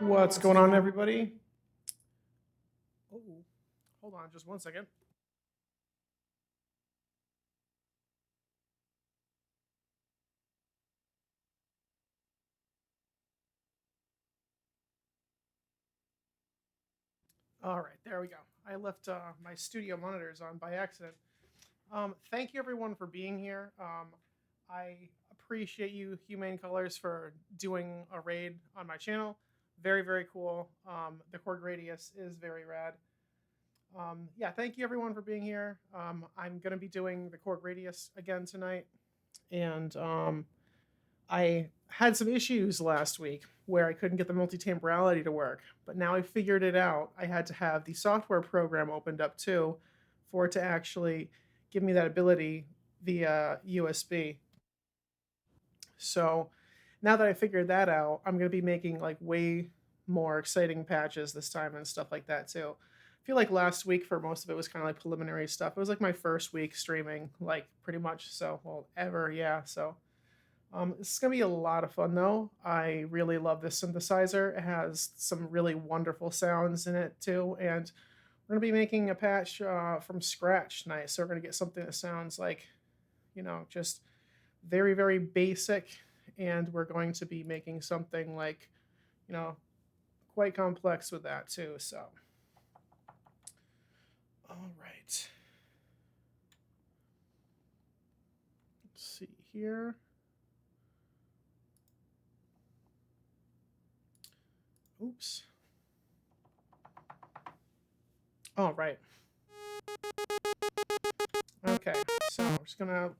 What's going on, everybody? Oh, hold on just one second. All right, there we go. I left my studio monitors on by accident. Thank you, everyone, for being here. I appreciate you, Humane Colors, for doing a raid on my channel. Very, very cool. The Korg Radius is very rad. Yeah, thank you, everyone, for being here. I'm going to be doing the Korg Radius again tonight. And I had some issues last week where I couldn't get the multi-temporality to work, but now I figured it out. I had to have the software program opened up too for it to actually give me that ability via USB. So now that I figured that out, I'm going to be making like way more exciting patches this time and stuff like that too. I feel like last week for most of it was kind of like preliminary stuff. It was like my first week streaming, like pretty much. So, well, ever, yeah. So this is going to be a lot of fun, though. I really love this synthesizer. It has some really wonderful sounds in it, too. And we're going to be making a patch from scratch tonight. So we're going to get something that sounds like, just very, very basic. And we're going to be making something like, you know, quite complex with that, too. So, all right. Let's see here. Oops. All right. Okay, so we're just gonna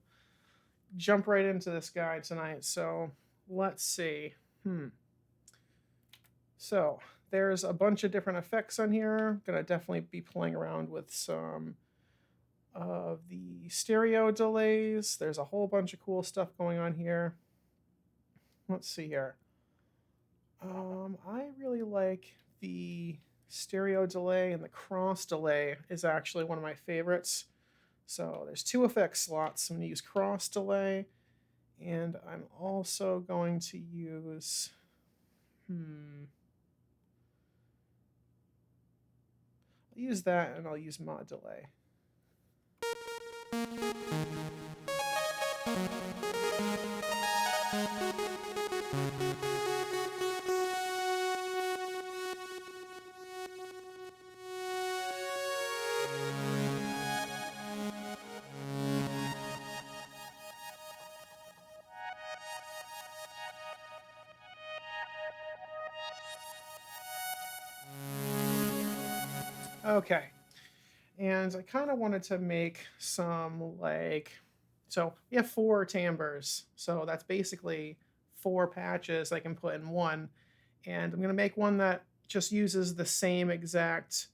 jump right into this guy tonight. So let's see. So there's a bunch of different effects on here. Gonna definitely be playing around with some of the stereo delays. There's a whole bunch of cool stuff going on here. Let's see here. I really like the stereo delay and the cross delay is actually one of my favorites. So there's 2 effect slots. I'm going to use cross delay, and I'm also going to use I'll use that, and I'll use mod delay. Okay. And I kind of wanted to make some so we have 4 timbres. So that's basically 4 patches I can put in one. And I'm going to make one that just uses the same exact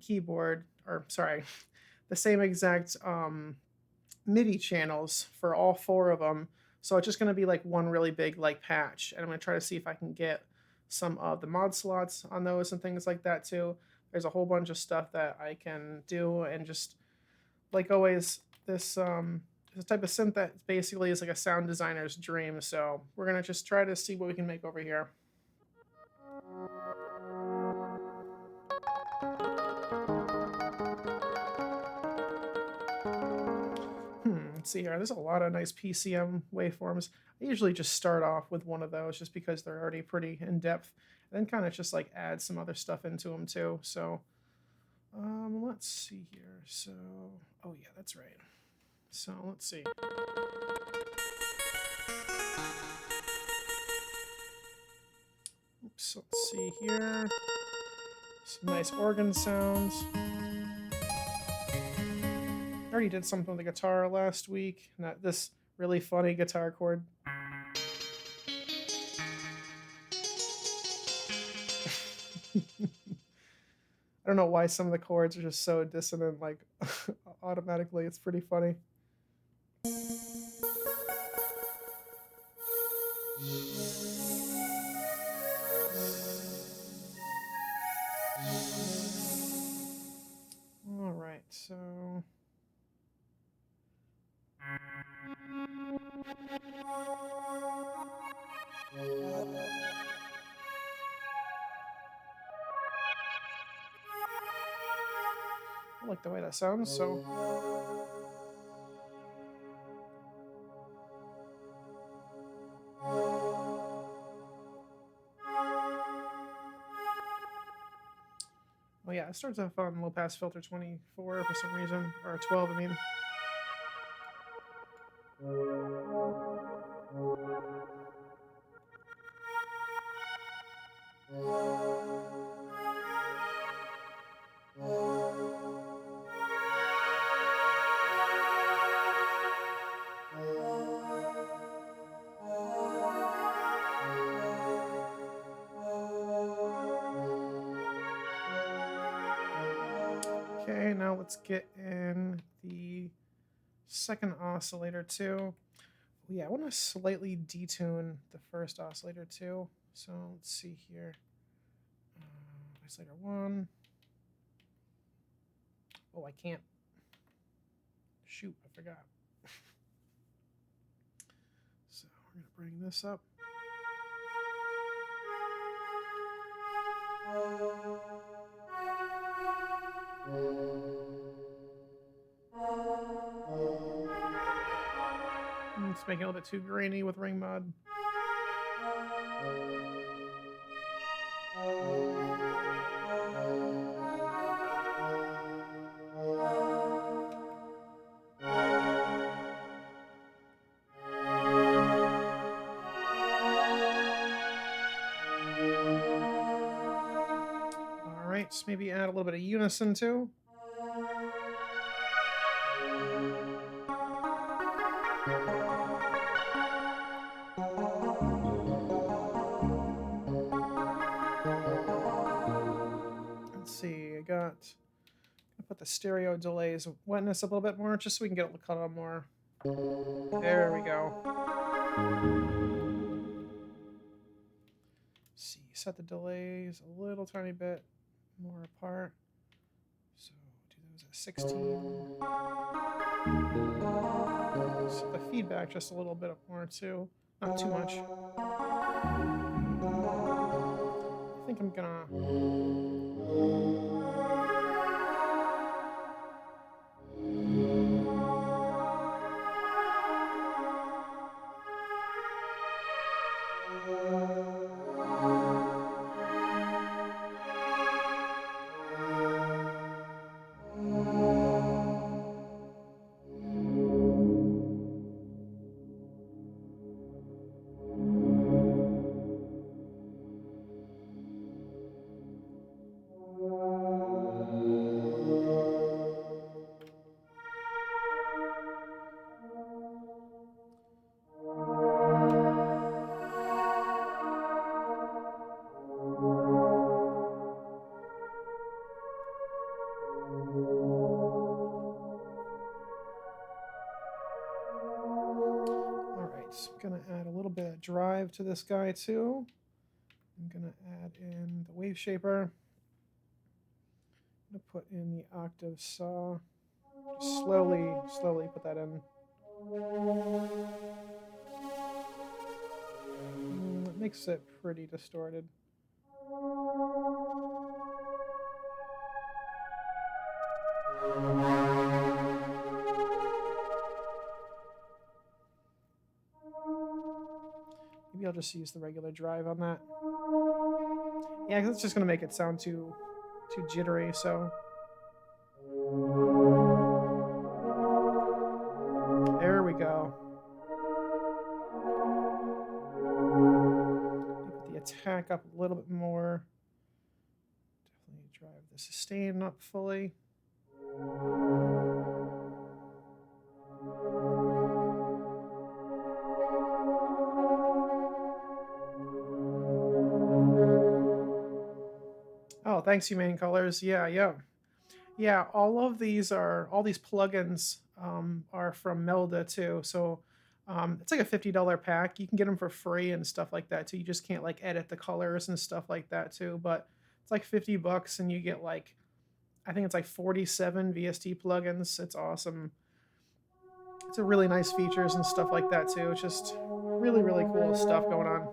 keyboard, or sorry, the same exact MIDI channels for all 4 of them. So it's just going to be like one really big patch. And I'm going to try to see if I can get some of the mod slots on those and things like that too. There's a whole bunch of stuff that I can do, and just like always, this type of synth that basically is like a sound designer's dream. So we're gonna just try to see what we can make over here. Let's see here. There's a lot of nice PCM waveforms. I usually just start off with one of those just because they're already pretty in depth, and then kind of just like add some other stuff into them too. So let's see here. So, oh yeah, that's right. So let's see. Oops, let's see here. Some nice organ sounds. I already did something with the guitar last week. This really funny guitar chord. I don't know why some of the chords are just so dissonant, like automatically. It's pretty funny. All right, so. I like the way that sounds, so. Oh yeah, it starts off on low pass filter 24 for some reason, or 12, I mean. Okay, now let's get in the second oscillator too. Yeah, I want to slightly detune the first oscillator too. So let's see here. Oscillator 1. Oh, I can't. Shoot, I forgot. So we're going to bring this up. Let's make it a little bit too grainy with ring mod. All right, so maybe add a little bit of unison too. Let's see, I put the stereo delays wetness up a little bit more just so we can get it cut on more. There we go. see, set the delays a little tiny bit more apart. So do those at 16. Set the feedback just a little bit more too, not too much. I think I'm gonna. So I'm going to add a little bit of drive to this guy too. I'm going to add in the wave shaper. I'm going to put in the octave saw. Just slowly put that in. It makes it pretty distorted. Maybe I'll just use the regular drive on that. Yeah, because it's just going to make it sound too jittery, so. There we go. Put the attack up a little bit more. Definitely drive the sustain up fully. Oh, thanks, Humane Colors. Yeah. All these plugins are from Melda too. So it's like a $50 pack. You can get them for free and stuff like that too. You just can't like edit the colors and stuff like that too. But it's like $50 and you get like, I think it's like 47 VST plugins. It's awesome. It's a really nice features and stuff like that too. It's just really, really cool stuff going on.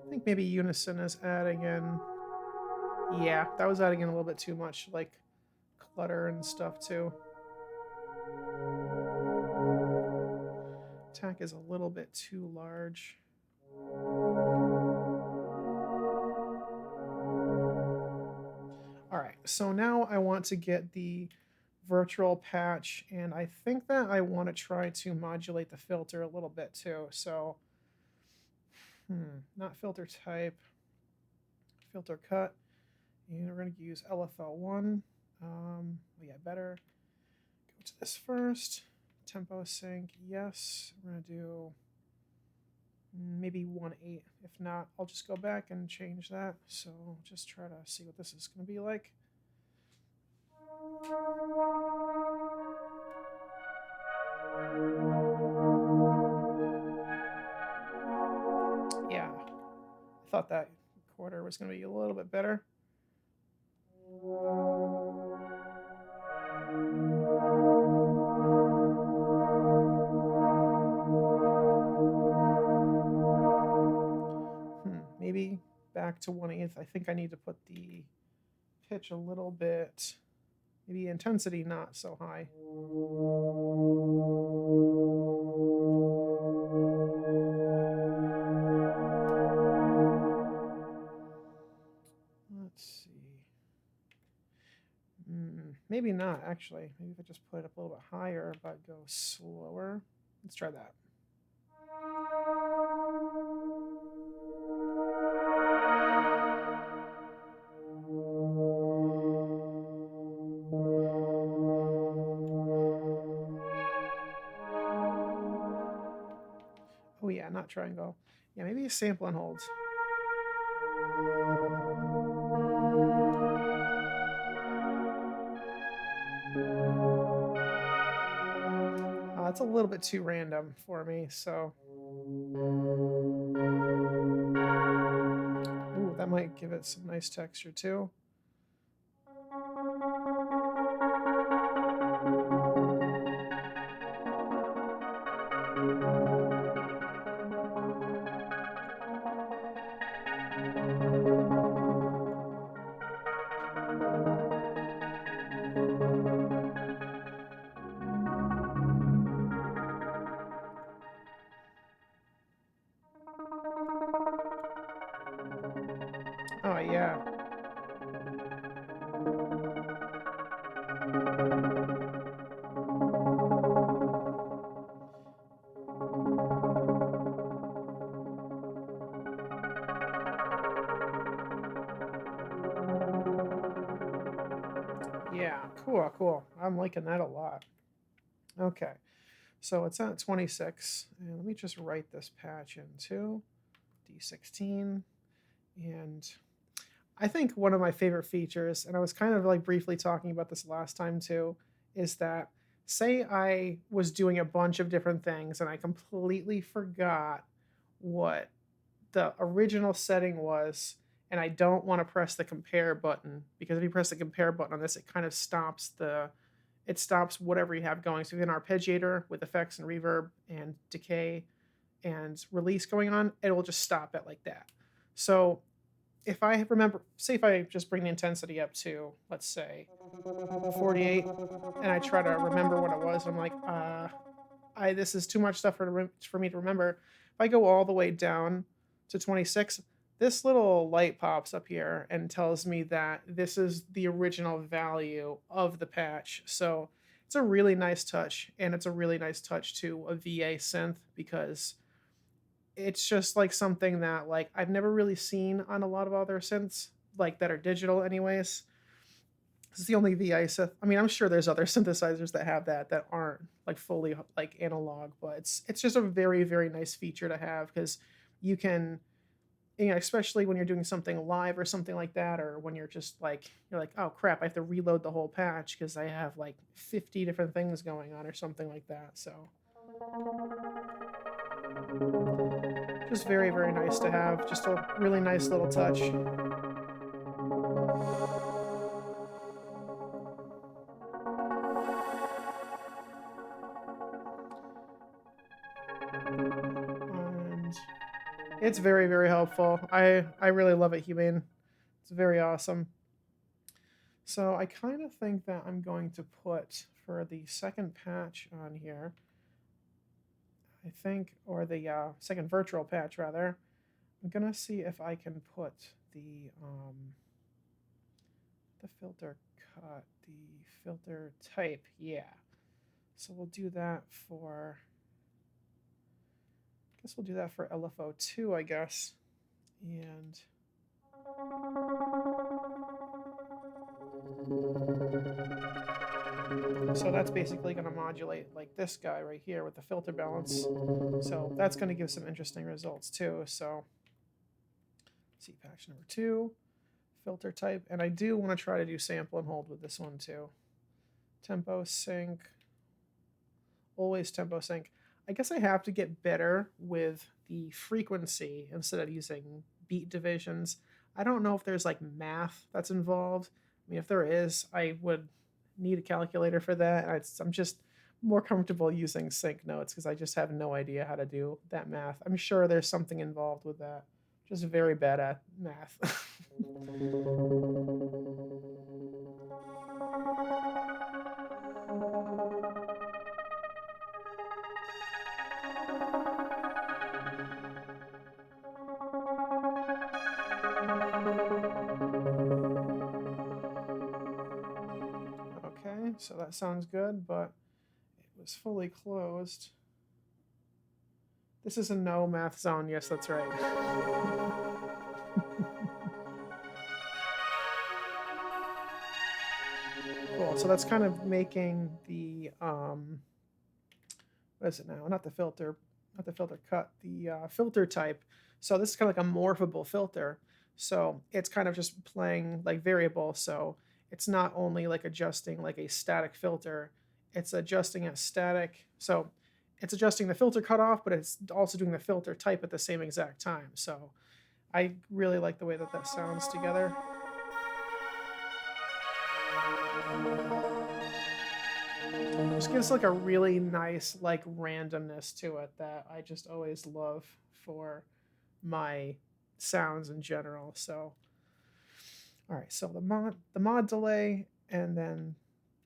I think maybe Unison is adding in. Yeah, that was adding in a little bit too much, like clutter and stuff too. Attack is a little bit too large. All right, so now I want to get the virtual patch, and I think that I want to try to modulate the filter a little bit too. So, not filter type, filter cut, and we're going to use LFL1. Yeah, better go to this first. Tempo sync, yes. We're going to do maybe 1/8. If not, I'll just go back and change that. So just try to see what this is going to be like. Yeah, I thought that quarter was going to be a little bit better. Maybe back to 1/8. I think I need to put the pitch a little bit, maybe intensity not so high. Let's see. Maybe not, actually. Maybe if I just put it up a little bit higher, but go slower. Let's try that. Oh yeah, not triangle. Yeah, maybe a sample and hold. It's a little bit too random for me, so ooh, that might give it some nice texture too. Oh yeah. Yeah, cool, cool. I'm liking that a lot. Okay, so it's at 26, and let me just write this patch into D16. And I think one of my favorite features, and I was kind of like briefly talking about this last time too, is that say I was doing a bunch of different things and I completely forgot what the original setting was, and I don't want to press the compare button, because if you press the compare button on this, it kind of stops whatever you have going. So if you have an arpeggiator with effects and reverb and decay and release going on, it will just stop it like that. So if I remember, say if I just bring the intensity up to, let's say, 48, and I try to remember what it was, I'm like, this is too much stuff for me to remember. If I go all the way down to 26, this little light pops up here and tells me that this is the original value of the patch. So it's a really nice touch, and it's a really nice touch to a VA synth, because it's just like something that like I've never really seen on a lot of other synths like that are digital anyways. This is the only VI synth. I mean, I'm sure there's other synthesizers that have that aren't like fully like analog, but it's just a very very nice feature to have, because you can, you know, especially when you're doing something live or something like that, or when you're like, oh crap, I have to reload the whole patch because I have like 50 different things going on or something like that. So just very very nice to have, just a really nice little touch. And it's very very helpful. I really love it, Humane. It's very awesome. So I kind of think that I'm going to put, for the second patch on here, I think, or the second virtual patch rather, I'm gonna see if I can put the filter cut, the filter type, yeah. So we'll do that for, I guess we'll do that for LFO2, I guess. And so that's basically going to modulate like this guy right here with the filter balance. So that's going to give some interesting results too. So see patch number 2, filter type. And I do want to try to do sample and hold with this one too. Tempo sync, always tempo sync. I guess I have to get better with the frequency instead of using beat divisions. I don't know if there's like math that's involved. I mean, if there is, I would need a calculator for that. I'm just more comfortable using sync notes because I just have no idea how to do that math. I'm sure there's something involved with that. Just very bad at math. Okay, so that sounds good, but it was fully closed. This is a no math zone. Yes, that's right. Cool. So that's kind of making the what is it now? Not the filter cut, the filter type. So this is kind of like a morphable filter. So it's kind of just playing like variable. So it's not only like adjusting like a static filter, it's adjusting a static. So it's adjusting the filter cutoff, but it's also doing the filter type at the same exact time. So I really like the way that that sounds together. Just gives like a really nice like randomness to it that I just always love for my sounds in general. So all right, so the mod delay and then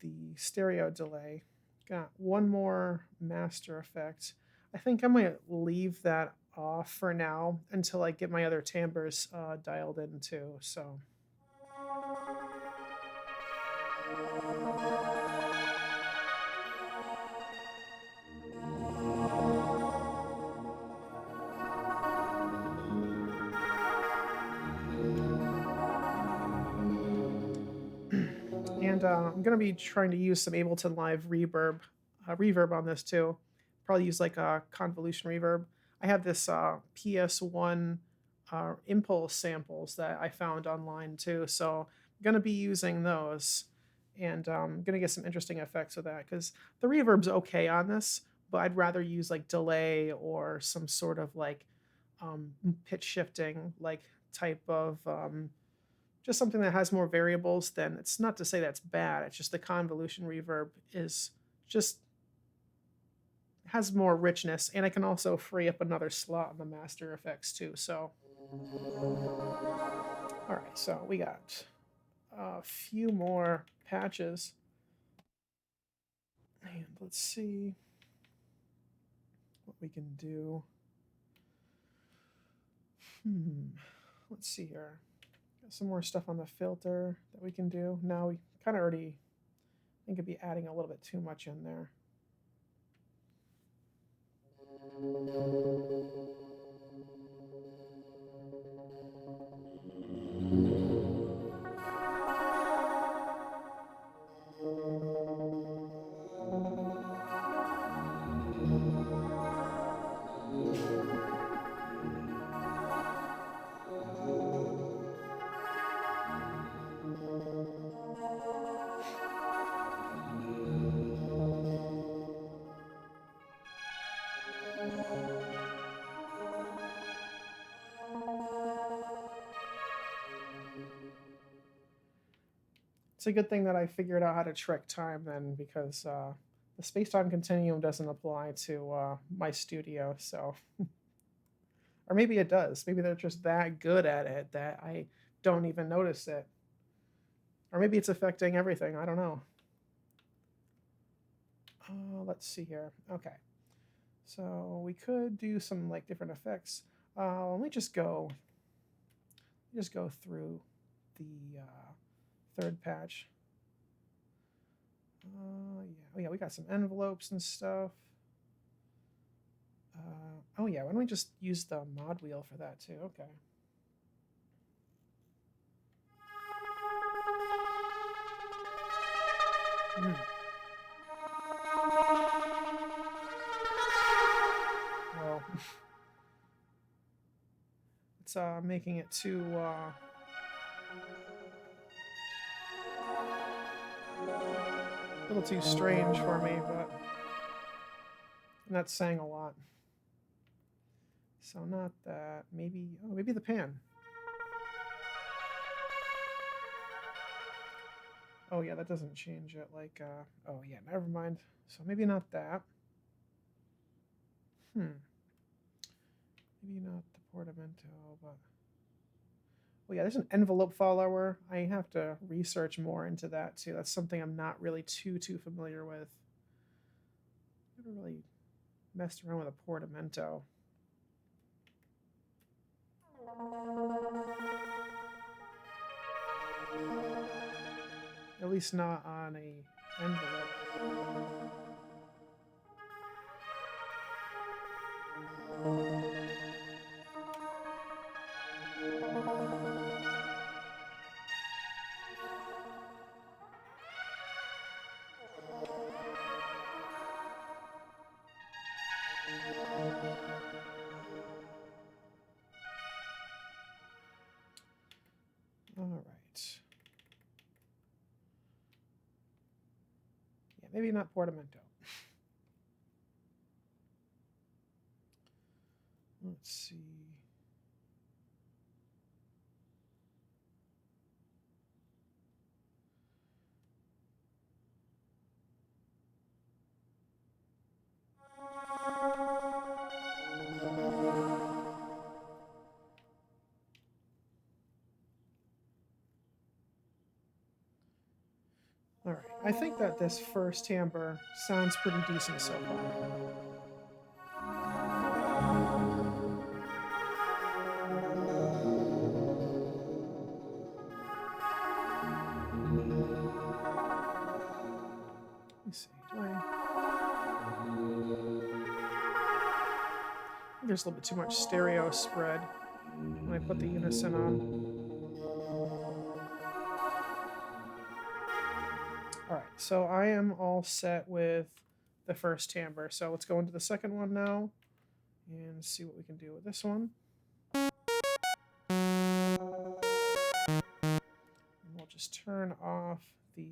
the stereo delay. Got one more master effect. I think I might leave that off for now until I get my other timbres dialed in too. So and I'm gonna be trying to use some Ableton Live reverb on this too. Probably use like a convolution reverb. I have this PS1 impulse samples that I found online too, so I'm gonna be using those, and gonna get some interesting effects with that because the reverb's okay on this, but I'd rather use like delay or some sort of like pitch shifting like type of just something that has more variables. Then it's not to say that's bad. It's just the convolution reverb is just has more richness, and I can also free up another slot in the master effects too. So, all right, so we got a few more patches, and let's see what we can do. Let's see here. Got some more stuff on the filter that we can do. Now we kind of already, I think it'd be adding a little bit too much in there. It's a good thing that I figured out how to trick time then, because the space-time continuum doesn't apply to my studio. So, or maybe it does. Maybe they're just that good at it that I don't even notice it. Or maybe it's affecting everything. I don't know. Let's see here. Okay, so we could do some like different effects. Let me just go through the third patch. Yeah, we got some envelopes and stuff. Oh yeah, why don't we just use the mod wheel for that too? Okay. Well, it's making it too a little too strange for me, but and that's saying a lot. So not that. Maybe maybe the pan. Oh yeah, that doesn't change it. Like oh yeah, never mind. So maybe not that. Maybe not the portamento, but oh yeah, there's an envelope follower. I have to research more into that too. That's something I'm not really too familiar with. Never really messed around with a portamento. At least not on a envelope. All right. Yeah, maybe not portamento. Let's see. All right, I think that this first timbre sounds pretty decent so far. Let me see. There's a little bit too much stereo spread when I put the unison on. All right, so I am all set with the first timbre. So let's go into the second one now and see what we can do with this one. And we'll just turn off the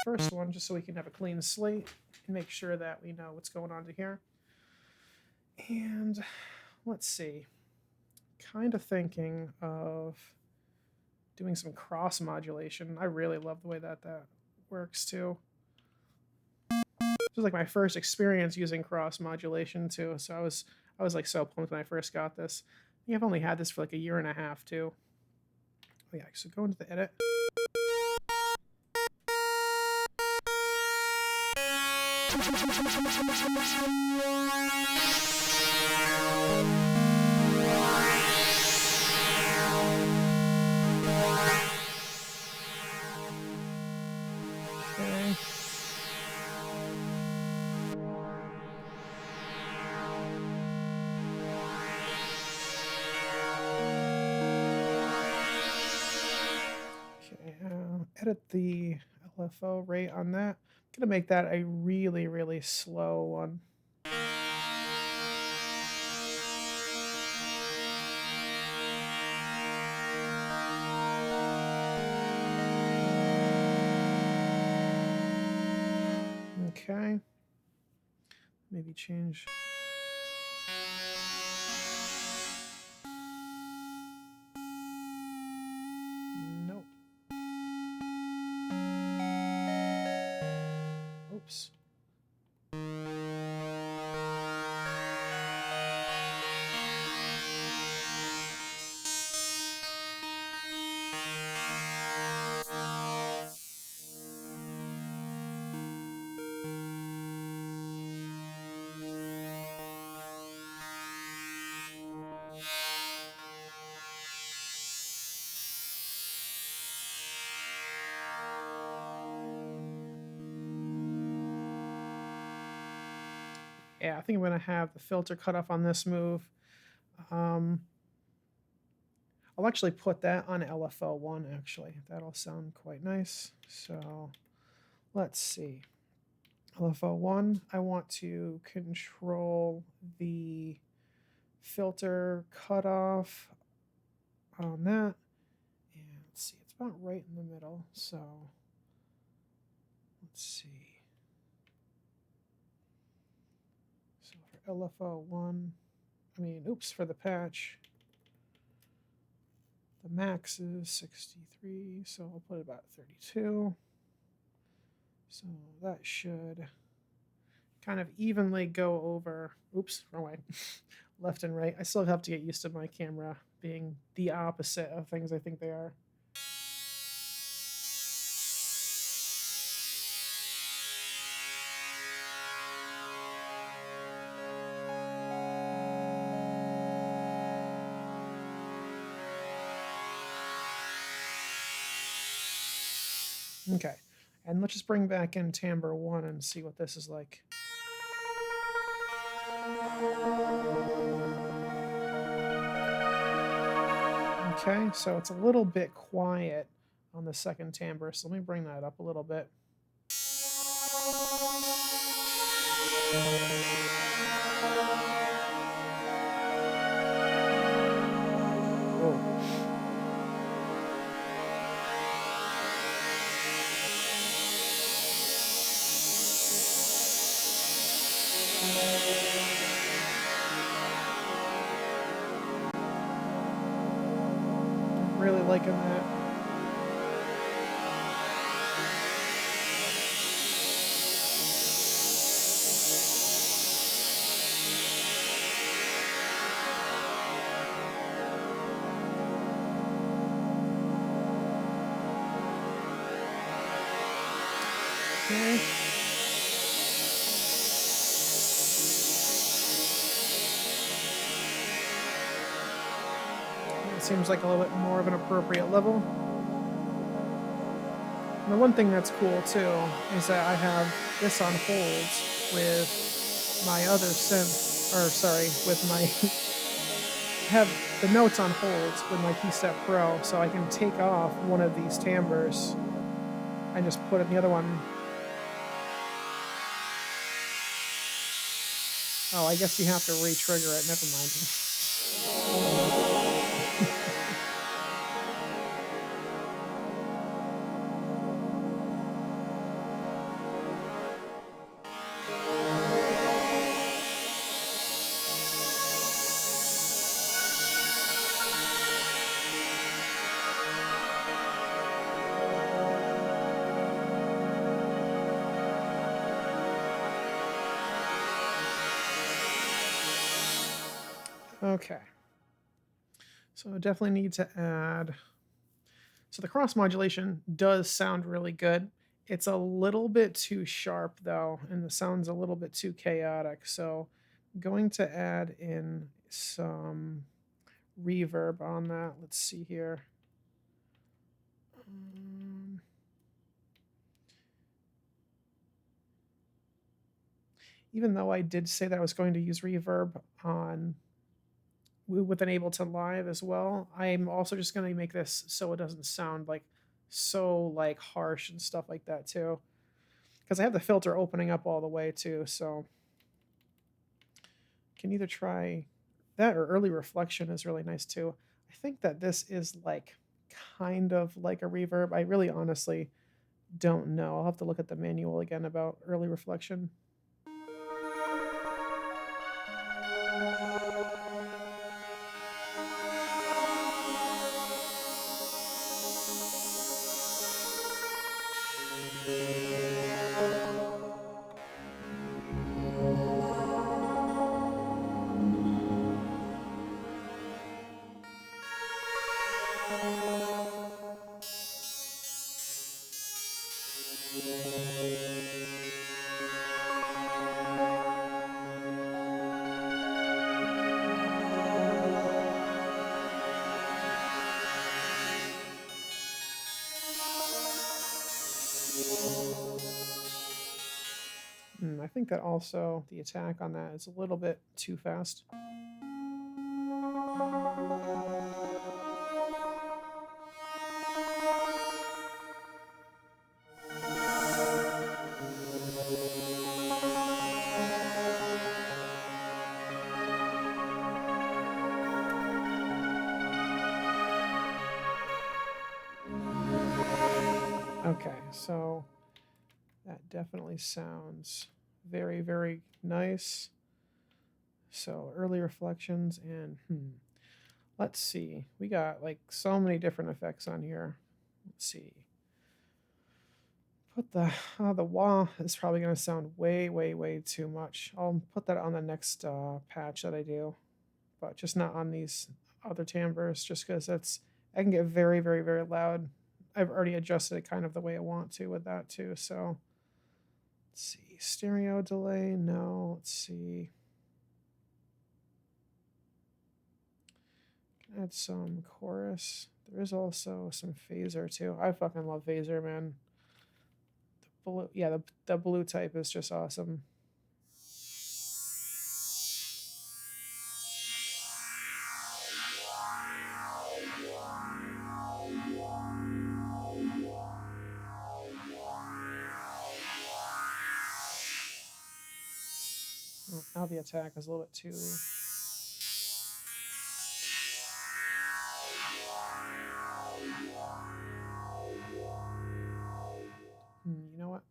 first one just so we can have a clean slate and make sure that we know what's going on to here. And let's see, kind of thinking of doing some cross modulation. I really love the way that works too. This was like my first experience using cross modulation too, so I was like so pumped when I first got this. I think I've only had this for like a year and a half too. Oh yeah, so go into the edit. Okay. Edit the LFO rate on that. I'm gonna make that a really, really slow one. Okay. Maybe change. Nope. Oops. Yeah, I think I'm going to have the filter cut off on this move. I'll actually put that on LFO1, actually. That'll sound quite nice. So let's see. LFO1, I want to control the filter cutoff on that. And let's see, it's about right in the middle. So let's see. LFO1, for the patch, the max is 63, so I'll put about 32. So that should kind of evenly go over, wrong way, left and right. I still have to get used to my camera being the opposite of things I think they are. Okay, and let's just bring back in timbre 1 and see what this is like. Okay, so it's a little bit quiet on the second timbre, so let me bring that up a little bit. liking that. Okay. It seems like a little bit more of an appropriate level. And the one thing that's cool too is that I have this on hold with my other synth, or sorry, with my have the notes on hold with my KeyStep Pro, so I can take off one of these timbres and just put in the other one. Oh, I guess you have to re-trigger it. Never mind. Okay. So I definitely need to add. So the cross modulation does sound really good. It's a little bit too sharp though, and the sound's a little bit too chaotic. So I'm going to add in some reverb on that. Let's see here. Even though I did say that I was going to use reverb on with an Ableton Live as well, I'm also just going to make this so it doesn't sound like so like harsh and stuff like that too, because I have the filter opening up all the way too. So can either try that or early reflection is really nice too. I think that this is like kind of like a reverb. I really honestly don't know. I'll have to look at the manual again about early reflection. I think that also the attack on that is a little bit too fast. Okay, so that definitely sounds very, very nice. So early reflections and let's see. We got like so many different effects on here. Let's see. Put the wah is probably going to sound way, way, way too much. I'll put that on the next patch that I do, but just not on these other timbres, just because I can get very, very, very loud. I've already adjusted it kind of the way I want to with that too. So let's see, stereo delay. No, let's see. Add some chorus. There is also some phaser too. I fucking love phaser, man. The blue, yeah, the blue type is just awesome. Now the attack is a little bit too. You know what?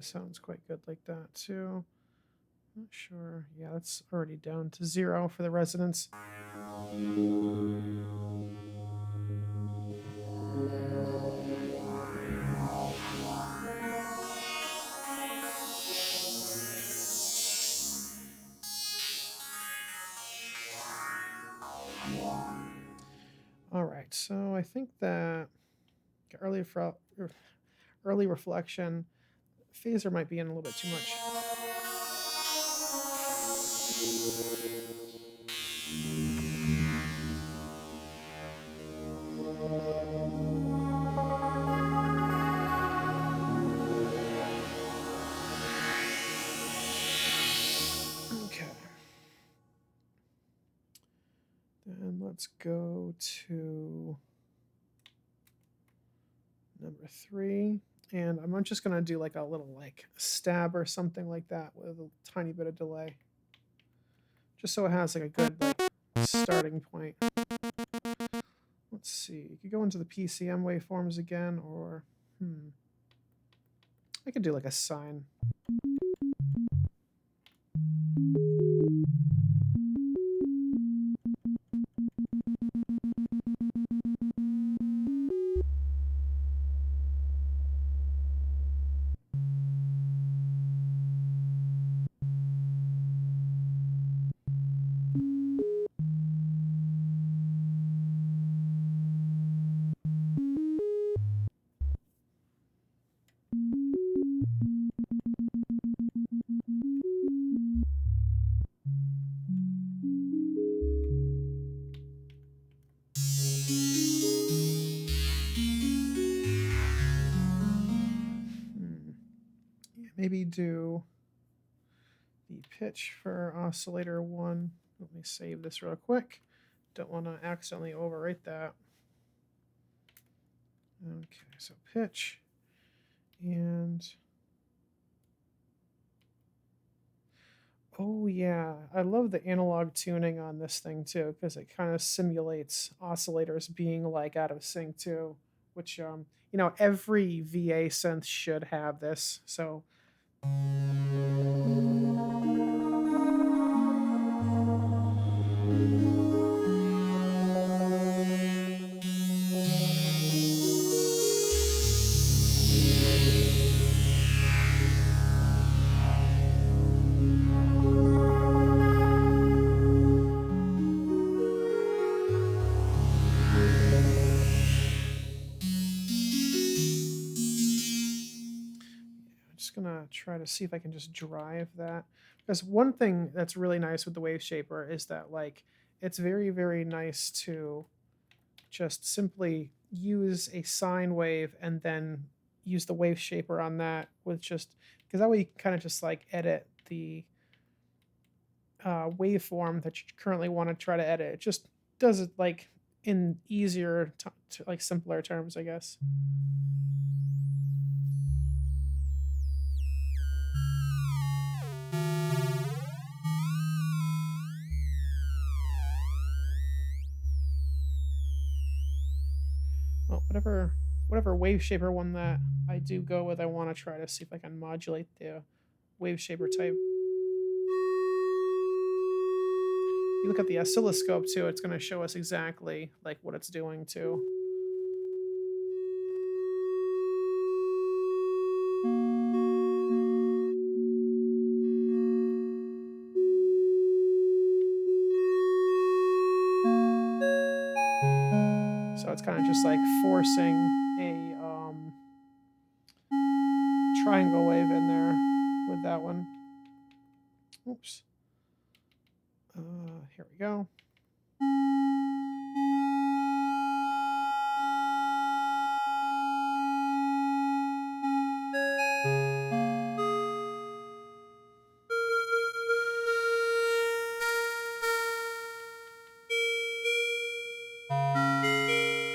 sounds quite good like that too. Not sure. Yeah, that's already down to 0 for the resonance. All right, so I think that early early reflection phaser might be in a little bit too much. Okay. Then let's go to number 3. And I'm just going to do like a little like stab or something like that with a tiny bit of delay. Just so it has like a good like starting point. Let's see. You could go into the PCM waveforms again, or I could do like a sine. Maybe do the pitch for oscillator 1. Let me save this real quick. Don't want to accidentally overwrite that. Okay, so pitch. And oh yeah, I love the analog tuning on this thing too, because it kind of simulates oscillators being like out of sync too, which every VA synth should have this. So gonna try to see if I can just drive that, because one thing that's really nice with the wave shaper is that like it's very, very nice to just simply use a sine wave and then use the wave shaper on that, with just because that way you can kind of just like edit the waveform that you currently want to try to edit. It just does it like in easier like simpler terms, I guess. Well, whatever wave shaper one that I do go with, I want to try to see if I can modulate the wave shaper type. You look at the oscilloscope too, it's going to show us exactly like what it's doing too. So it's kind of just like forcing a triangle wave in there with that one. Oops. Here we go.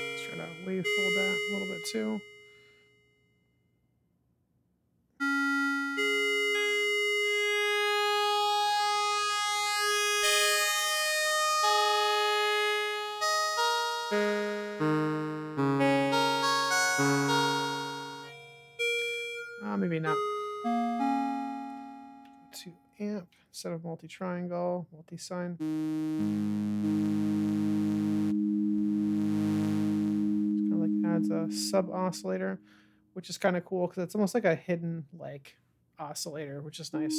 Let's try to wavefold that a little bit too. Maybe not. instead of multi-triangle, multi-sign. Kind of like adds a sub-oscillator, which is kind of cool because it's almost like a hidden like oscillator, which is nice.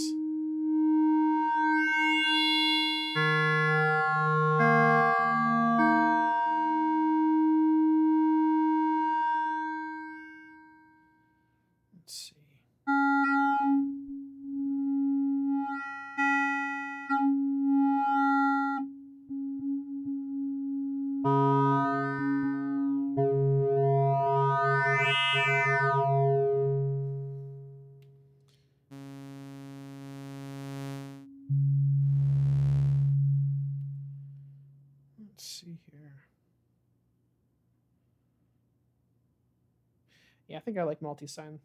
Let's see. Let's see here. Yeah, I think I like multi-sign.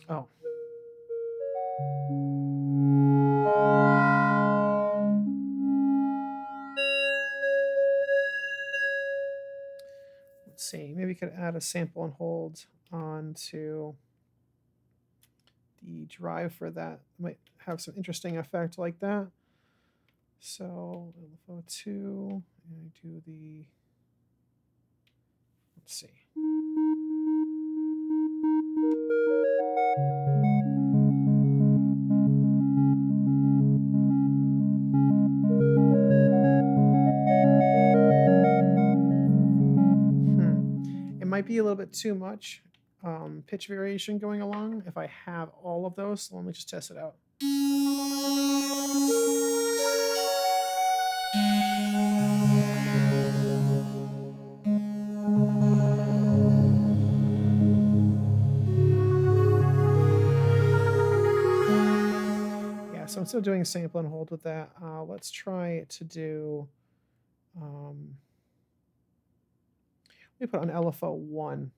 Oh. Let's see, maybe we could add a sample and hold onto the drive for that. Might have some interesting effect like that. So LFO2, and I do the, let's see. It might be a little bit too much pitch variation going along if I have all of those. So let me just test it out. Yeah, so I'm still doing sample and hold with that. Let's try to do, we put on LFO1,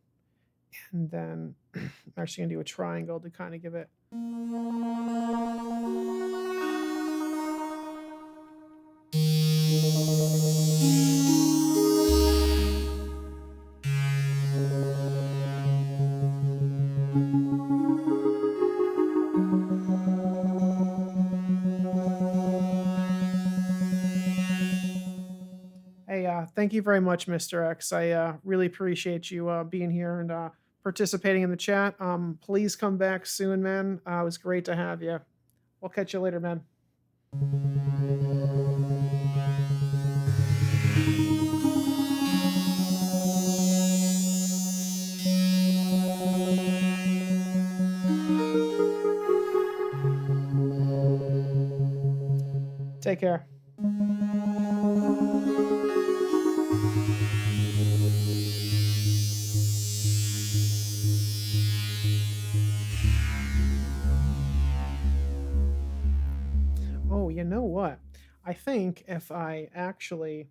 and then I'm actually going to do a triangle to kind of give it. Hey, thank you very much, Mr. X. I really appreciate you being here and participating in the chat. Please come back soon, man. It was great to have you. We'll catch you later, man. Take care. Oh, you know what? I think if I actually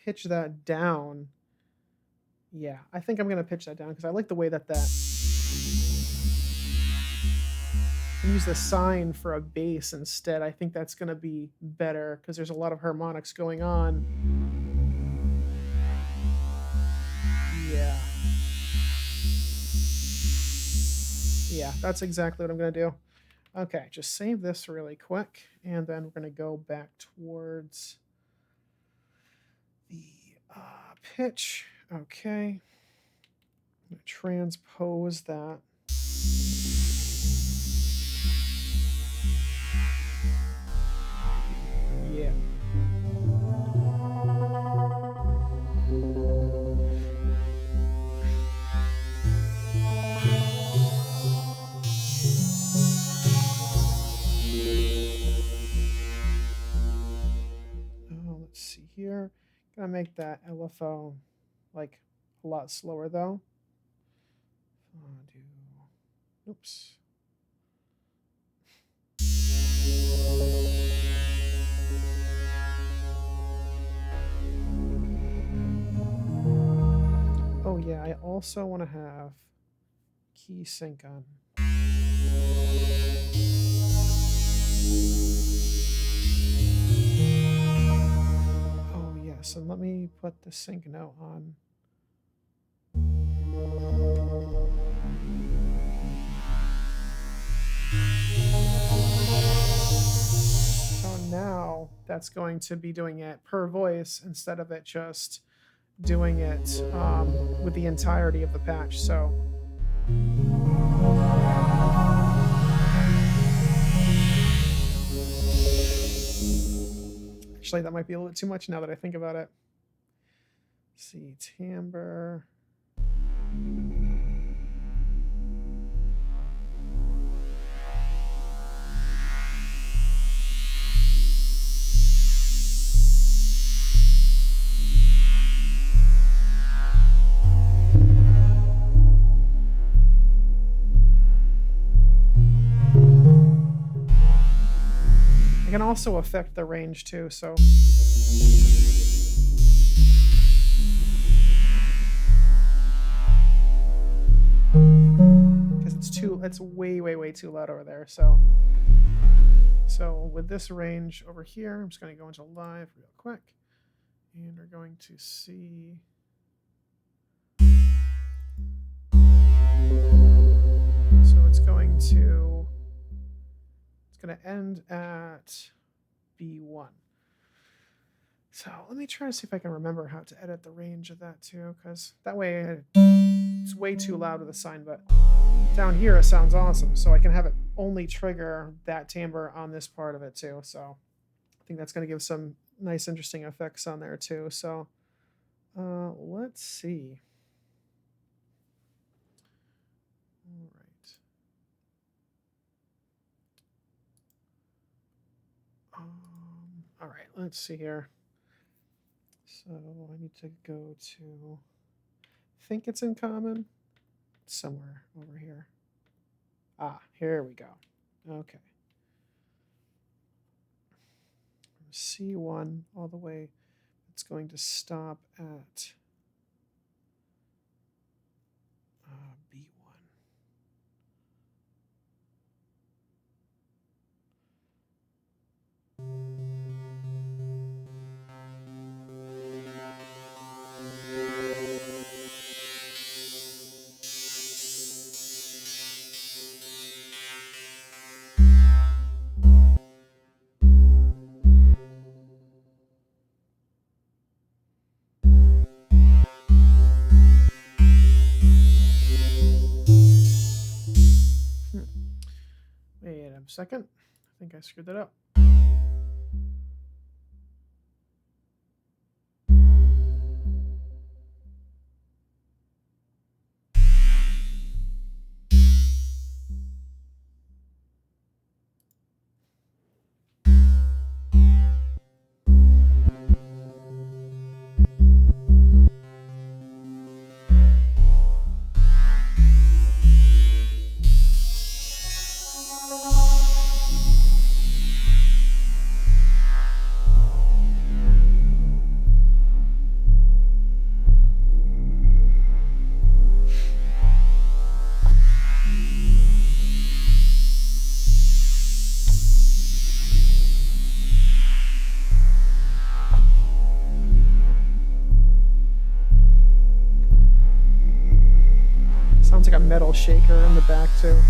pitch that down, yeah, I think I'm going to pitch that down because I like the way that use the sine for a bass instead. I think that's going to be better because there's a lot of harmonics going on. Yeah. Yeah, that's exactly what I'm going to do. Okay, just save this really quick, and then we're going to go back towards the pitch. Okay. I'm going to transpose that. Yeah. Let's see here. Gonna make that LFO like a lot slower though. Oops. Oh yeah, also want to have key sync on. Oh yes, and let me put the sync note on. So now that's going to be doing it per voice instead of it just doing it with the entirety of the patch. So actually, that might be a little bit too much now that I think about it. Let's see, timbre. I can also affect the range too, so because it's way too loud over there. So with this range over here, I'm just going to go into live real quick, and we're going to see. So it's going to end at B1. So let me try to see if I can remember how to edit the range of that too, because that way it's way too loud with the sine, but down here it sounds awesome. So I can have it only trigger that timbre on this part of it too. So I think that's going to give some nice, interesting effects on there too. So let's see. All right, let's see here. So I need to go to, I think it's in common, somewhere over here. Ah, here we go. Okay. C1 all the way, it's going to stop at B1. Wait a second. I think I screwed that up. Sounds like a metal shaker in the back too.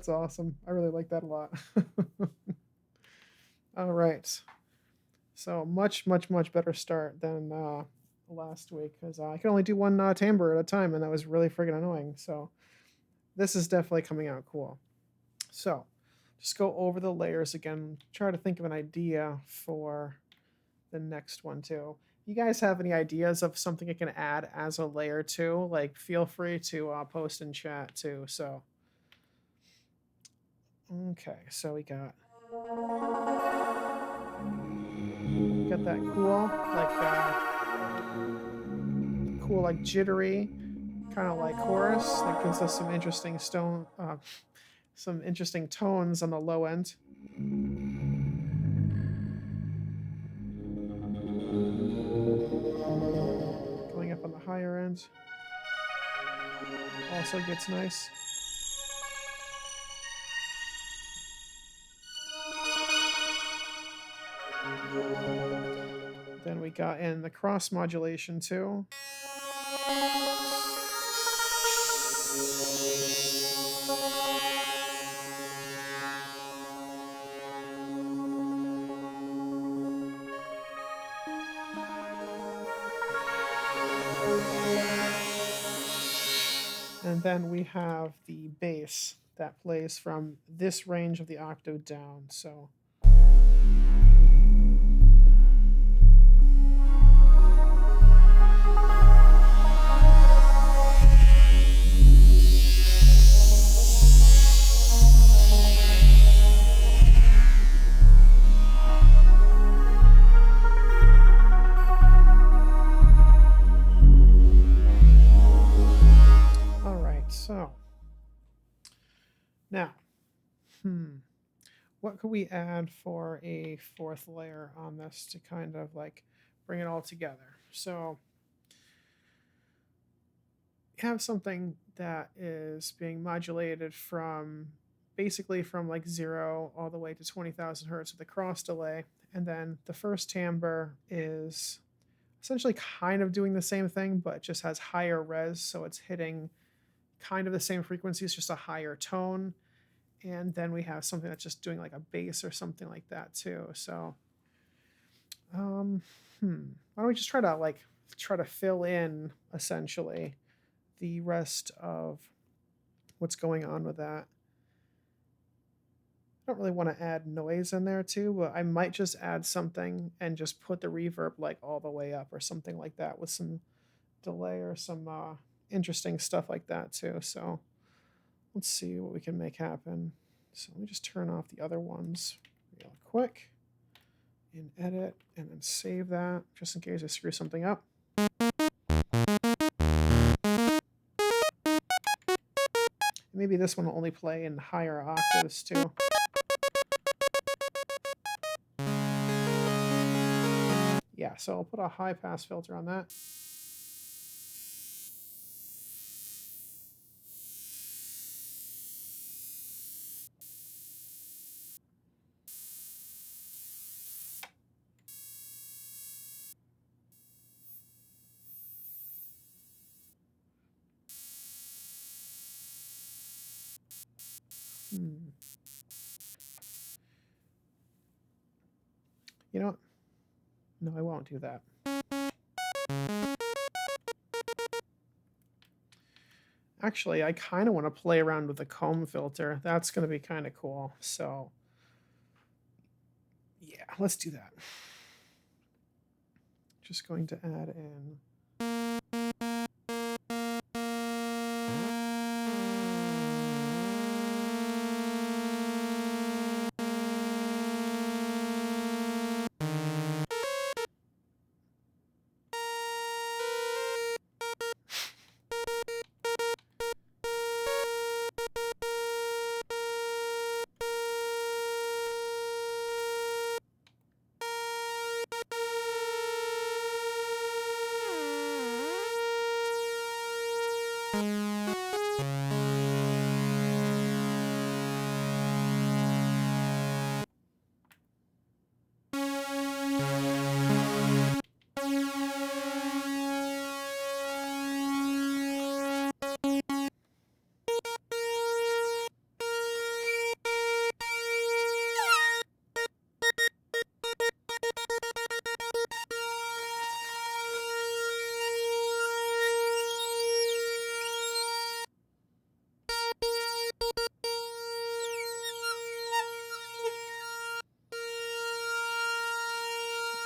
That's awesome. I really like that a lot. All right. So much, much, much better start than last week because I could only do one timbre at a time, and that was really friggin' annoying. So this is definitely coming out cool. So just go over the layers again. Try to think of an idea for the next one too. You guys have any ideas of something I can add as a layer too? Like, feel free to post in chat too. So, okay, so we got that cool like jittery kind of like chorus that gives us some interesting tones on the low end. Going up on the higher end also gets nice. Then we got in the cross modulation too. And then we have the bass that plays from this range of the octave down. So So now, what could we add for a fourth layer on this to kind of like bring it all together? So we have something that is being modulated from basically from like 0 all the way to 20,000 hertz with a cross delay. And then the first timbre is essentially kind of doing the same thing, but just has higher res. So it's hitting kind of the same frequencies, just a higher tone. And then we have something that's just doing like a bass or something like that too. So, why don't we just try to fill in essentially the rest of what's going on with that. I don't really want to add noise in there too, but I might just add something and just put the reverb like all the way up or something like that with some delay or some interesting stuff like that too. So let's see what we can make happen. So let me just turn off the other ones real quick and edit and then save that just in case I screw something up. Maybe this one will only play in higher octaves too. Yeah, so I'll put a high pass filter on that. You know what? No, I won't do that. Actually, I kind of want to play around with the comb filter. That's going to be kind of cool. So, yeah, let's do that. Just going to add in.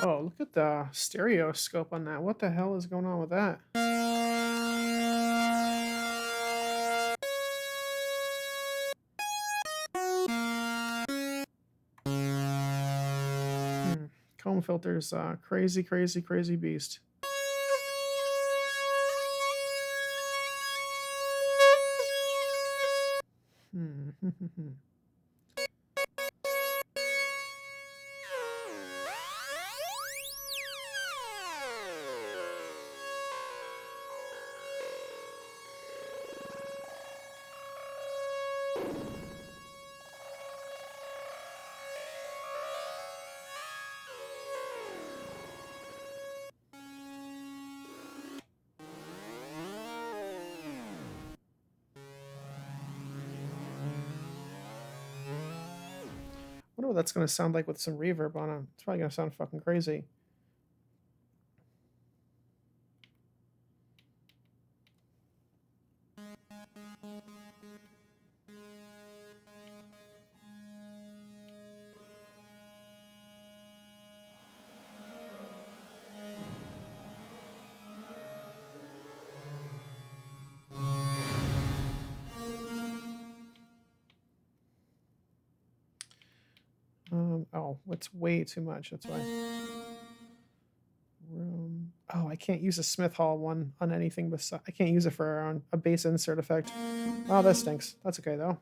Oh, look at the stereo scope on that. What the hell is going on with that? Comb filters, crazy, crazy, crazy beast. I wonder what that's going to sound like with some reverb on it. It's probably going to sound fucking crazy. Oh, it's way too much. That's why. Room. Oh, I can't use a Smith Hall one on anything besides. I can't use it for a bass insert effect. Oh, that stinks. That's okay though.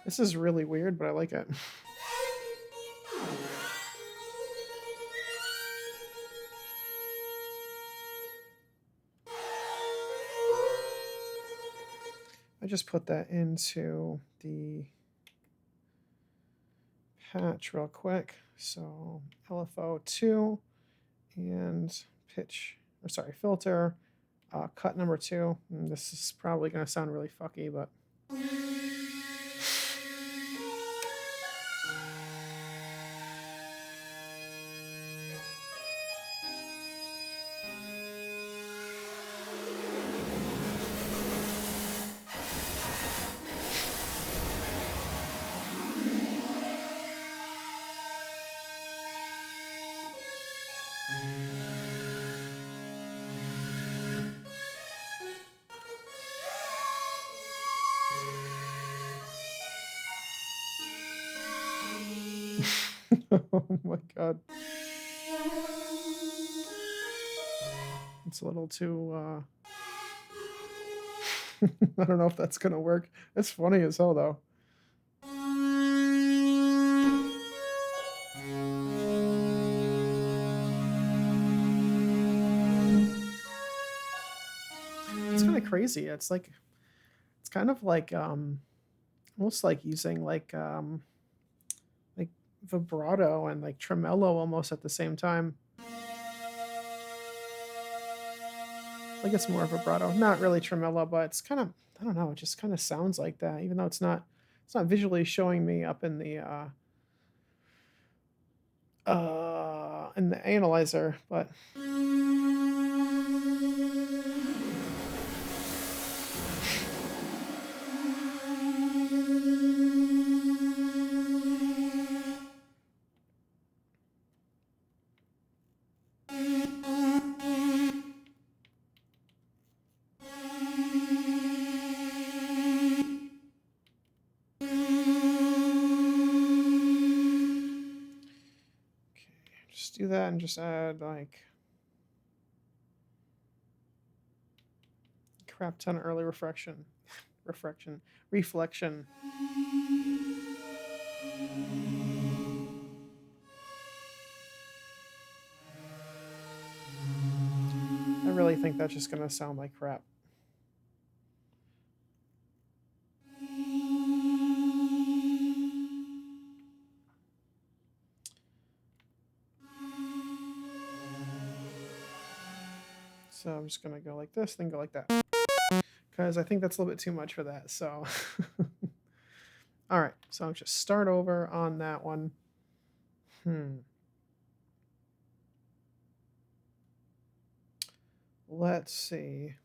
This is really weird, but I like it. I just put that into the patch real quick. So LFO 2 and pitch, or sorry, filter, cut number 2. And this is probably going to sound really fucky, but. Oh my god. It's a little too, I don't know if that's gonna work. It's funny as hell, though. It's kind of crazy. It's like, it's kind of like, almost like using like vibrato and like tremolo almost at the same time. Like it's more vibrato, not really tremolo, but it's kind of, I don't know, it just kind of sounds like that, even though it's not visually showing me up in the analyzer, but Just do that and just add like crap ton of early reflection. Reflection. I really think that's just gonna sound like crap. So I'm just gonna go like this, then go like that. Because I think that's a little bit too much for that, so. Alright, so I'll just start over on that one. Let's see.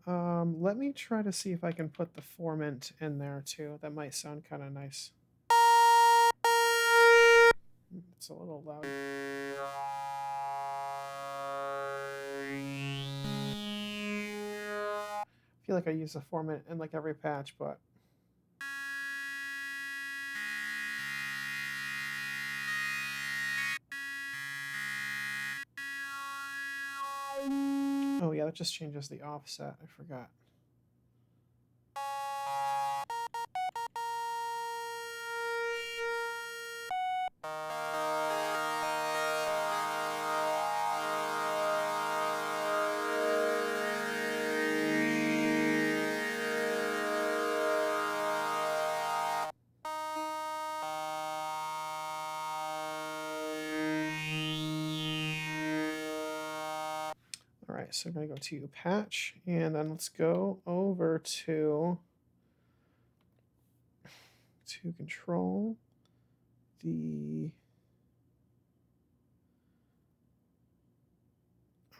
Let me try to see if I can put the formant in there too. That might sound kind of nice. It's a little loud. I feel like I use the formant in like every patch, but oh yeah, that just changes the offset. I forgot. Alright, so I'm going to go to patch, and then let's go over to control the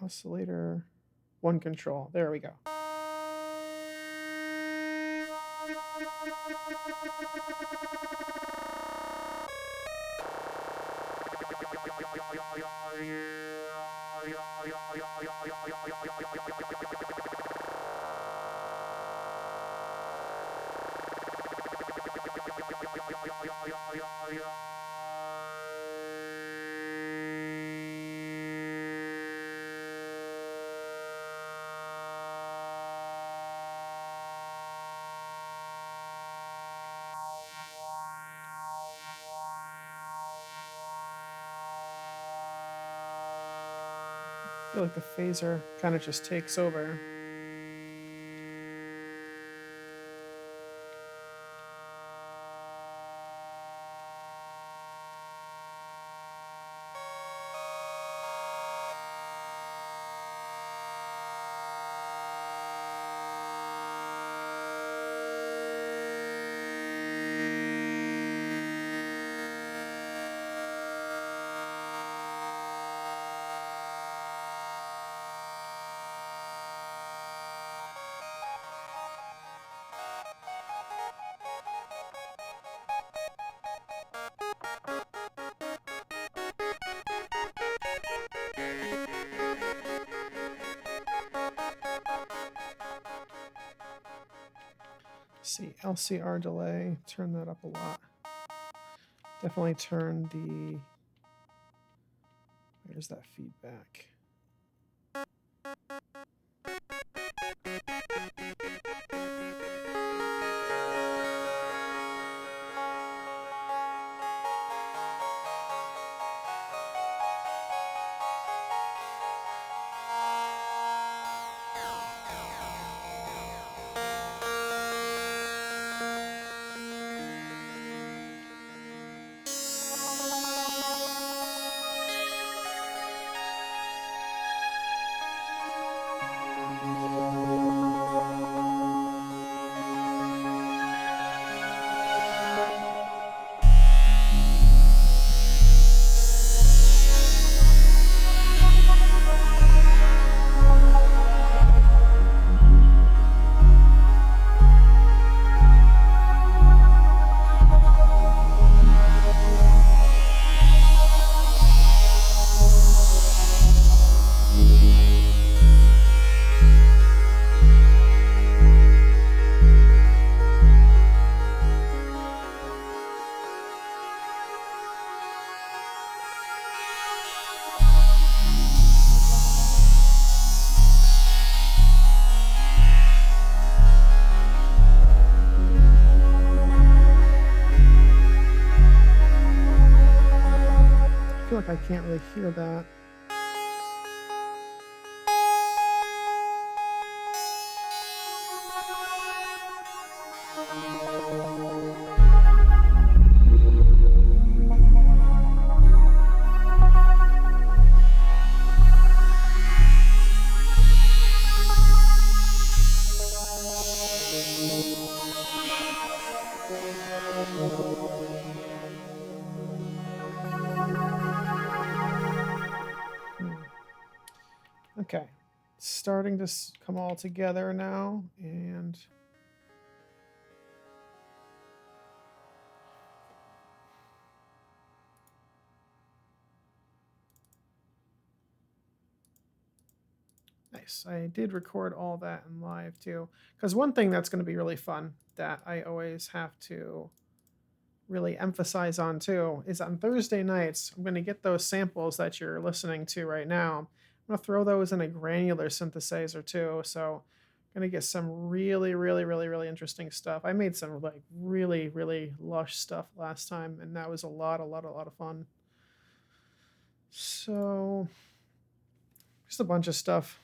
oscillator. One control. There we go. I feel like the phaser kind of just takes over. See, LCR delay, turn that up a lot. Definitely turn the, where's that feedback? can't really hear that. Okay, starting to come all together now, and nice. I did record all that in live too, because one thing that's going to be really fun that I always have to really emphasize on too is on Thursday nights, I'm going to get those samples that you're listening to right now. I'm going to throw those in a granular synthesizer too. So I'm going to get some really, really, really, really interesting stuff. I made some like really, really lush stuff last time, and that was a lot of fun. So just a bunch of stuff.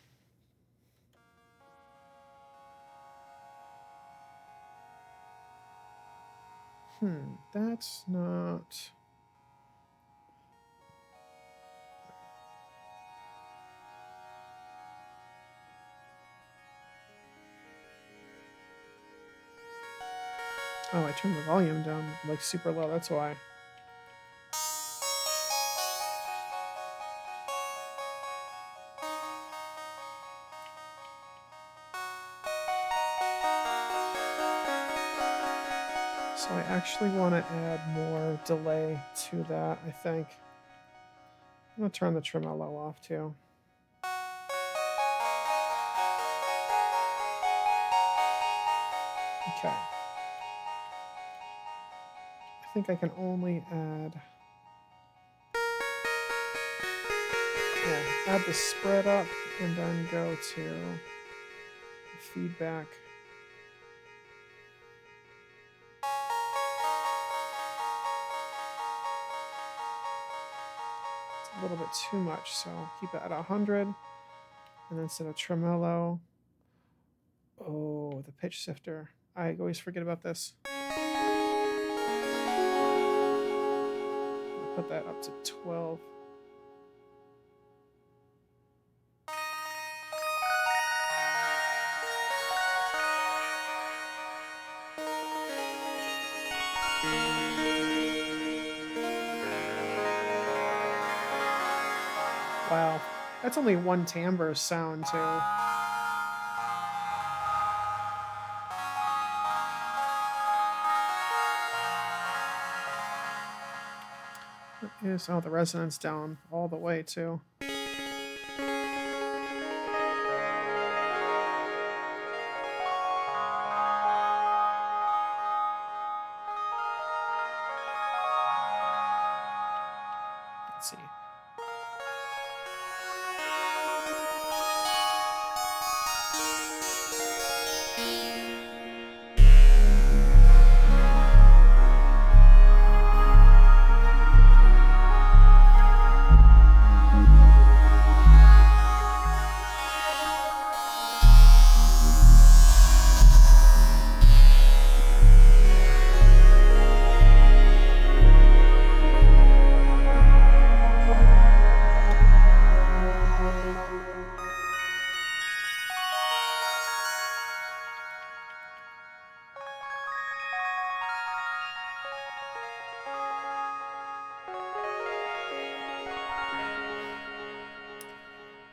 That's not... Oh, I turned the volume down like super low, that's why. So I actually want to add more delay to that, I think. I'm going to turn the tremolo off too. Okay. I think I can only add... Yeah, add the spread up and then go to the feedback. It's a little bit too much, so keep it at 100. And then instead of tremolo, oh, the pitch shifter. I always forget about this. I'll put that up to 12. Wow, that's only one timbre sound too. Is the resonance down all the way too. Let's see.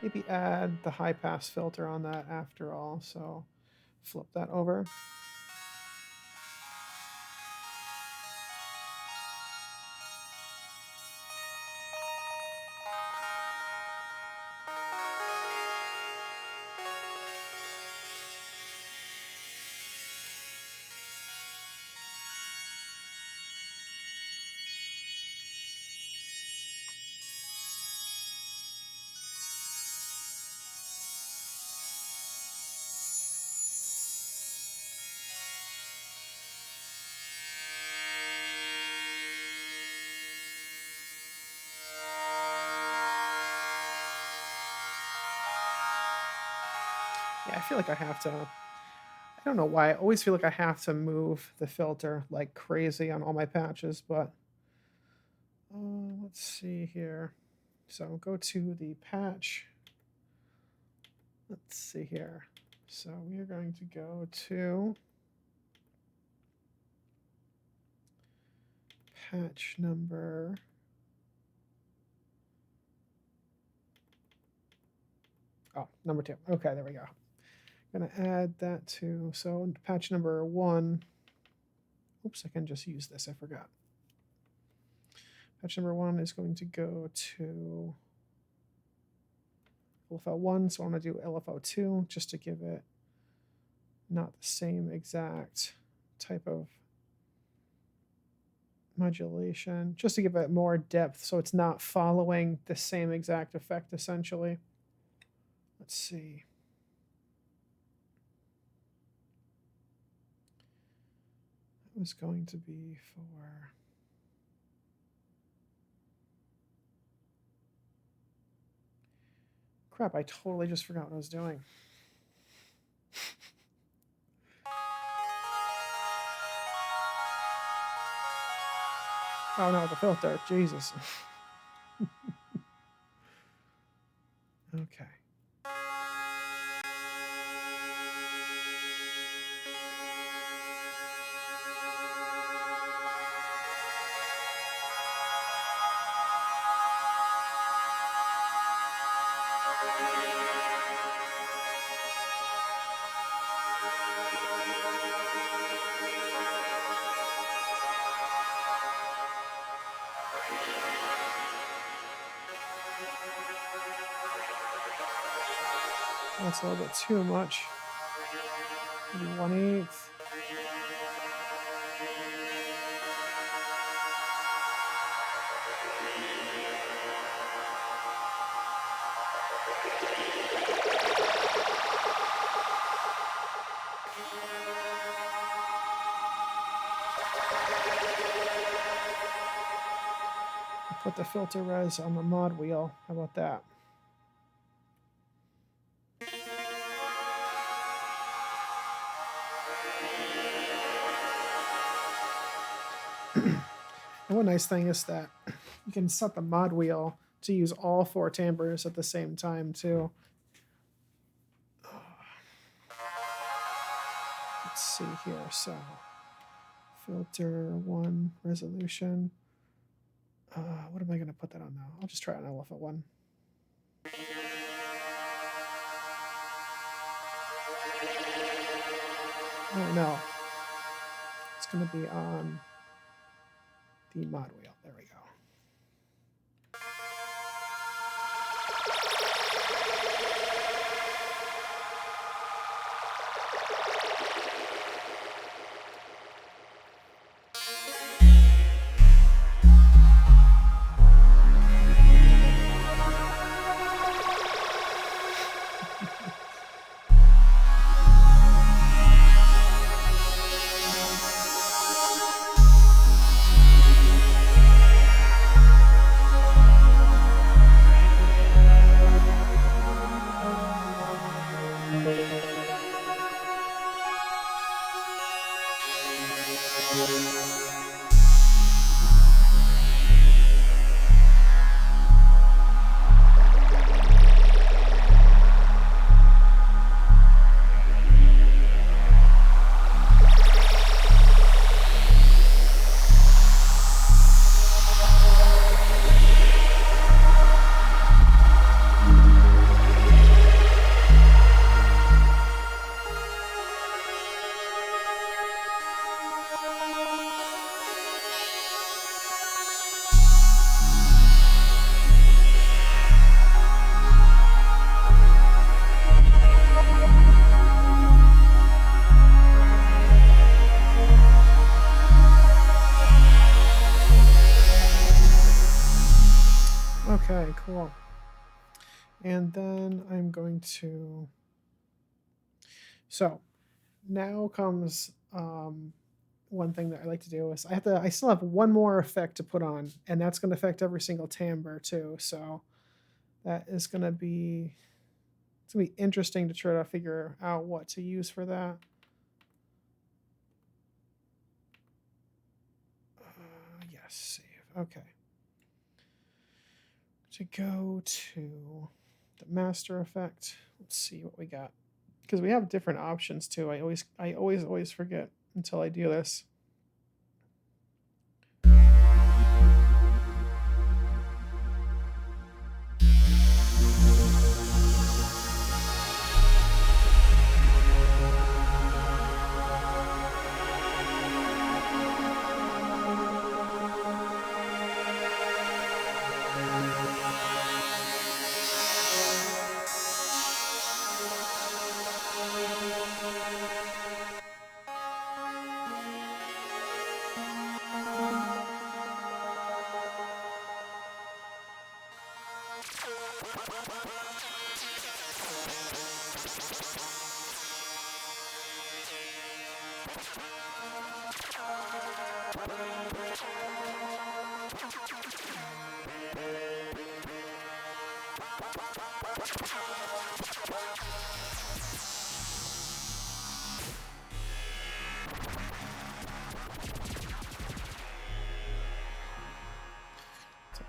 Maybe add the high pass filter on that after all, so flip that over. Yeah, I feel like I have to. I don't know why. I always feel like I have to move the filter like crazy on all my patches, but let's see here. So go to the patch. Let's see here. So we are going to go to patch number. Oh, number 2. Okay, there we go. Gonna add that to, so patch number 1. Oops, I can just use this, I forgot. Patch number 1 is going to go to LFO1, so I'm gonna do LFO2 just to give it not the same exact type of modulation, just to give it more depth so it's not following the same exact effect essentially. Let's see. It was going to be for crap, I totally just forgot what I was doing. Oh no, the filter, Jesus. Okay. That's a little bit too much. Maybe 1/8. Put the filter res on the mod wheel. How about that? And one nice thing is that you can set the mod wheel to use all 4 timbres at the same time too. Let's see here. So filter 1 resolution. What am I going to put that on now? I'll just try on Elephant 1. Oh no. It's going to be on the mod wheel. There we go. Okay, cool. And then I'm going to, so now comes one thing that I like to do is I still have one more effect to put on, and that's going to affect every single timbre too. So that is going to be, It's going to be interesting to try to figure out what to use for that. Yes, save. Okay. To go to the master effect. Let's see what we got. Because we have different options too. I always forget until I do this.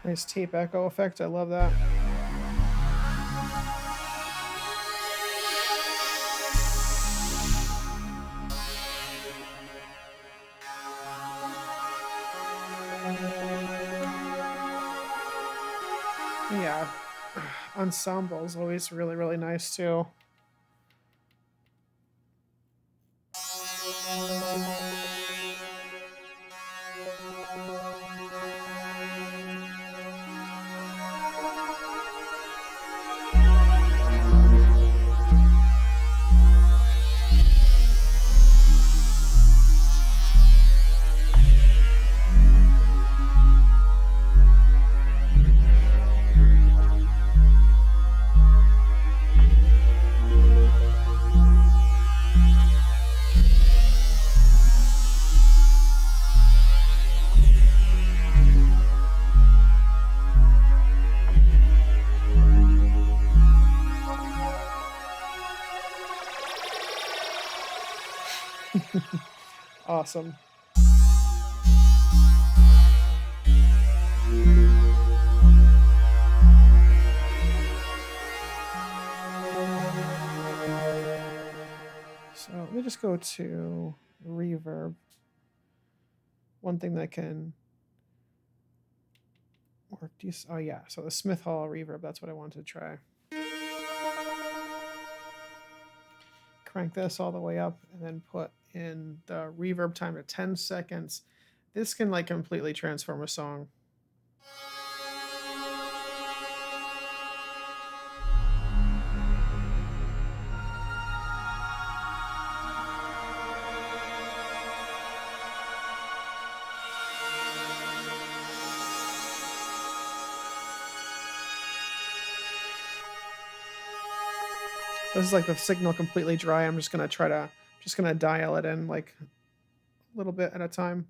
Nice tape echo effect. I love that. Yeah, ensemble is always really, really nice too. Awesome. So let me just go to reverb. One thing that can work. Oh yeah, so the Smith Hall reverb. That's what I wanted to try. Crank this all the way up and then put in the reverb time to 10 seconds. This can like completely transform a song. This is like the signal completely dry. I'm just gonna dial it in like a little bit at a time.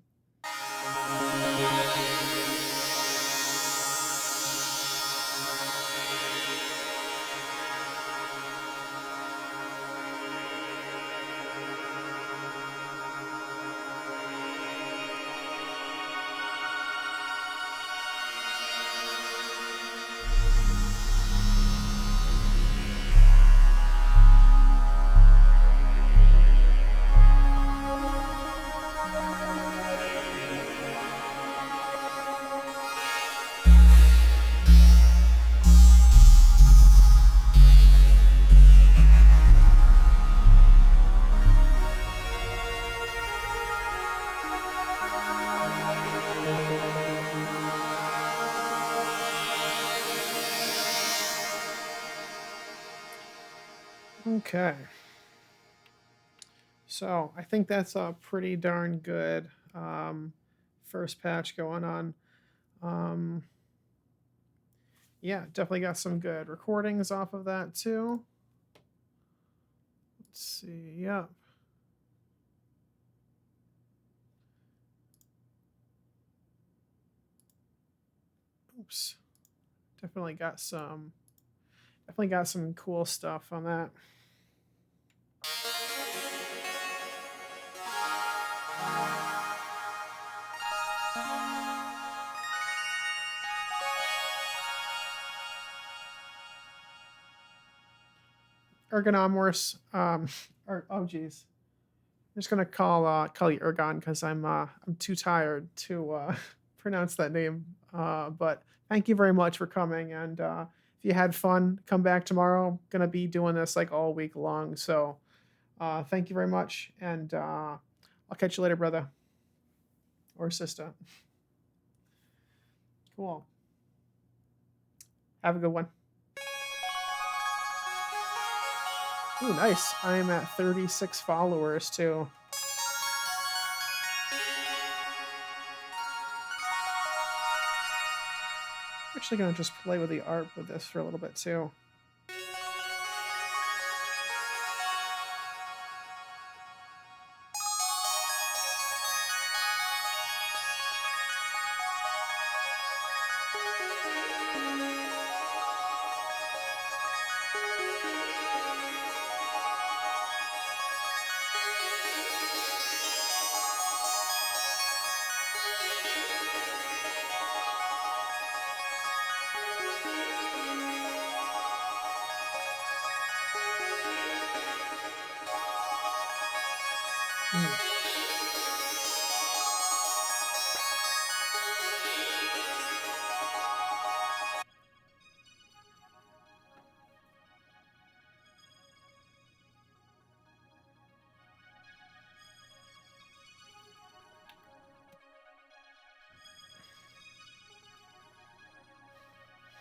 Okay. So I think that's a pretty darn good first patch going on. Yeah, definitely got some good recordings off of that too. Let's see. Yeah. Oops. Definitely got some Definitely got some cool stuff on that. Ergonomorse. Or, oh geez, I'm just gonna call you Ergon because I'm too tired to pronounce that name. But thank you very much for coming, and if you had fun, come back tomorrow. I'm gonna be doing this like all week long. So thank you very much, and I'll catch you later, brother or sister. Cool. Have a good one. Ooh, nice. I'm at 36 followers too. I'm actually gonna just play with the art with this for a little bit too. Mm.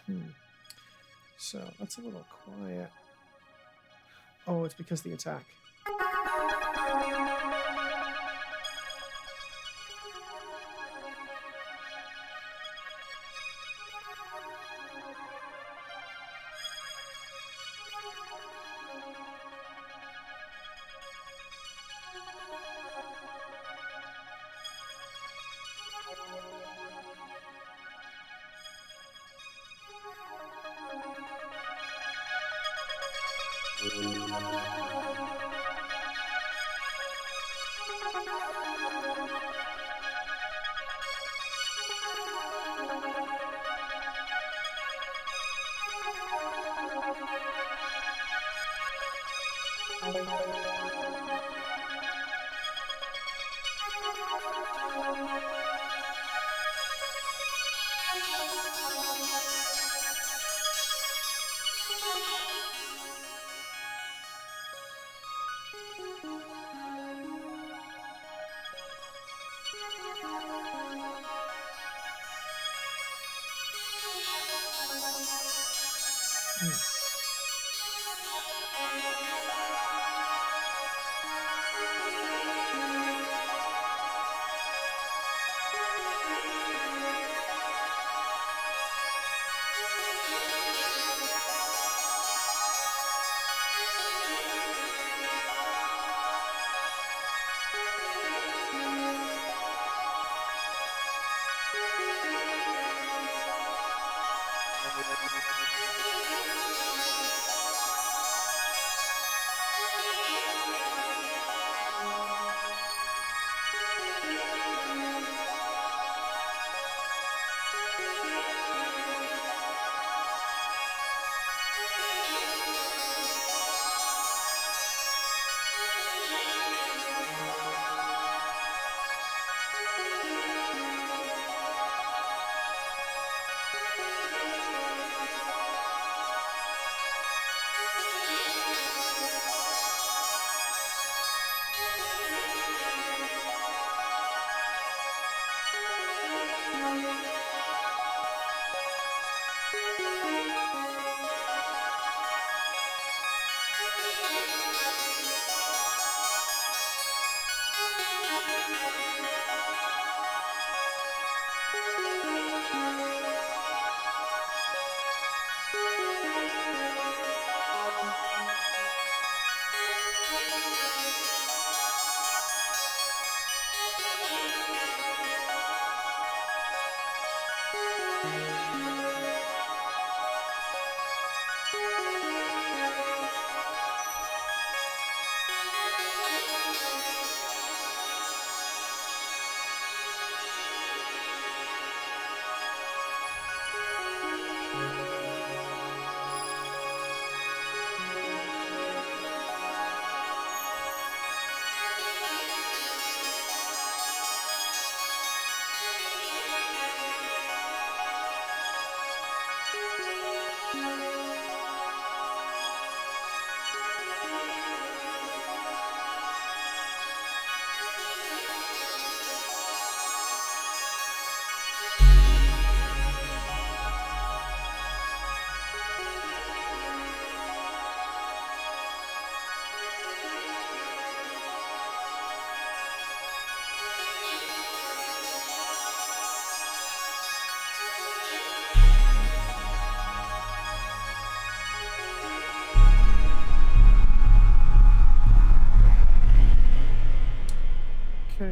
Hmm. So that's a little quiet. Oh, it's because of the attack.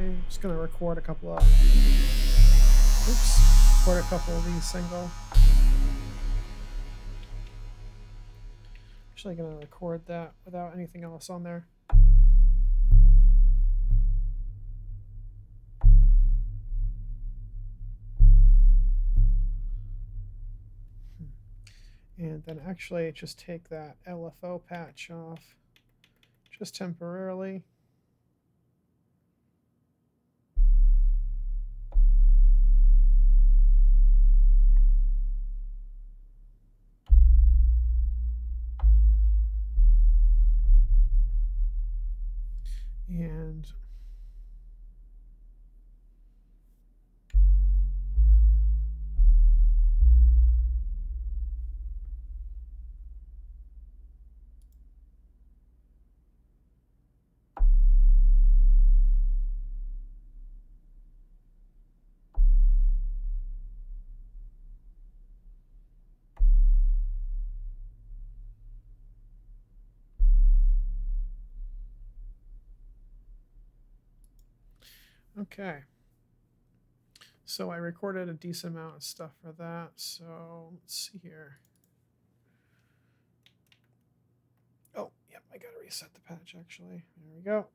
I'm just gonna record a couple of these single. Actually gonna record that without anything else on there. And then actually just take that LFO patch off just temporarily. And okay. So I recorded a decent amount of stuff for that. So let's see here. Oh, yep, I gotta reset the patch actually. There we go.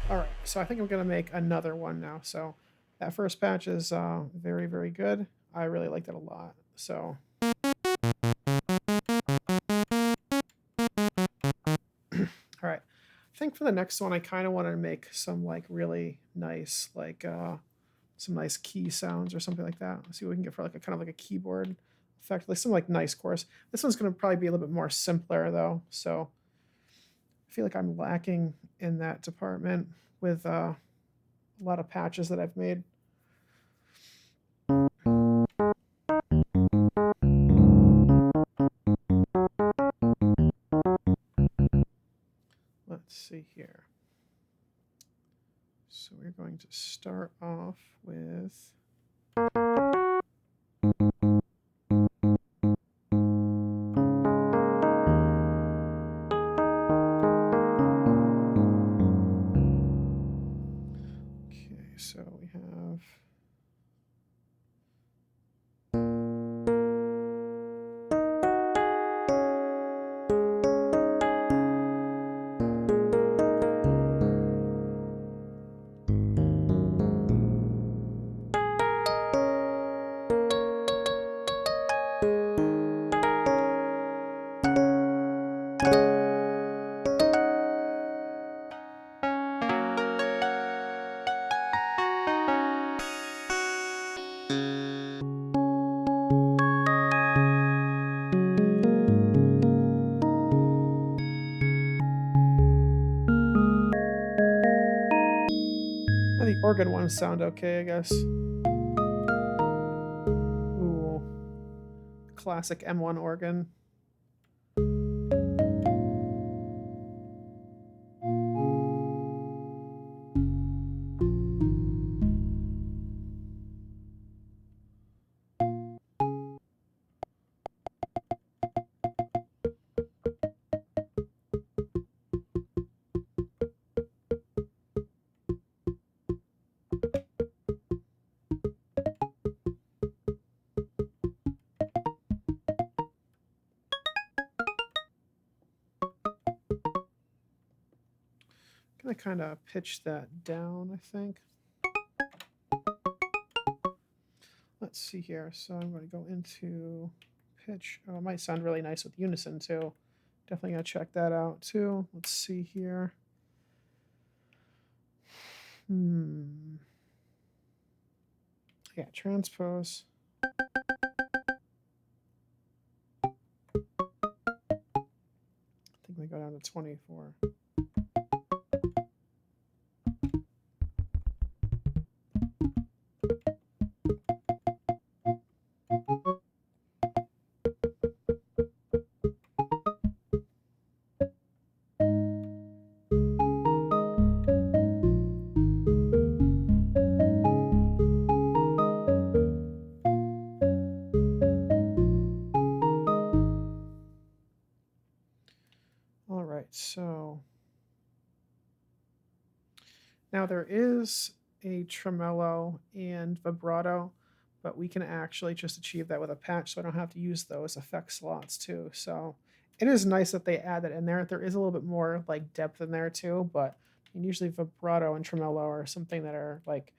All right, so I think I'm gonna make another one now. So that first patch is very, very good. I really liked it a lot. So all right, I think for the next one, I kind of want to make some like really nice, like some nice key sounds or something like that. Let's see what we can get for like a kind of like a keyboard effect, like some like nice chorus. This one's going to probably be a little bit more simpler though, so I feel like I'm lacking in that department with a lot of patches that I've made. Let's see here. So we're going to start off with so we have the organ ones sound okay, I guess. Ooh, classic M1 organ. I'm gonna kind of pitch that down, I think. Let's see here. So I'm going to go into pitch. Oh, it might sound really nice with unison too. Definitely gonna check that out too. Let's see here. Yeah, transpose. I think we go down to 24. right, so now there is a tremolo and vibrato, but we can actually just achieve that with a patch, so I don't have to use those effect slots too. So it is nice that they add that in there. There is a little bit more like depth in there too, but usually vibrato and tremolo are something that are like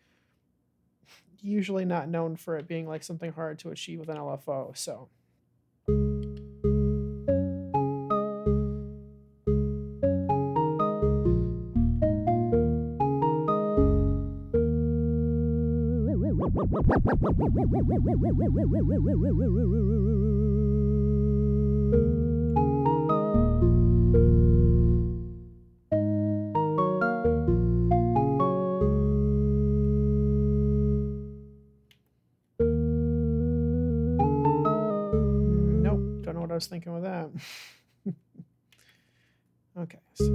usually not known for it being like something hard to achieve with an LFO. So nope, don't know what I was thinking with that. Okay, so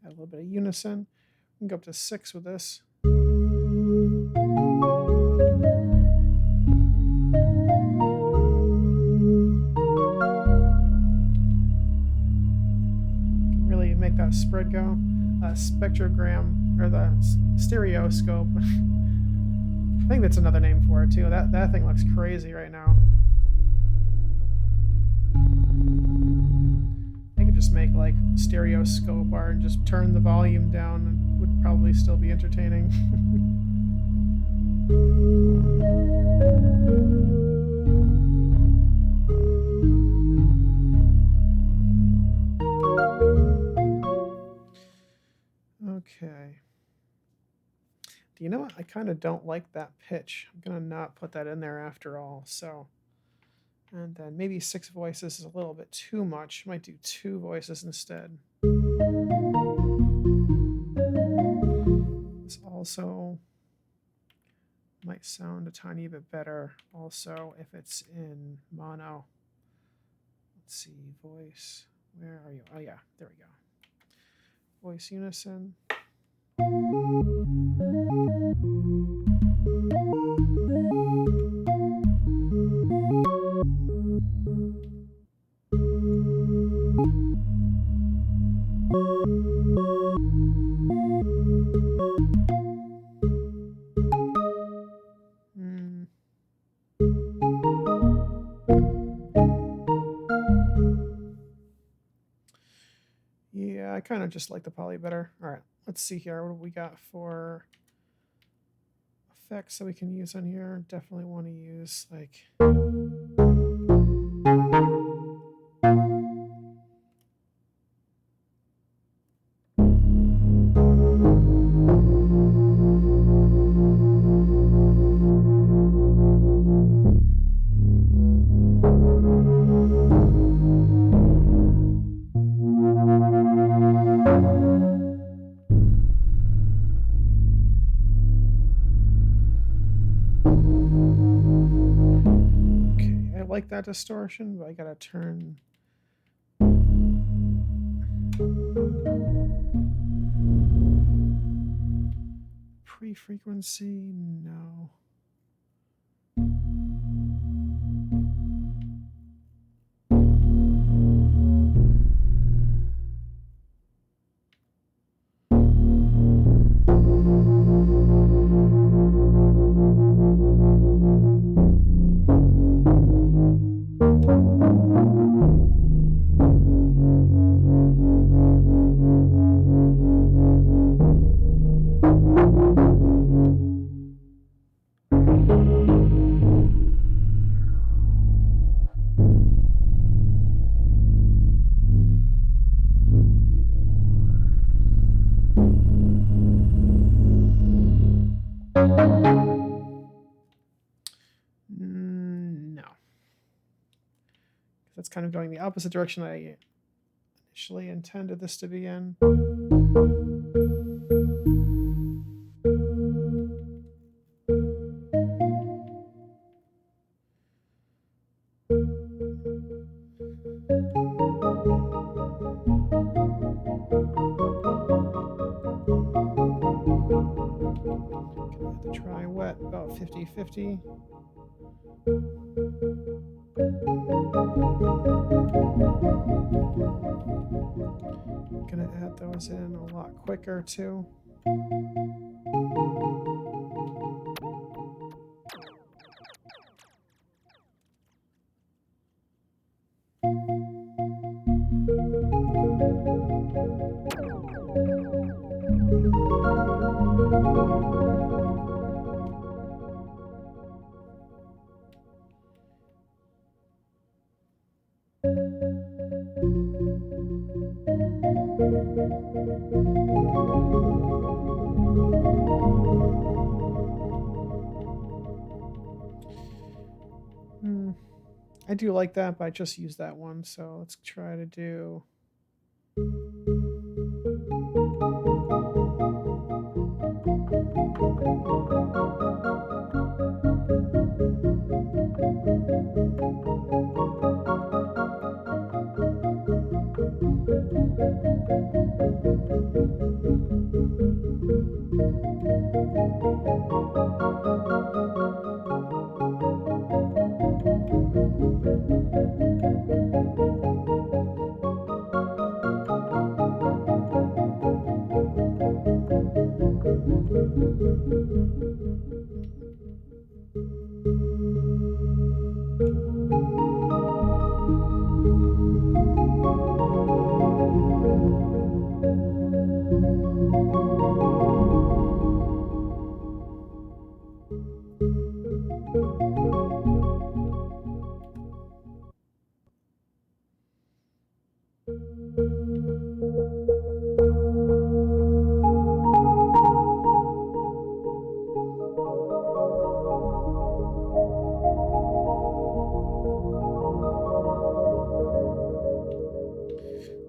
add a little bit of unison. We can go up to 6 with this. Can really make that spread go. Spectrogram, or the stereoscope. I think that's another name for it too. That thing looks crazy right now. I could just make like stereoscope art and just turn the volume down, and would probably still be entertaining. Okay. Do you know what? I kind of don't like that pitch. I'm gonna not put that in there after all. So, and then maybe 6 voices is a little bit too much. Might do 2 voices instead. This also might sound a tiny bit better also if it's in mono. Let's see, voice. Where are you? Oh yeah, there we go. Voice unison. Yeah, I kind of just like the poly better. All right, let's see here. What do we got for effects that we can use on here? Definitely want to use like... like that distortion, but I gotta turn pre-frequency. No. No. That's kind of going the opposite direction I initially intended this to be in. Try wet, about 50-50. those in a lot quicker too. I do like that, but I just used that one, so let's try to do...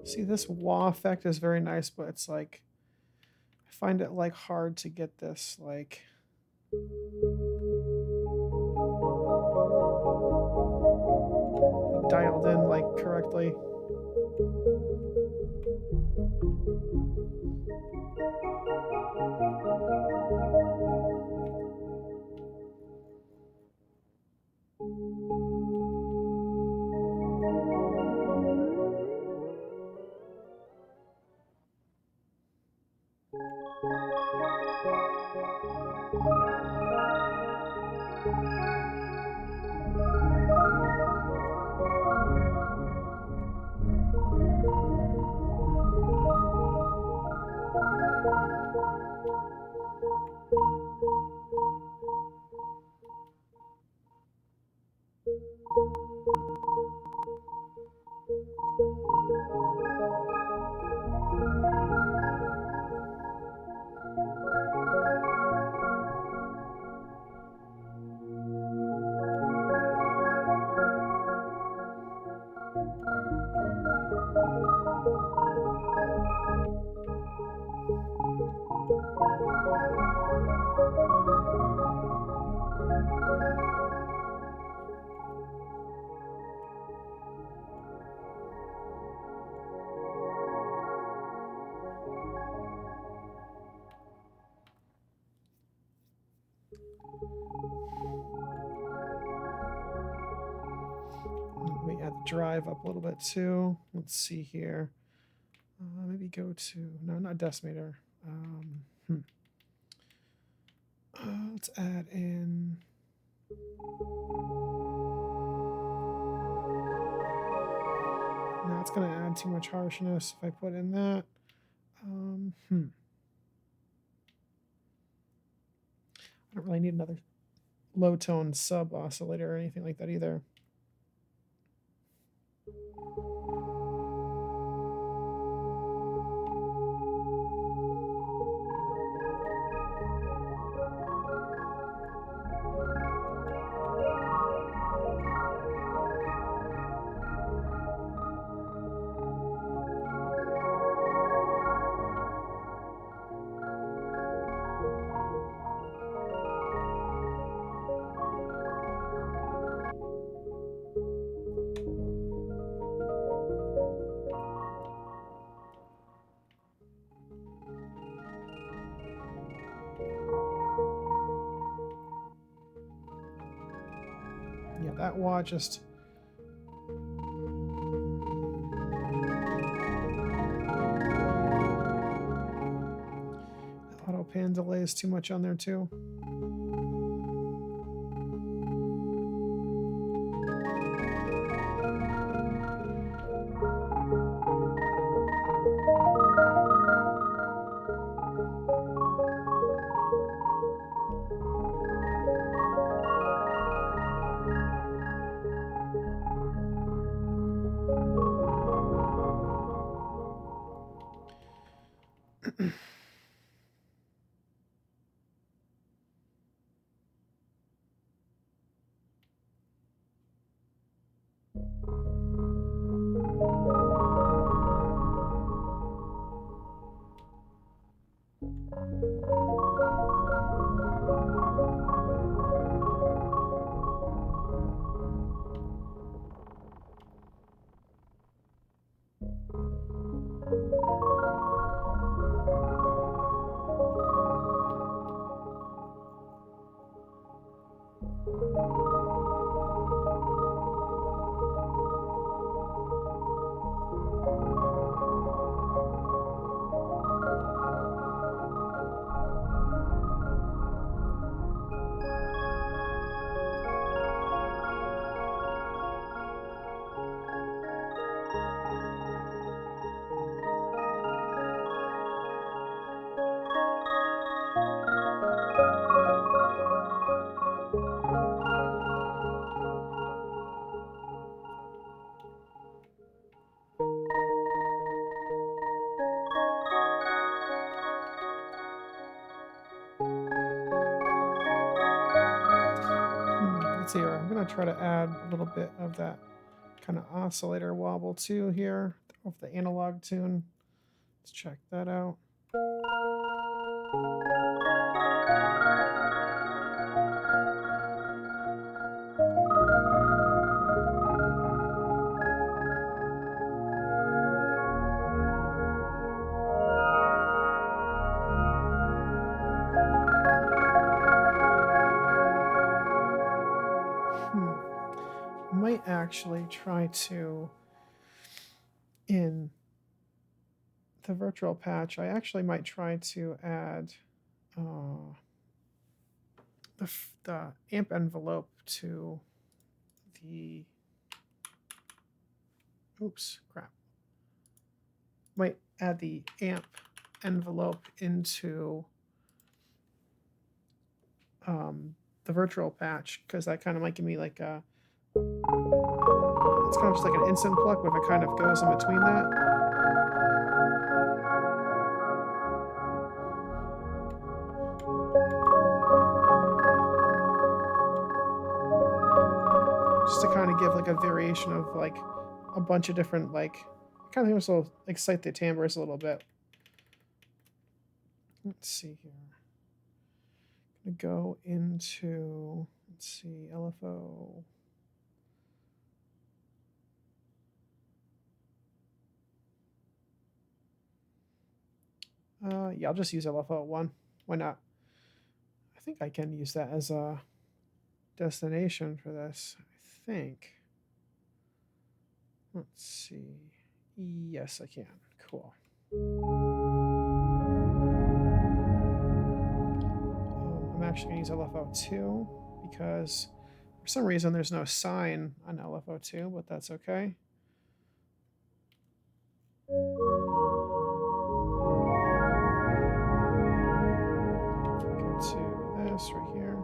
See, this wah effect is very nice, but it's like, I find it like hard to get this like dialed in like correctly. Let me add the drive up a little bit too. Let's see here. Maybe go to, no, not decimator. Let's add in. Now it's going to add too much harshness if I put in that. I don't really need another low tone sub oscillator or anything like that either. Yeah, that wah just... pan delay is too much on there too. Let's see here. I'm going to try to add a little bit of that kind of oscillator wobble too here of the analog tune. Let's check that out. Might actually try to, in the virtual patch, I actually might try to add the amp envelope to the, oops, crap. Might add the amp envelope into the virtual patch, because that kind of might give me like a, it's kind of just like an instant pluck, but if it kind of goes in between that. Just to kind of give like a variation of like a bunch of different, like, kind of also excite the timbres a little bit. Let's see here. I'm gonna go into, let's see, LFO. Yeah, I'll just use LFO1. Why not? I think I can use that as a destination for this, I think. Let's see. Yes, I can. Cool. I'm actually going to use LFO2 because for some reason there's no sign on LFO2, but that's okay. Go to this right here.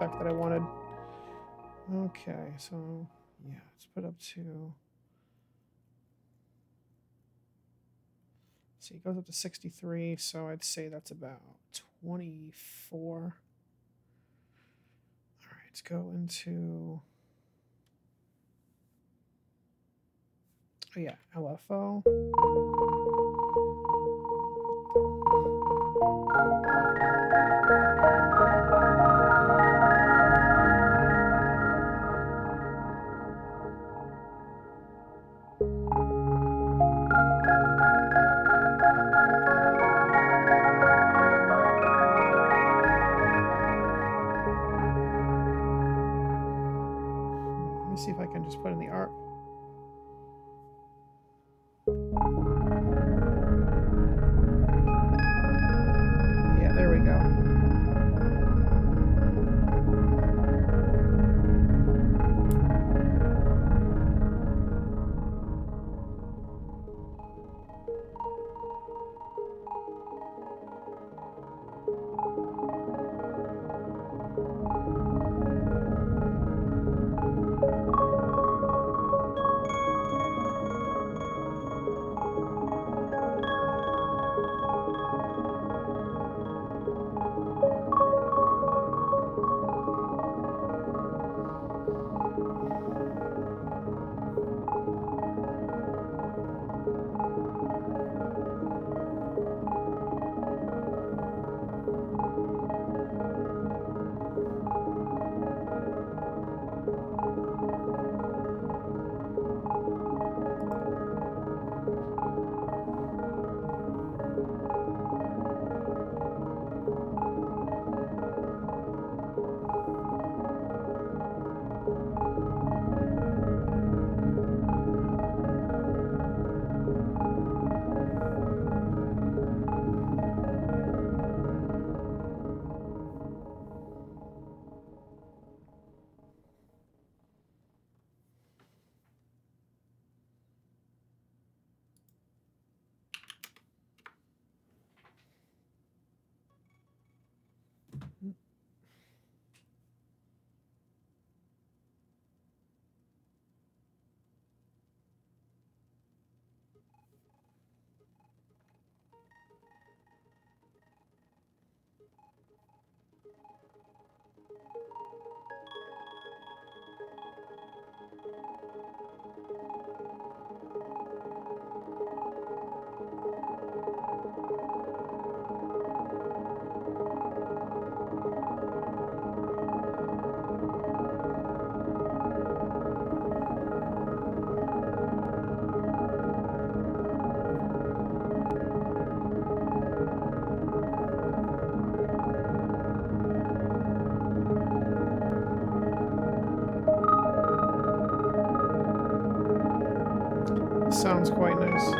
effect that I wanted. Okay, so yeah, let's put up to. See, it goes up to 63, so I'd say that's about 24. All right, let's go into. Oh yeah, LFO. Let me see if I can just put in the art. Yeah, there we go. Sounds quite nice.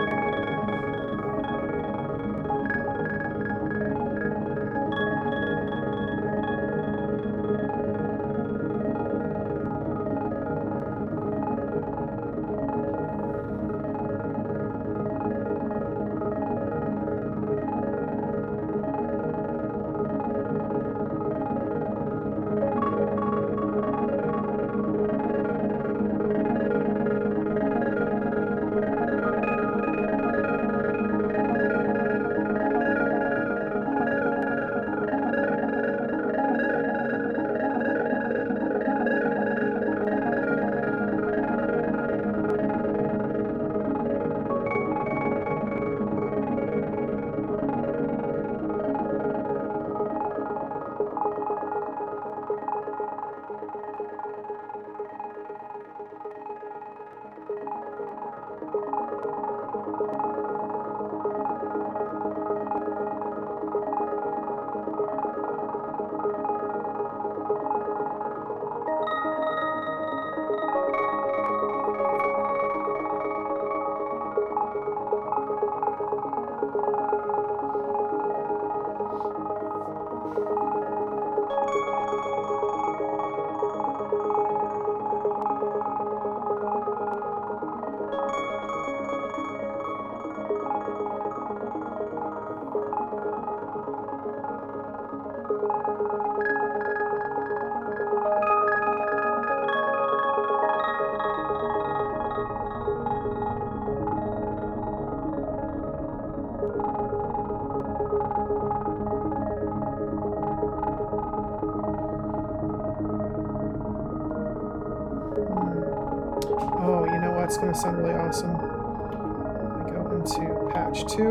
Oh, you know what's going to sound really awesome? I go into patch 2.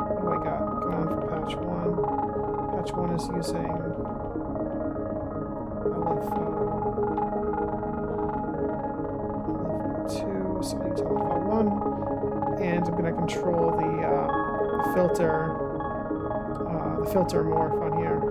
What do I got going on for patch 1? Patch 1 is using LF2, so I'll use LFL1, and I'm going to control the filter morph on here.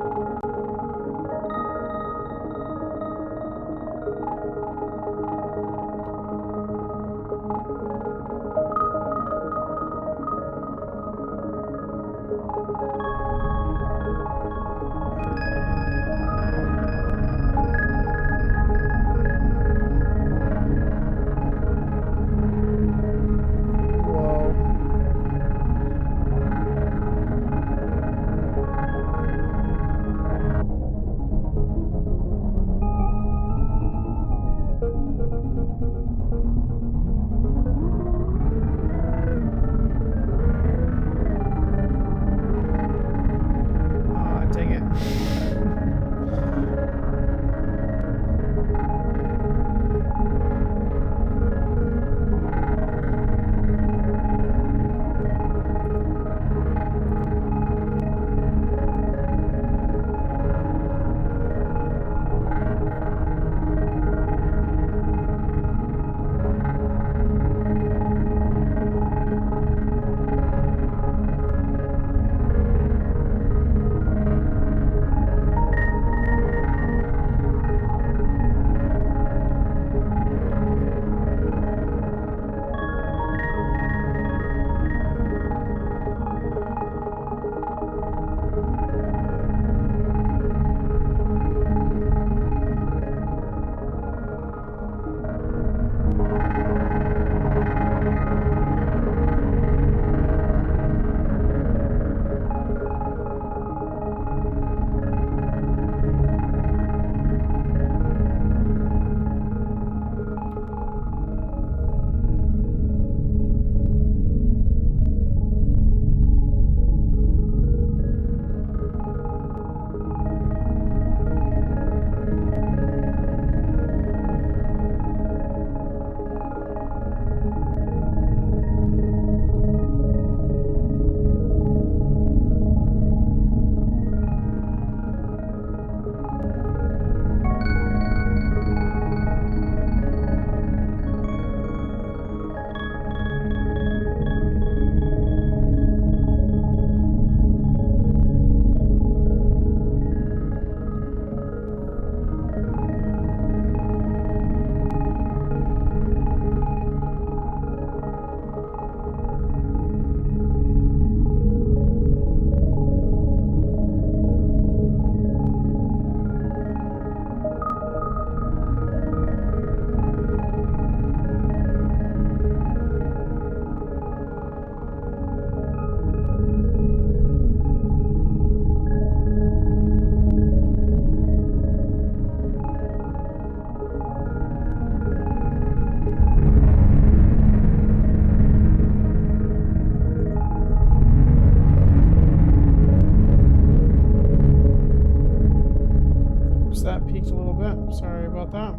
Sorry about that.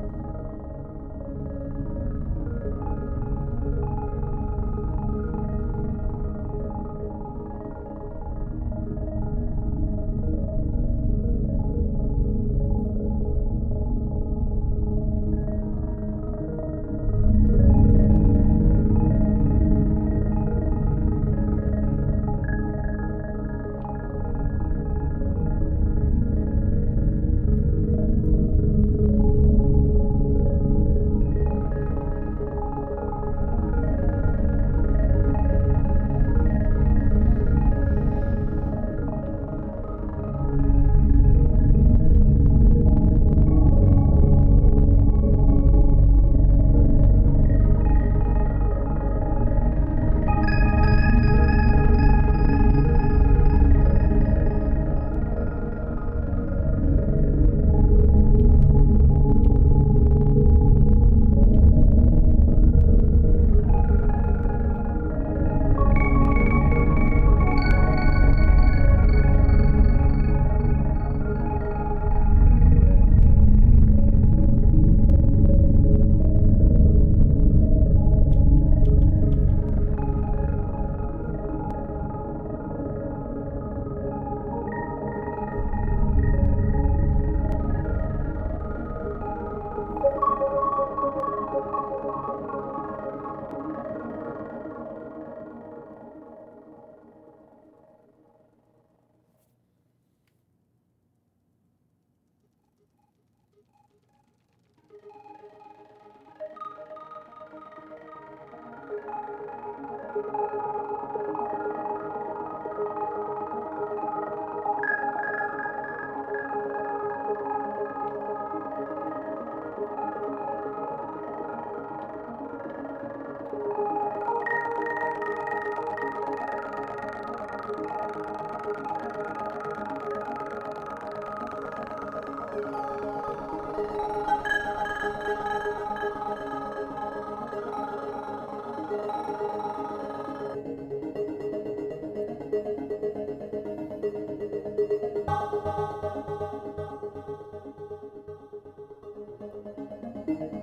Okay.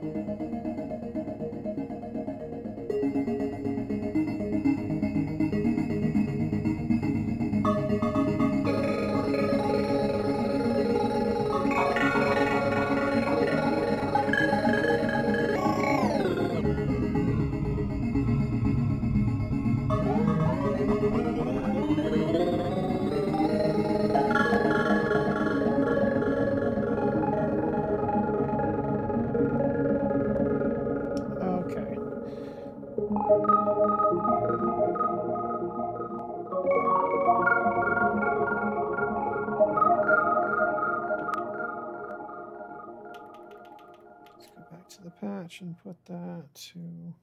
Let's go back to the patch and put that to...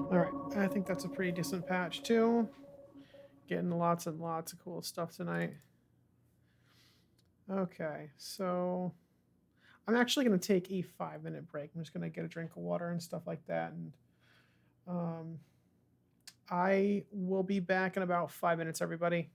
Alright, I think that's a pretty decent patch too. Getting lots and lots of cool stuff tonight. Okay, so I'm actually going to take a 5-minute break. I'm just going to get a drink of water and stuff like that. And I will be back in about 5 minutes, everybody.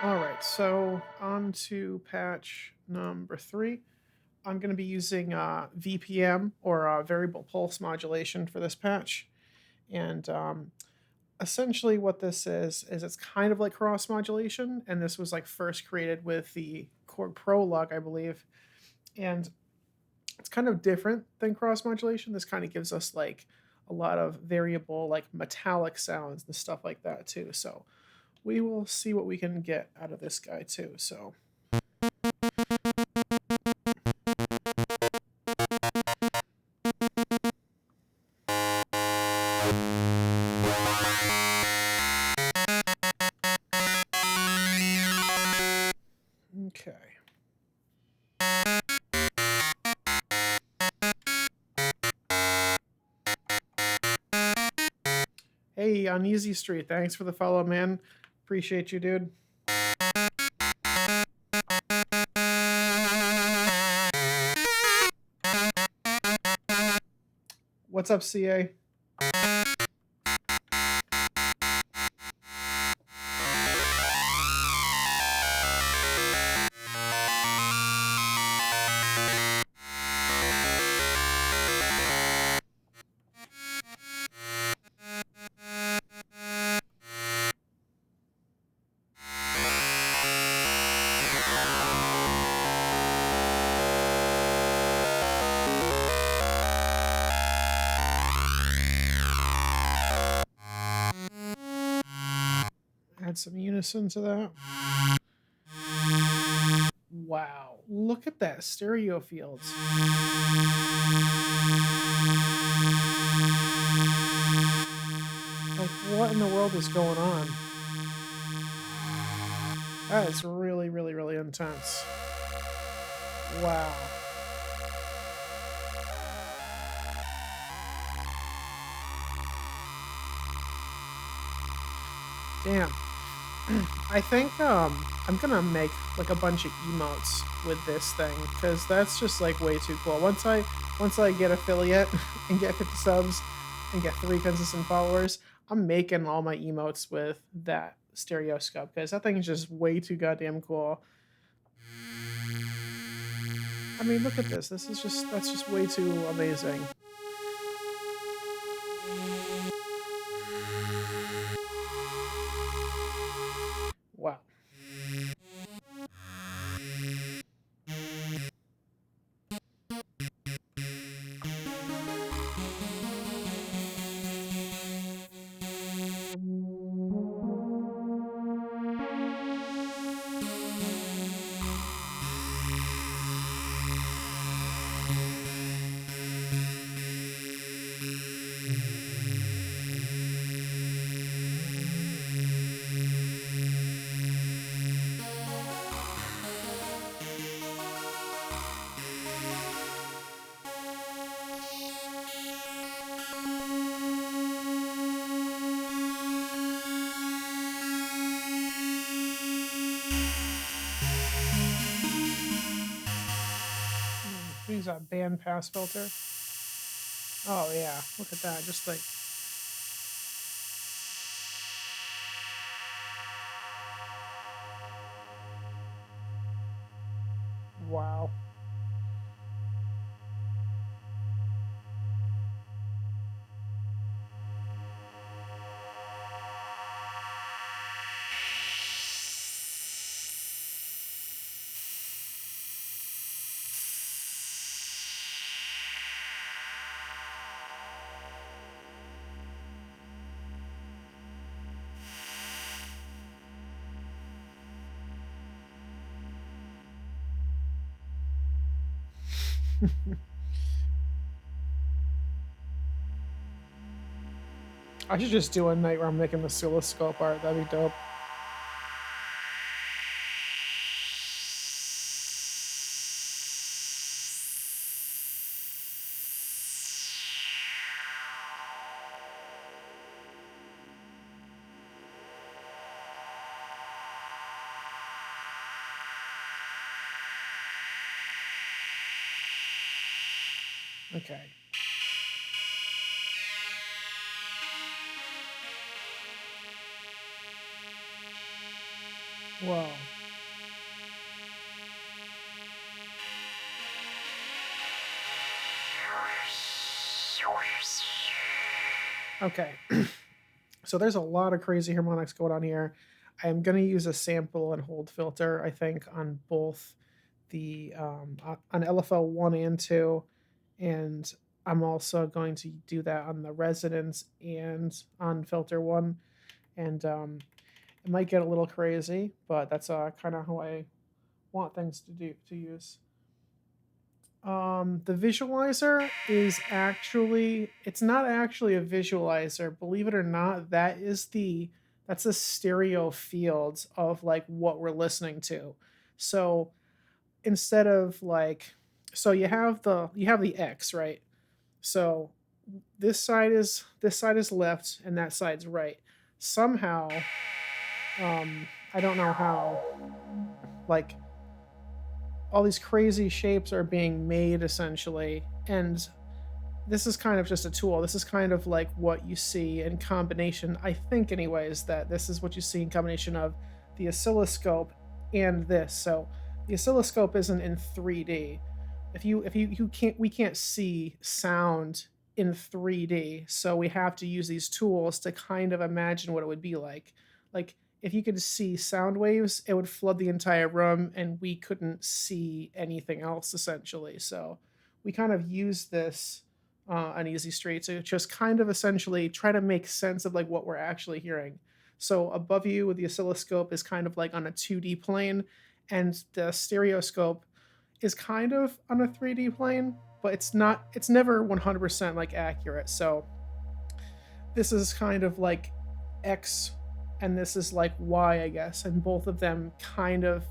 All right, so on to patch number 3. I'm going to be using VPM or variable pulse modulation for this patch. And essentially, what this is it's kind of like cross modulation. And this was like first created with the Korg Prolog, I believe. And it's kind of different than cross modulation. This kind of gives us like a lot of variable, like metallic sounds and stuff like that, too. So we will see what we can get out of this guy, too. So. Okay. Hey, on Easy Street, thanks for the follow, man. Appreciate you, dude. What's up, CA? Add some unison to that. Wow, look at that stereo fields. Like, what in the world is going on? That is really, really, really intense. Wow. Damn. I think I'm gonna make like a bunch of emotes with this thing because that's just like way too cool. Once I get affiliate and get 50 subs and get 3 consistent followers, I'm making all my emotes with that stereoscope because that thing is just way too goddamn cool. I mean, look at this. That's just way too amazing. Wow. Use a band pass filter. Oh yeah, look at that. Just like wow. I should just do a night where I'm making the oscilloscope art. That'd be dope. Okay. Whoa. Okay. So there's a lot of crazy harmonics going on here. I am going to use a sample and hold filter, I think, on both the on LFO 1 and 2, and I'm also going to do that on the resonance and on filter 1, and it might get a little crazy, but that's kind of how I want things to use. The visualizer is actually, it's not actually a visualizer, believe it or not. That's a stereo field of like what we're listening to. So instead of like, so you have the X, right? So this side is left and that side's right. Somehow, I don't know how, like, all these crazy shapes are being made essentially, and this is kind of just a tool. This is kind of like what you see in combination, I think anyways, that this is what you see in combination of the oscilloscope and this. So the oscilloscope isn't in 3D. If you can't, we can't see sound in 3D, so we have to use these tools to kind of imagine what it would be like. Like, if you could see sound waves, it would flood the entire room and we couldn't see anything else essentially. So we kind of use this on Easy Street to just kind of essentially try to make sense of like what we're actually hearing. So above you with the oscilloscope is kind of like on a 2D plane, and the stereoscope is kind of on a 3D plane, but it's not, it's never 100% like accurate. So this is kind of like X and this is like Y, I guess, and both of them kind of,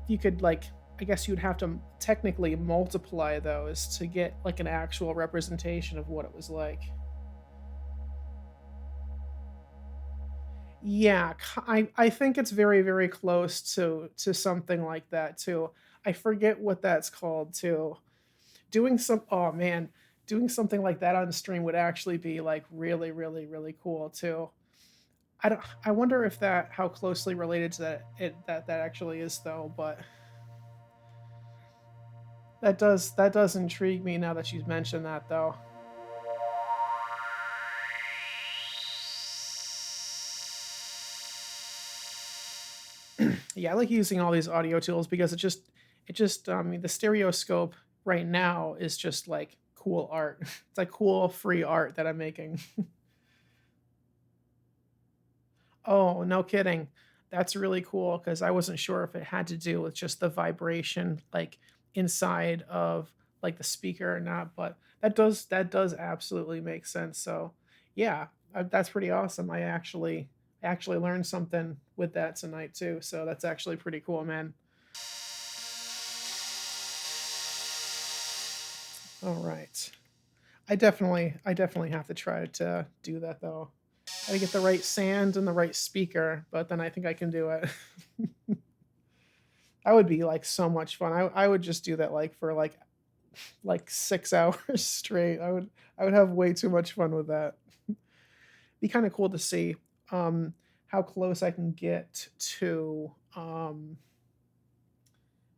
you could like, I guess you'd have to technically multiply those to get like an actual representation of what it was like. Yeah, I think it's very very close to something like that too. I forget what that's called too. Doing some, oh man, doing something like that on stream would actually be like really really really cool too. I wonder if that, how closely related to that actually is though, but that does intrigue me now that you've mentioned that though. Yeah, I like using all these audio tools because it just I mean the stereoscope right now is just like cool art. It's like cool free art that I'm making. Oh, no kidding. That's really cool because I wasn't sure if it had to do with just the vibration like inside of like the speaker or not, but that does absolutely make sense. So, yeah, that's pretty awesome. I actually learned something with that tonight too. So that's actually pretty cool, man. All right. I definitely have to try to do that though. Gotta get the right sand and the right speaker, but then I think I can do it. That would be like so much fun. I would just do that like for like 6 hours straight. I would have way too much fun with that. Be kind of cool to see how close I can get to how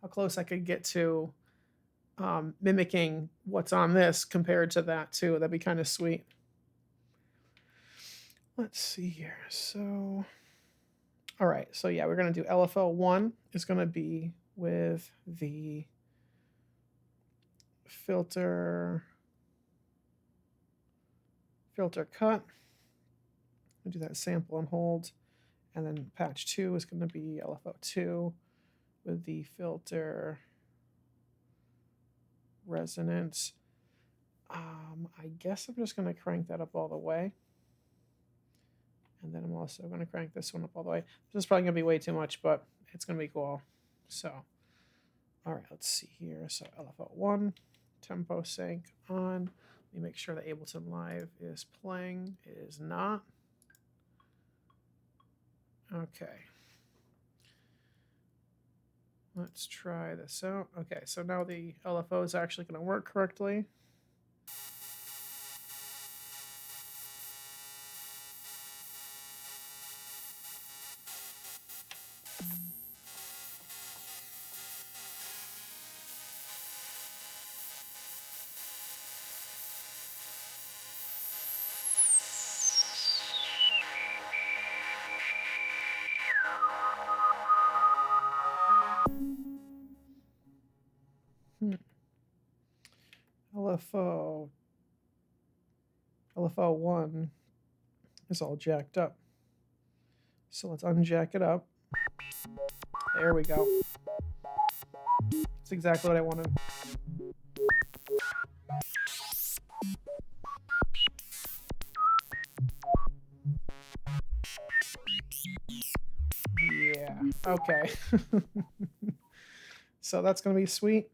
close I could get to mimicking what's on this compared to that too. That'd be kind of sweet. Let's see here. So, all right. So yeah, we're gonna do LFO 1 is gonna be with the filter cut. We'll do that sample and hold, and then patch 2 is going to be LFO 2 with the filter resonance. I guess I'm just going to crank that up all the way. And then I'm also going to crank this one up all the way. This is probably going to be way too much, but it's going to be cool. So, all right, let's see here. So LFO 1, tempo sync on. Let me make sure that Ableton Live is playing. It is not. Okay. Let's try this out. Okay, so now the LFO is actually going to work correctly. LFO1 is all jacked up. So let's unjack it up. There we go. That's exactly what I wanted. Yeah, okay. So that's going to be sweet.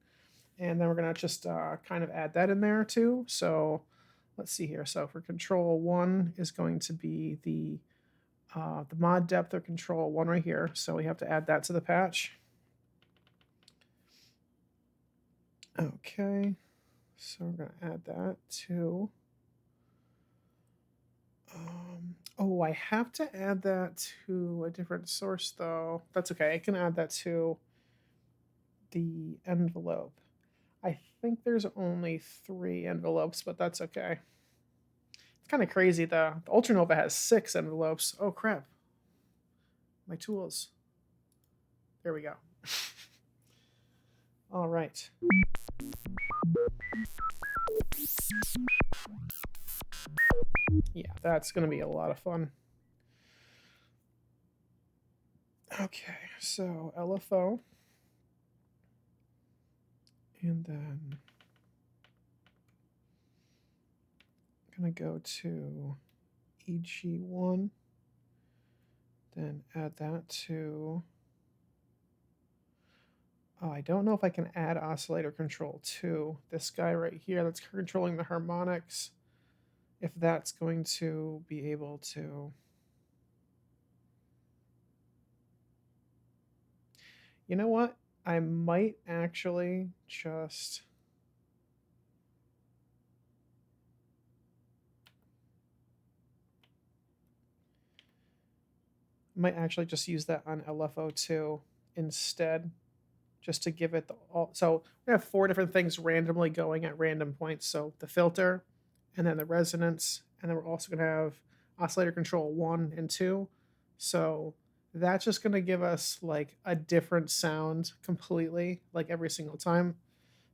And then we're going to just kind of add that in there too. So let's see here. So for control 1 is going to be the mod depth of control 1 right here. So we have to add that to the patch. Okay. So we're going to add that to... oh, I have to add that to a different source, though. That's okay. I can add that to the envelope. I think there's only 3 envelopes, but that's okay. It's kind of crazy. The Ultranova has 6 envelopes. Oh, crap. My tools. There we go. All right. Yeah, that's going to be a lot of fun. Okay, so LFO. And then I'm going to go to EG1. Then add that to... Oh, I don't know if I can add oscillator control to this guy right here that's controlling the harmonics. If that's going to be able to... You know what? I might actually just... might actually just use that on LFO2 instead, just to give it the all. So we have 4 different things randomly going at random points. So the filter, and then the resonance, and then we're also going to have oscillator control 1 and 2. So that's just going to give us like a different sound completely, like every single time.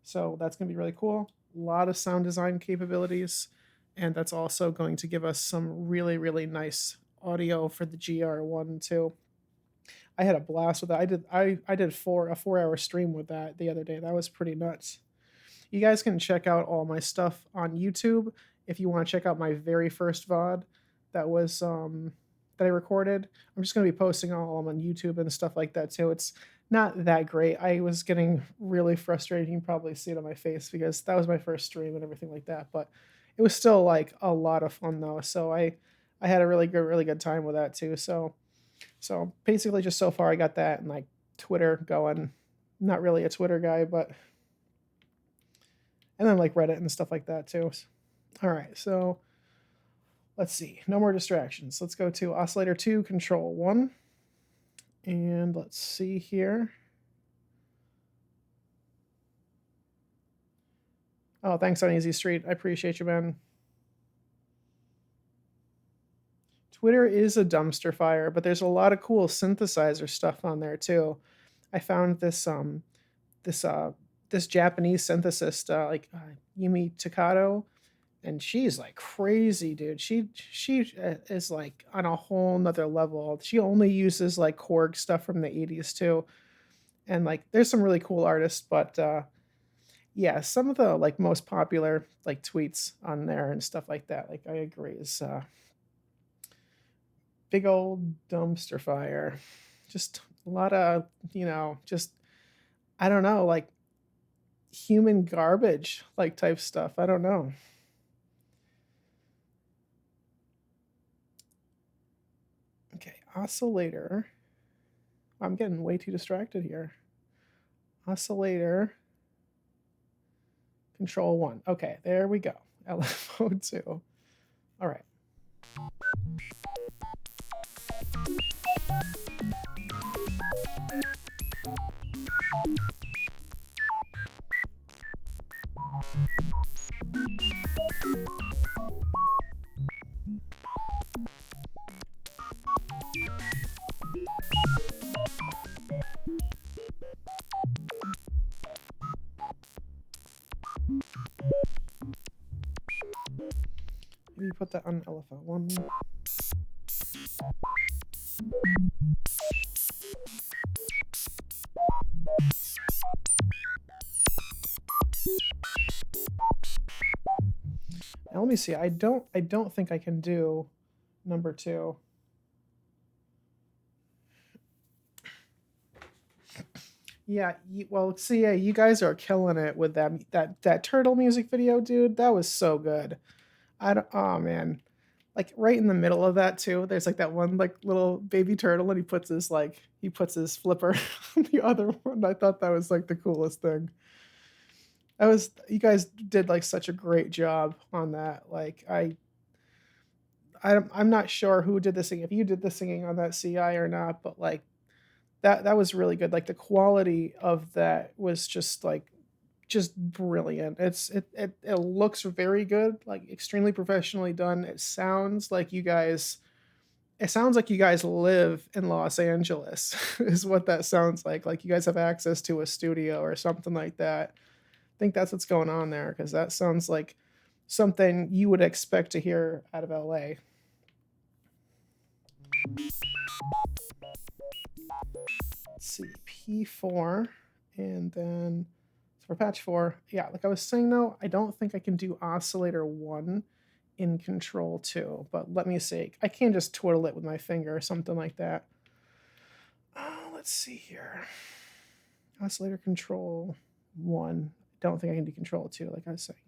So that's going to be really cool. A lot of sound design capabilities, and that's also going to give us some really, really nice audio for the GR1 too. I had a blast with that. I did a 4-hour stream with that the other day. That was pretty nuts. You guys can check out all my stuff on YouTube if you want to check out my very first VOD that was that I recorded. I'm just going to be posting all of them on YouTube and stuff like that too. It's not that great. I was getting really frustrated. You can probably see it on my face because that was my first stream and everything like that. But it was still like a lot of fun though. So I had a really good time with that too. So basically just so far I got that and like Twitter going. Not really a Twitter guy, but and then like Reddit and stuff like that too. All right, so let's see. No more distractions. Let's go to oscillator 2, control 1. And let's see here. Oh, thanks on Easy Street. I appreciate you, man. Twitter is a dumpster fire, but there's a lot of cool synthesizer stuff on there too. I found this this Japanese synthesist Yumi Takato, and she's like crazy, dude. She is like on a whole nother level. She only uses like Korg stuff from the 80s too, and like there's some really cool artists, but yeah, some of the like most popular like tweets on there and stuff like that, like I agree, is big old dumpster fire. Just a lot of, just, I don't know, like human garbage, like type stuff. I don't know. Okay, oscillator. I'm getting way too distracted here. Oscillator. Control 1. Okay, there we go. LFO2. All right. Maybe put that on LFO1. Now let me see. I don't think I can do number 2. Yeah, well, see, yeah, you guys are killing it with that turtle music video, dude. That was so good. I don't. Oh man, like right in the middle of that too. There's like that one like little baby turtle, and he puts his flipper on the other one. I thought that was like the coolest thing. You guys did like such a great job on that. Like I'm not sure who did the singing, if you did the singing on that CI or not, but like that was really good. Like the quality of that was just brilliant. It looks very good, like extremely professionally done. It sounds like you guys live in Los Angeles is what that sounds like. Like you guys have access to a studio or something like that. I think that's what's going on there, because that sounds like something you would expect to hear out of LA. Let's see, P4, and then so for patch 4, yeah, like I was saying though, I don't think I can do oscillator 1 in control 2, but let me see. I can't just twiddle it with my finger or something like that. Let's see here. Oscillator control 1. Don't think I can do control 2, like I was saying.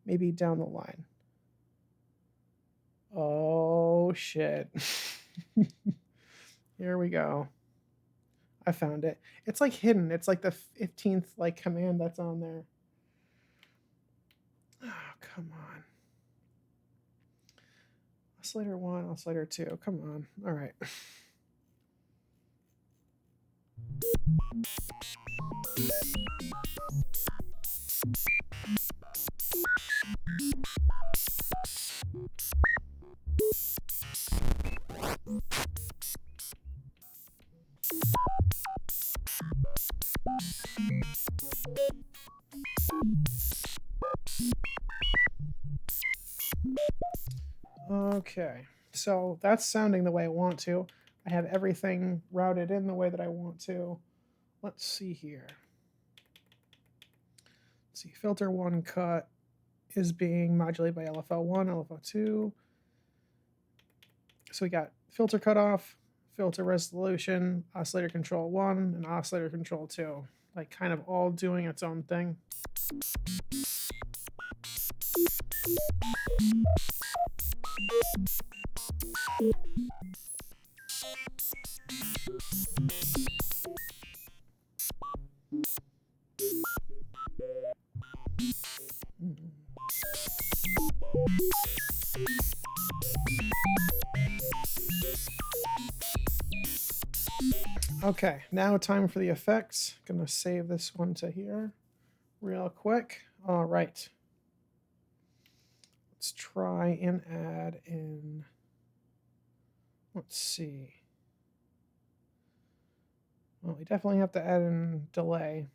Maybe down the line. Oh shit. Here we go. I found it. It's like hidden. It's like the 15th like command that's on there. Oh, come on. Oscillator 1, oscillator 2. Come on. All right. Okay, so that's sounding the way I want to. I have everything routed in the way that I want to. Let's see here. Let's see, filter 1 cut is being modulated by LFO1, LFO2. So we got filter cutoff, filter resolution, oscillator control 1, and oscillator control 2. Like kind of all doing its own thing. Okay, now time for the effects. Gonna save this one to here real quick. All right. Let's try and add in, let's see. Well, we definitely have to add in delay.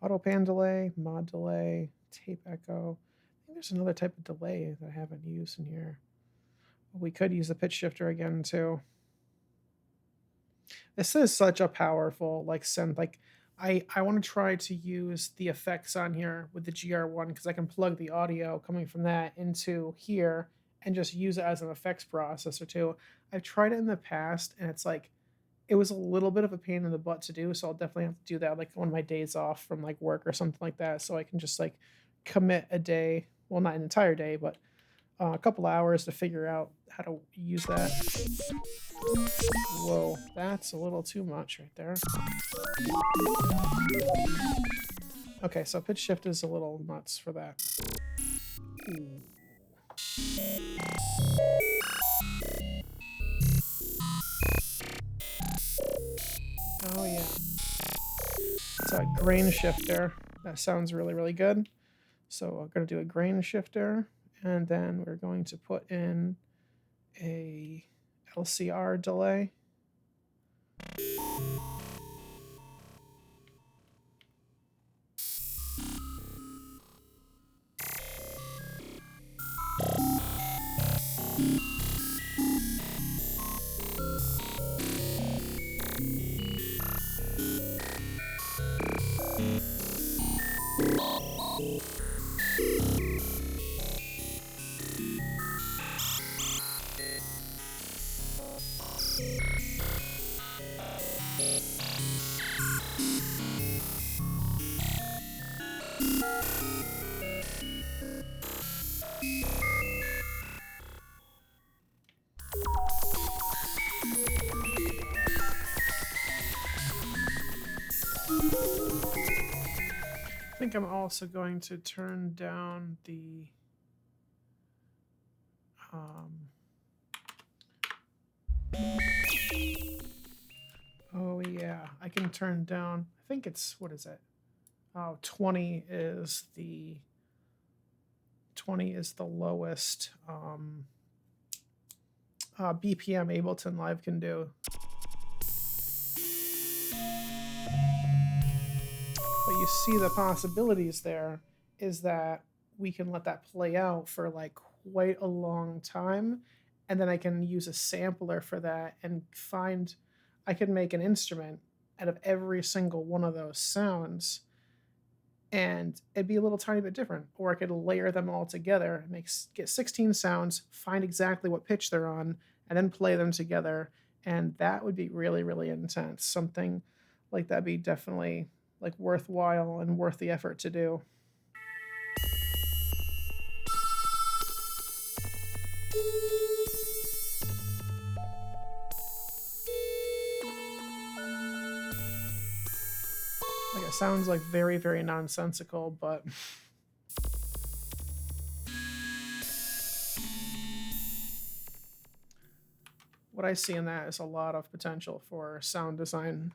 Auto pan delay, mod delay, tape echo. I think there's another type of delay that I haven't used in here. We could use the pitch shifter again too. This is such a powerful like synth. Like I want to try to use the effects on here with the GR1 because I can plug the audio coming from that into here and just use it as an effects processor too. I've tried it in the past and it's like it was a little bit of a pain in the butt to do, so I'll definitely have to do that like on my days off from like work or something like that, so I can just like commit a day, well not an entire day, but a couple hours to figure out how to use that. Whoa, that's a little too much right there. Okay, so pitch shift is a little nuts for that. Ooh. Oh yeah. It's a grain shifter. That sounds really, really good. So I'm going to do a grain shifter, and then we're going to put in a LCR delay. I think I'm also going to turn down the oh yeah, I can turn down, I think it's, what is it? Oh, 20 is the lowest BPM Ableton Live can do. But you see the possibilities there is that we can let that play out for like quite a long time, and then I can use a sampler for that and find, I can make an instrument out of every single one of those sounds, and it'd be a little tiny bit different. Or I could layer them all together, get 16 sounds, find exactly what pitch they're on, and then play them together, and that would be really, really intense. Something like that'd be definitely like worthwhile and worth the effort to do. Like, it sounds like very, very nonsensical, but what I see in that is a lot of potential for sound design.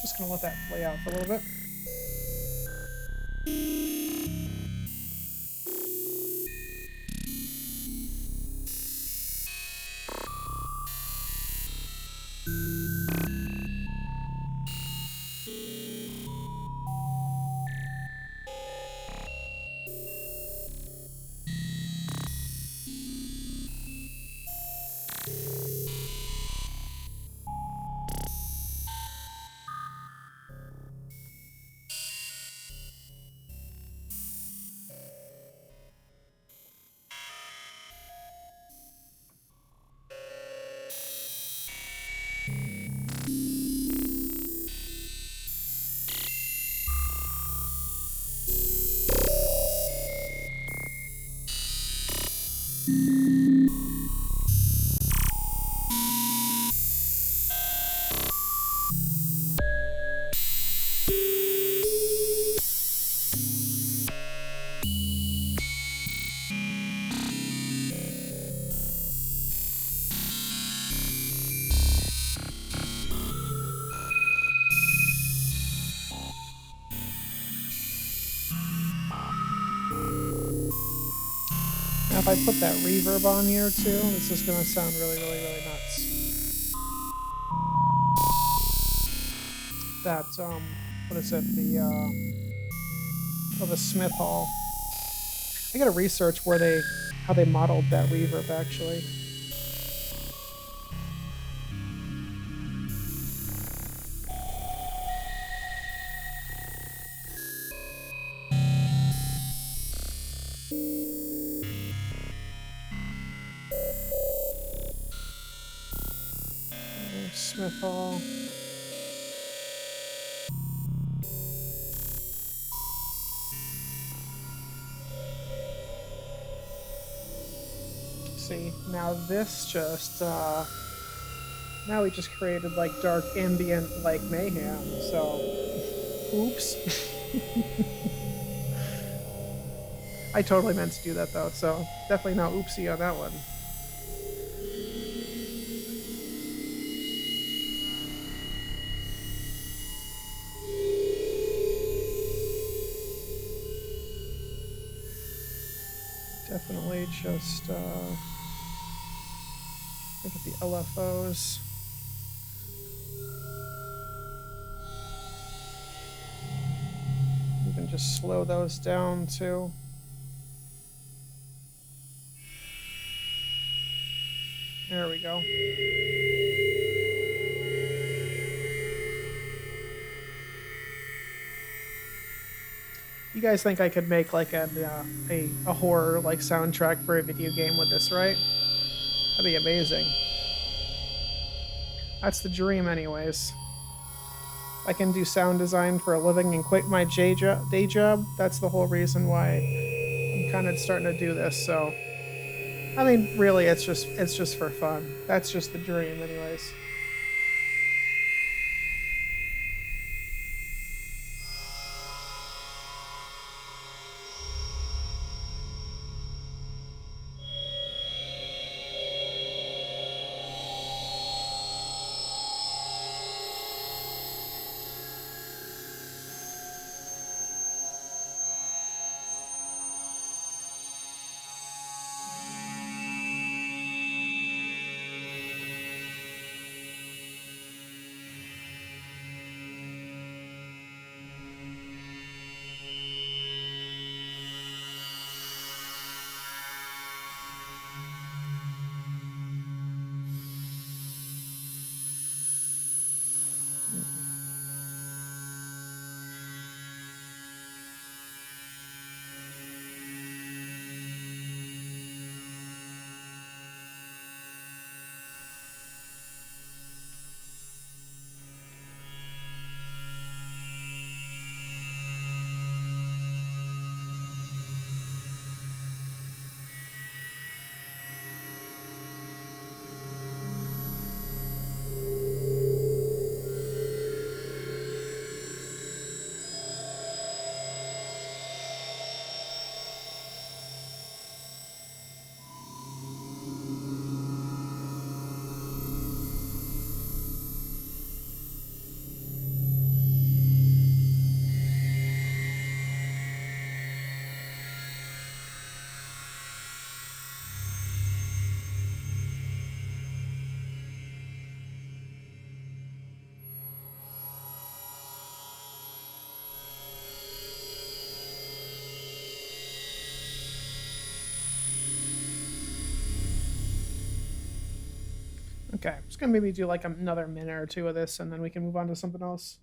Just gonna let that play out for a little bit. Now if I put that reverb on here too, this is going to sound really, really, really nuts. That, what is it, the Smith Hall. I gotta research how they modeled that reverb actually. Smith Hall. See, now this just, now we just created like dark ambient like mayhem, so, oops. I totally meant to do that though, so definitely no oopsie on that one. Definitely just look at the LFOs. You can just slow those down too. There we go. You guys think I could make like a horror like soundtrack for a video game with this, right? That'd be amazing. That's the dream, anyways. I can do sound design for a living and quit my day job. That's the whole reason why I'm kind of starting to do this. So, I mean, really, it's just for fun. That's just the dream, anyways. Okay, I'm just gonna maybe do like another minute or two of this, and then we can move on to something else.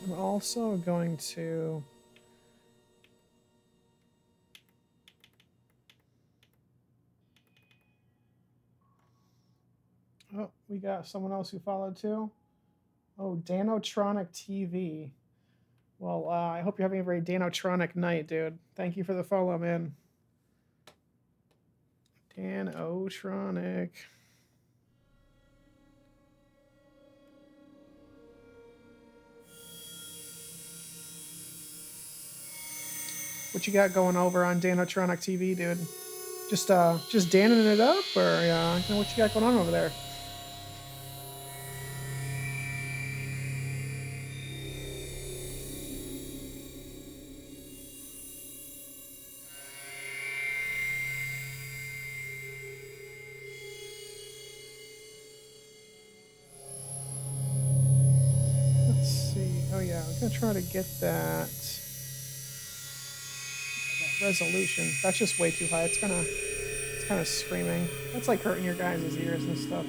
I'm also going to oh, we got someone else who followed too. Oh, Danotronic TV. Well, I hope you're having a very Danotronic night, dude. Thank you for the follow, man. Danotronic. What you got going over on Danotronic TV, dude? Just danning it up, or what you got going on over there? we're gonna try to get that resolution. That's just way too high. It's kind of screaming. That's like hurting your guys' ears and stuff.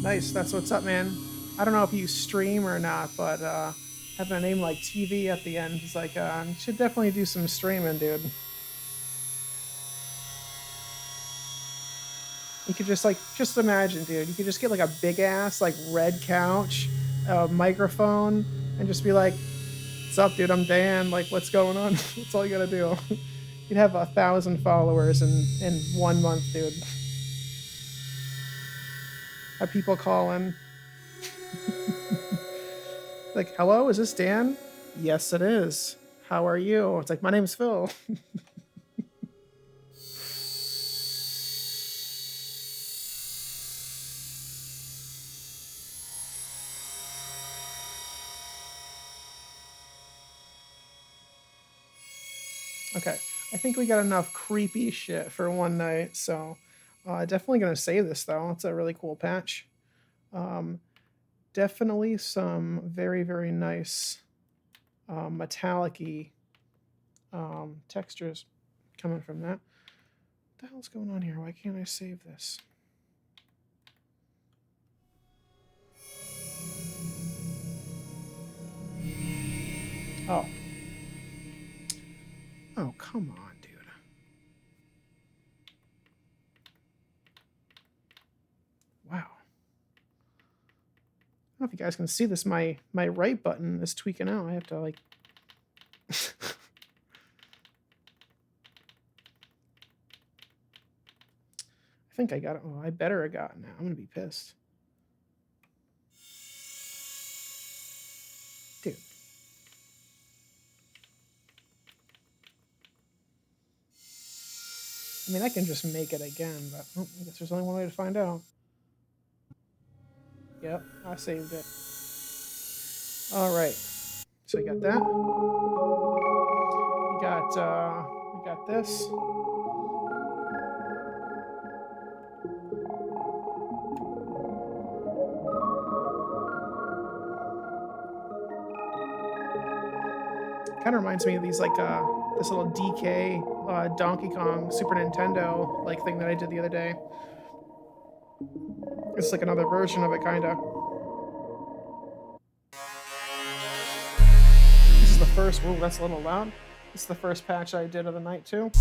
Nice. That's what's up, man. I don't know if you stream or not, but having a name like TV at the end is like, you should definitely do some streaming, dude. You could just imagine, dude. You could just get like a big ass, like red couch, a microphone, and just be like, "What's up, dude? I'm Dan. Like, what's going on?" That's all you gotta do. You'd have 1,000 followers in 1 month, dude. Have people call in. Like, hello, is this Dan? Yes, it is. How are you? It's like, my name's Phil. Okay, I think we got enough creepy shit for one night, so definitely gonna save this though. It's a really cool patch. Definitely some very, very nice metallic-y textures coming from that. What the hell's going on here? Why can't I save this? Oh. Oh, come on, dude. Wow. I don't know if you guys can see this. My right button is tweaking out. I have to like... I think I got it. Oh, I better have gotten it. I'm going to be pissed. Dude. I mean, I can just make it again, but I guess there's only one way to find out. Yep, I saved it. All right, so we got that. We got this. Kind of reminds me of these like this little DK Donkey Kong Super Nintendo like thing that I did the other day. It's like another version of it, kinda. This is the first. Whoa, that's a little loud. This is the first patch I did of the night too.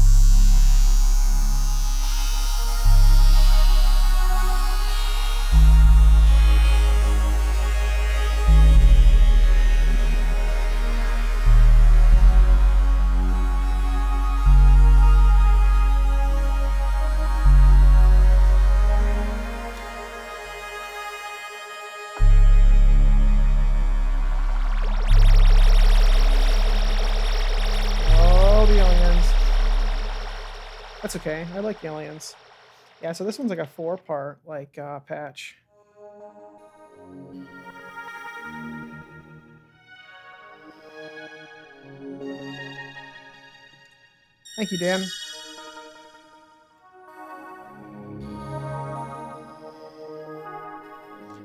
That's okay. I like aliens. Yeah, so this one's like a 4-part like patch. Thank you, Dan.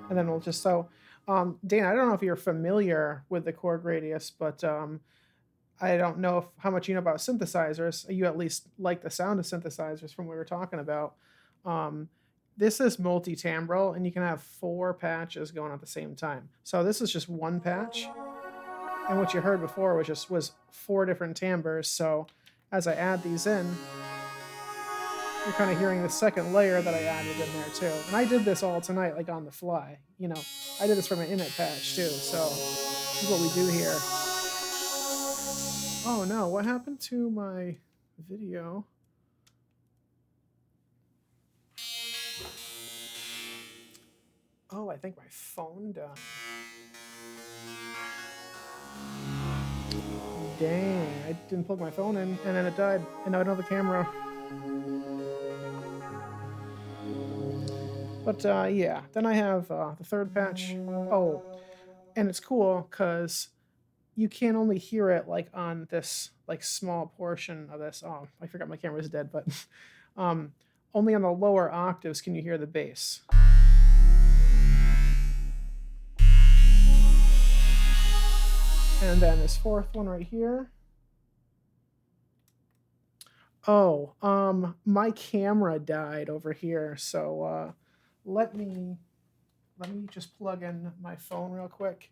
And then we'll just Dan, I don't know if you're familiar with the Korg Radius, but I don't know how much you know about synthesizers. You at least like the sound of synthesizers from what we were talking about. This is multi-timbral, and you can have 4 patches going at the same time. So this is just one patch, and what you heard before was 4 different timbres. So as I add these in, you're kind of hearing the second layer that I added in there too. And I did this all tonight, like on the fly. You know, I did this from an init patch too. So this is what we do here. Oh no, what happened to my video? Oh, I think my phone died. Dang, I didn't plug my phone in and then it died. And now I don't have a camera. But yeah, then I have the third patch. Oh, and it's cool because you can only hear it like on this like small portion of this. Oh, I forgot my camera's dead, but only on the lower octaves can you hear the bass. And then this fourth one right here. Oh, my camera died over here, so let me just plug in my phone real quick.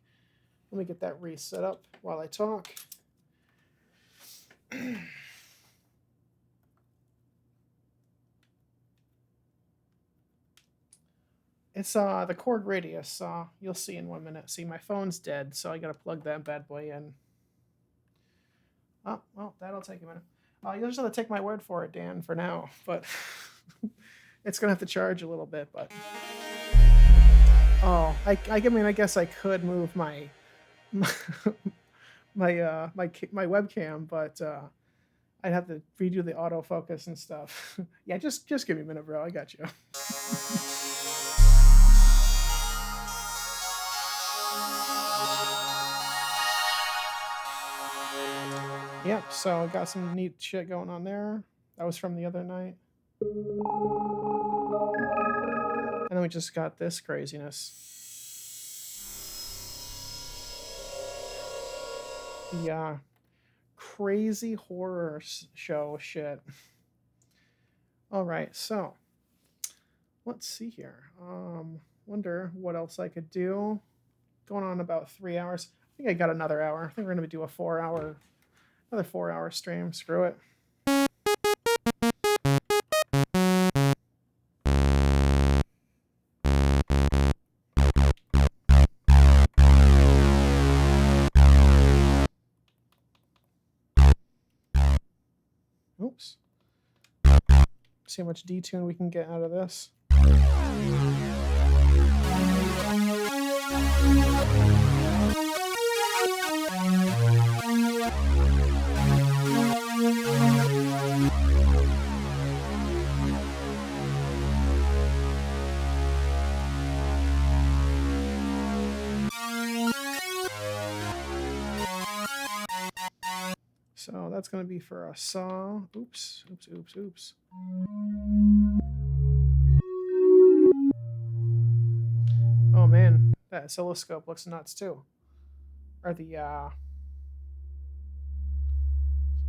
Let me get that reset up while I talk. It's the Korg Radius. You'll see in 1 minute. See, my phone's dead, so I gotta plug that bad boy in. Oh, well, that'll take a minute. You'll just have to take my word for it, Dan, for now. But it's gonna have to charge a little bit. But oh, I mean, I guess I could move my my webcam, but I'd have to redo the autofocus and stuff. Yeah, just give me a minute, bro. I got you. Yep, so got some neat shit going on there. That was from the other night. And then we just got this craziness. The crazy horror show shit. All right, so let's see here. Wonder what else I could do. Going on about 3 hours. I think I got another hour. I think we're gonna do another 4-hour stream. Screw it. Oops. See how much detune we can get out of this. So that's going to be for a saw. Oops. Oh man, that oscilloscope looks nuts too. Or the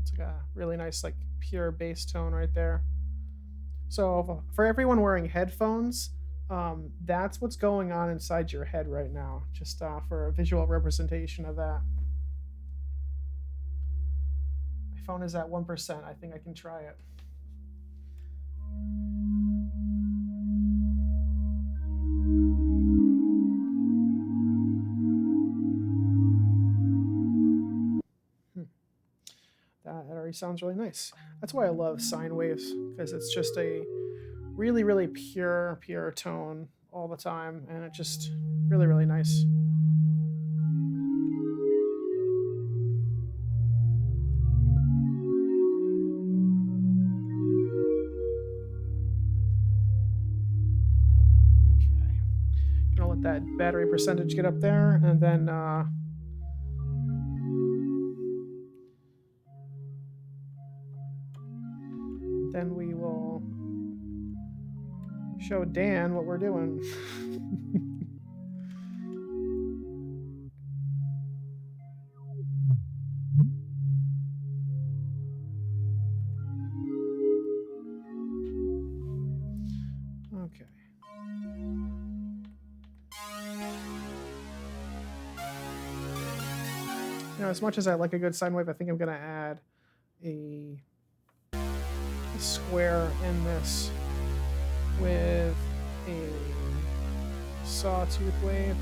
it's like a really nice, like, pure bass tone right there. So for everyone wearing headphones, that's what's going on inside your head right now. Just for a visual representation of that. My phone is at 1%. I think I can try it. That already sounds really nice. That's why I love sine waves, because it's just a really, really pure tone all the time, and it's just really, really nice. Okay. Gonna let that battery percentage get up there, and then we will show Dan what we're doing. Okay. Now, as much as I like a good sine wave, I think I'm going to add a square in this with a sawtooth wave.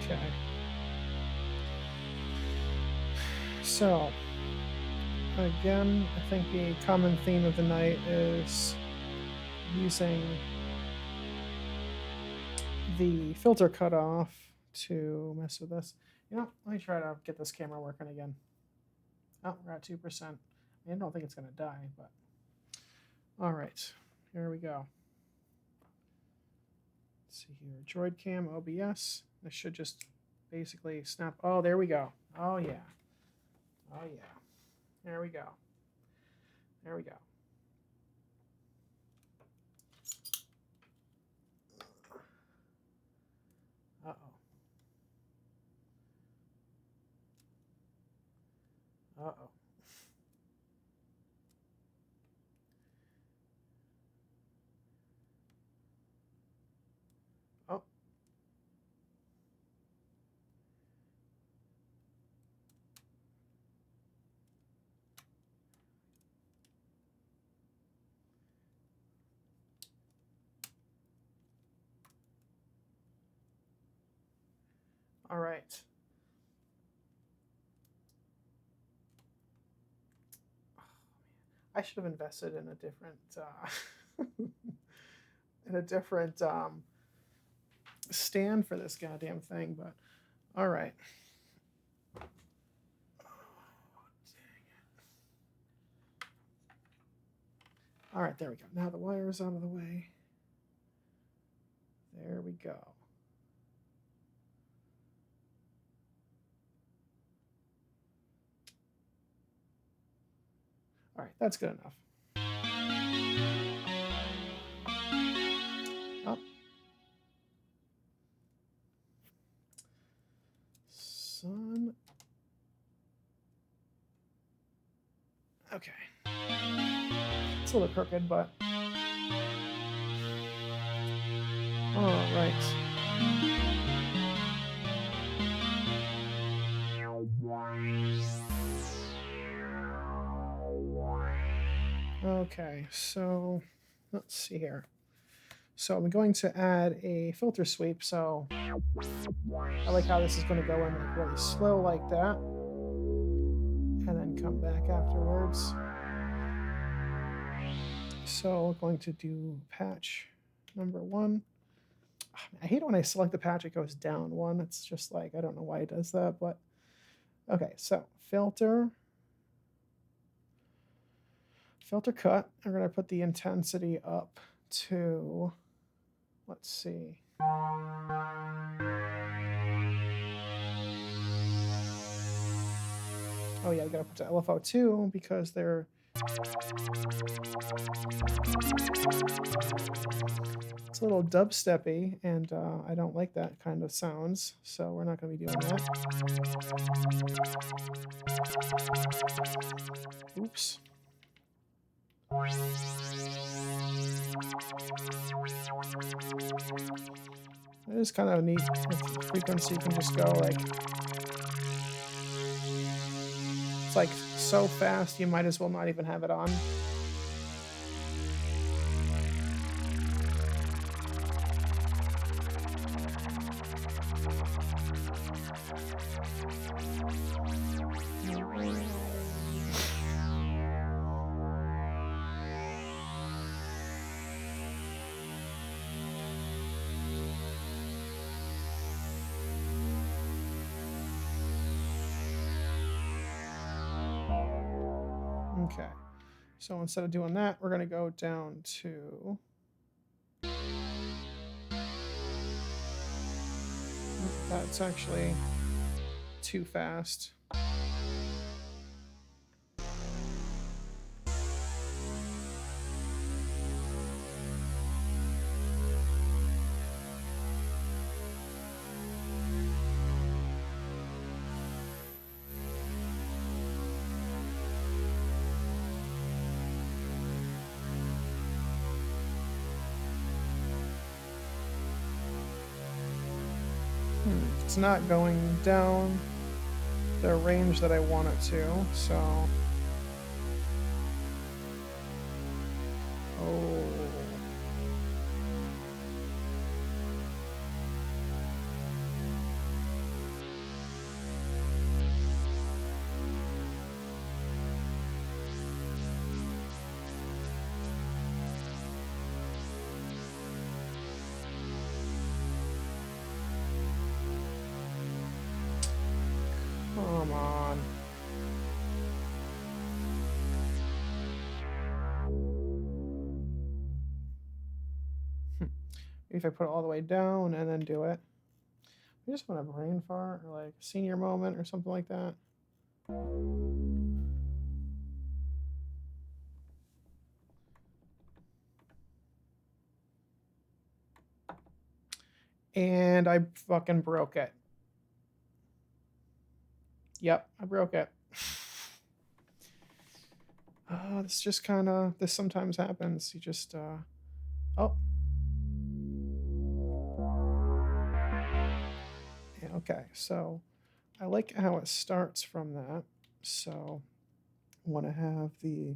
Okay. So, again, I think the common theme of the night is using the filter cutoff to mess with this. You know, let me try to get this camera working again. Oh, we're at 2%. I don't think it's going to die, but all right, here we go. Let's see here, Droid Cam OBS. This should just basically snap. Oh, there we go. Oh yeah. Oh yeah. There we go. There we go. Uh-oh. Uh-oh. Oh. All right. I should have invested in a different stand for this goddamn thing, but all right. All right, there we go. Now the wire is out of the way. There we go. All right, that's good enough. Oh. Son. Okay. It's a little crooked, but all right. Okay, so let's see here. So I'm going to add a filter sweep. So I like how this is going to go in like really slow like that, and then come back afterwards. So we're going to do patch number 1. I hate it when I select the patch, it goes down 1. It's just like, I don't know why it does that, but okay, so filter cut. I'm going to put the intensity up to, let's see. Oh yeah, I got to put to LFO 2 because they're it's a little dubsteppy, and I don't like that kind of sounds, so we're not going to be doing that. Oops. It is kind of neat. The frequency can just go like, it's like so fast you might as well not even have it on. Okay, so instead of doing that, we're going to go down to that's actually too fast. It's not going down the range that I want it to, so Maybe if I put it all the way down and then do it. I just want a brain fart or like senior moment or something like that. And I fucking broke it. Yep, I broke it. This just kind of, this sometimes happens. You just, oh. Yeah, okay, so I like how it starts from that. So I want to have the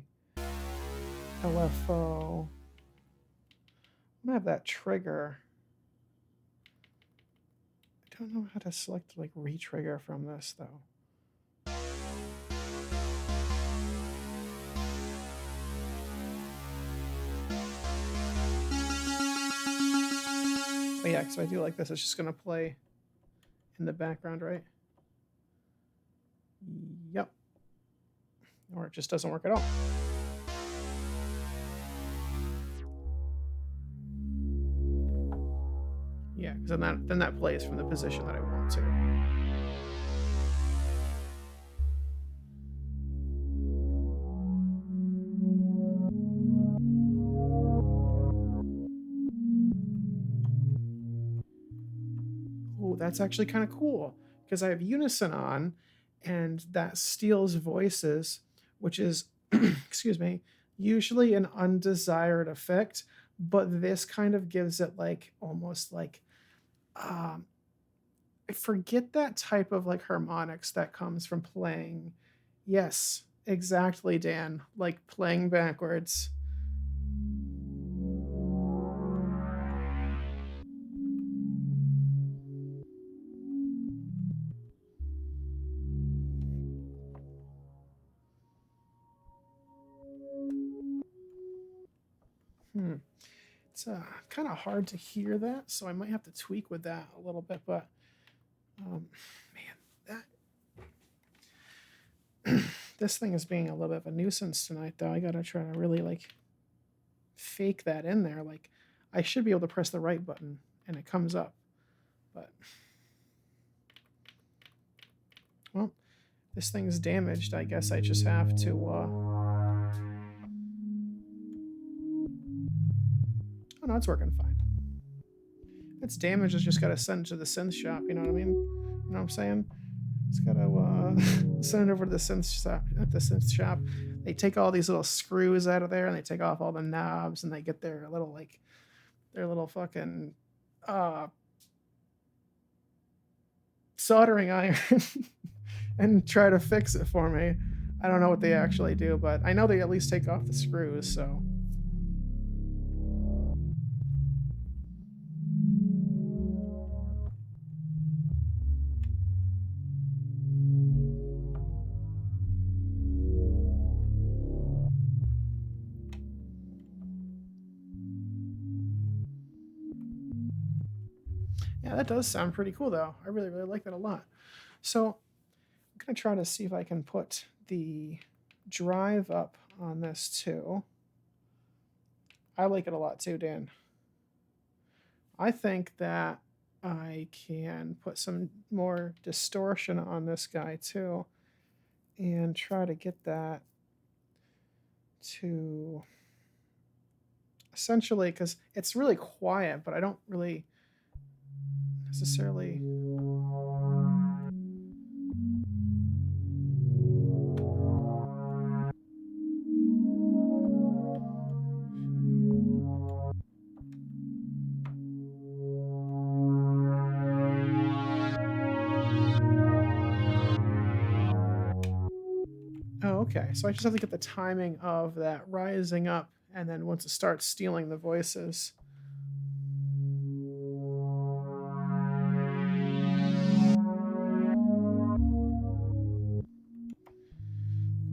LFO. I'm gonna have that trigger. I don't know how to select like re-trigger from this though. But yeah, so I do like this. It's just gonna play in the background, right? Yep. Or it just doesn't work at all. Yeah, because then that plays from the position that I want to. Oh, that's actually kind of cool because I have unison on, and that steals voices, which is, excuse me, usually an undesired effect, but this kind of gives it like almost like, I forget that type of like harmonics that comes from playing. Yes, exactly, Dan. Like playing backwards. Hmm. It's kind of hard to hear that, so I might have to tweak with that a little bit. But man, that this thing is being a little bit of a nuisance tonight, though. I gotta try to really like fake that in there. Like I should be able to press the right button and it comes up, but well, this thing's damaged. I guess I just have to. Oh no, it's working fine. If it's damaged, it's just gotta send it to the synth shop. You know what I mean? You know what I'm saying? It's gotta send it over to the synth shop. At the synth shop, they take all these little screws out of there, and they take off all the knobs, and they get their little like their little fucking soldering iron and try to fix it for me. I don't know what they actually do, but I know they at least take off the screws. So. Yeah, that does sound pretty cool, though. I really, really like that a lot. So I'm going to try to see if I can put the drive up on this, too. I like it a lot, too, Dan. I think that I can put some more distortion on this guy, too, and try to get that to essentially, because it's really quiet, but I don't really necessarily. Oh, okay. So I just have to get the timing of that rising up, and then once it starts stealing the voices.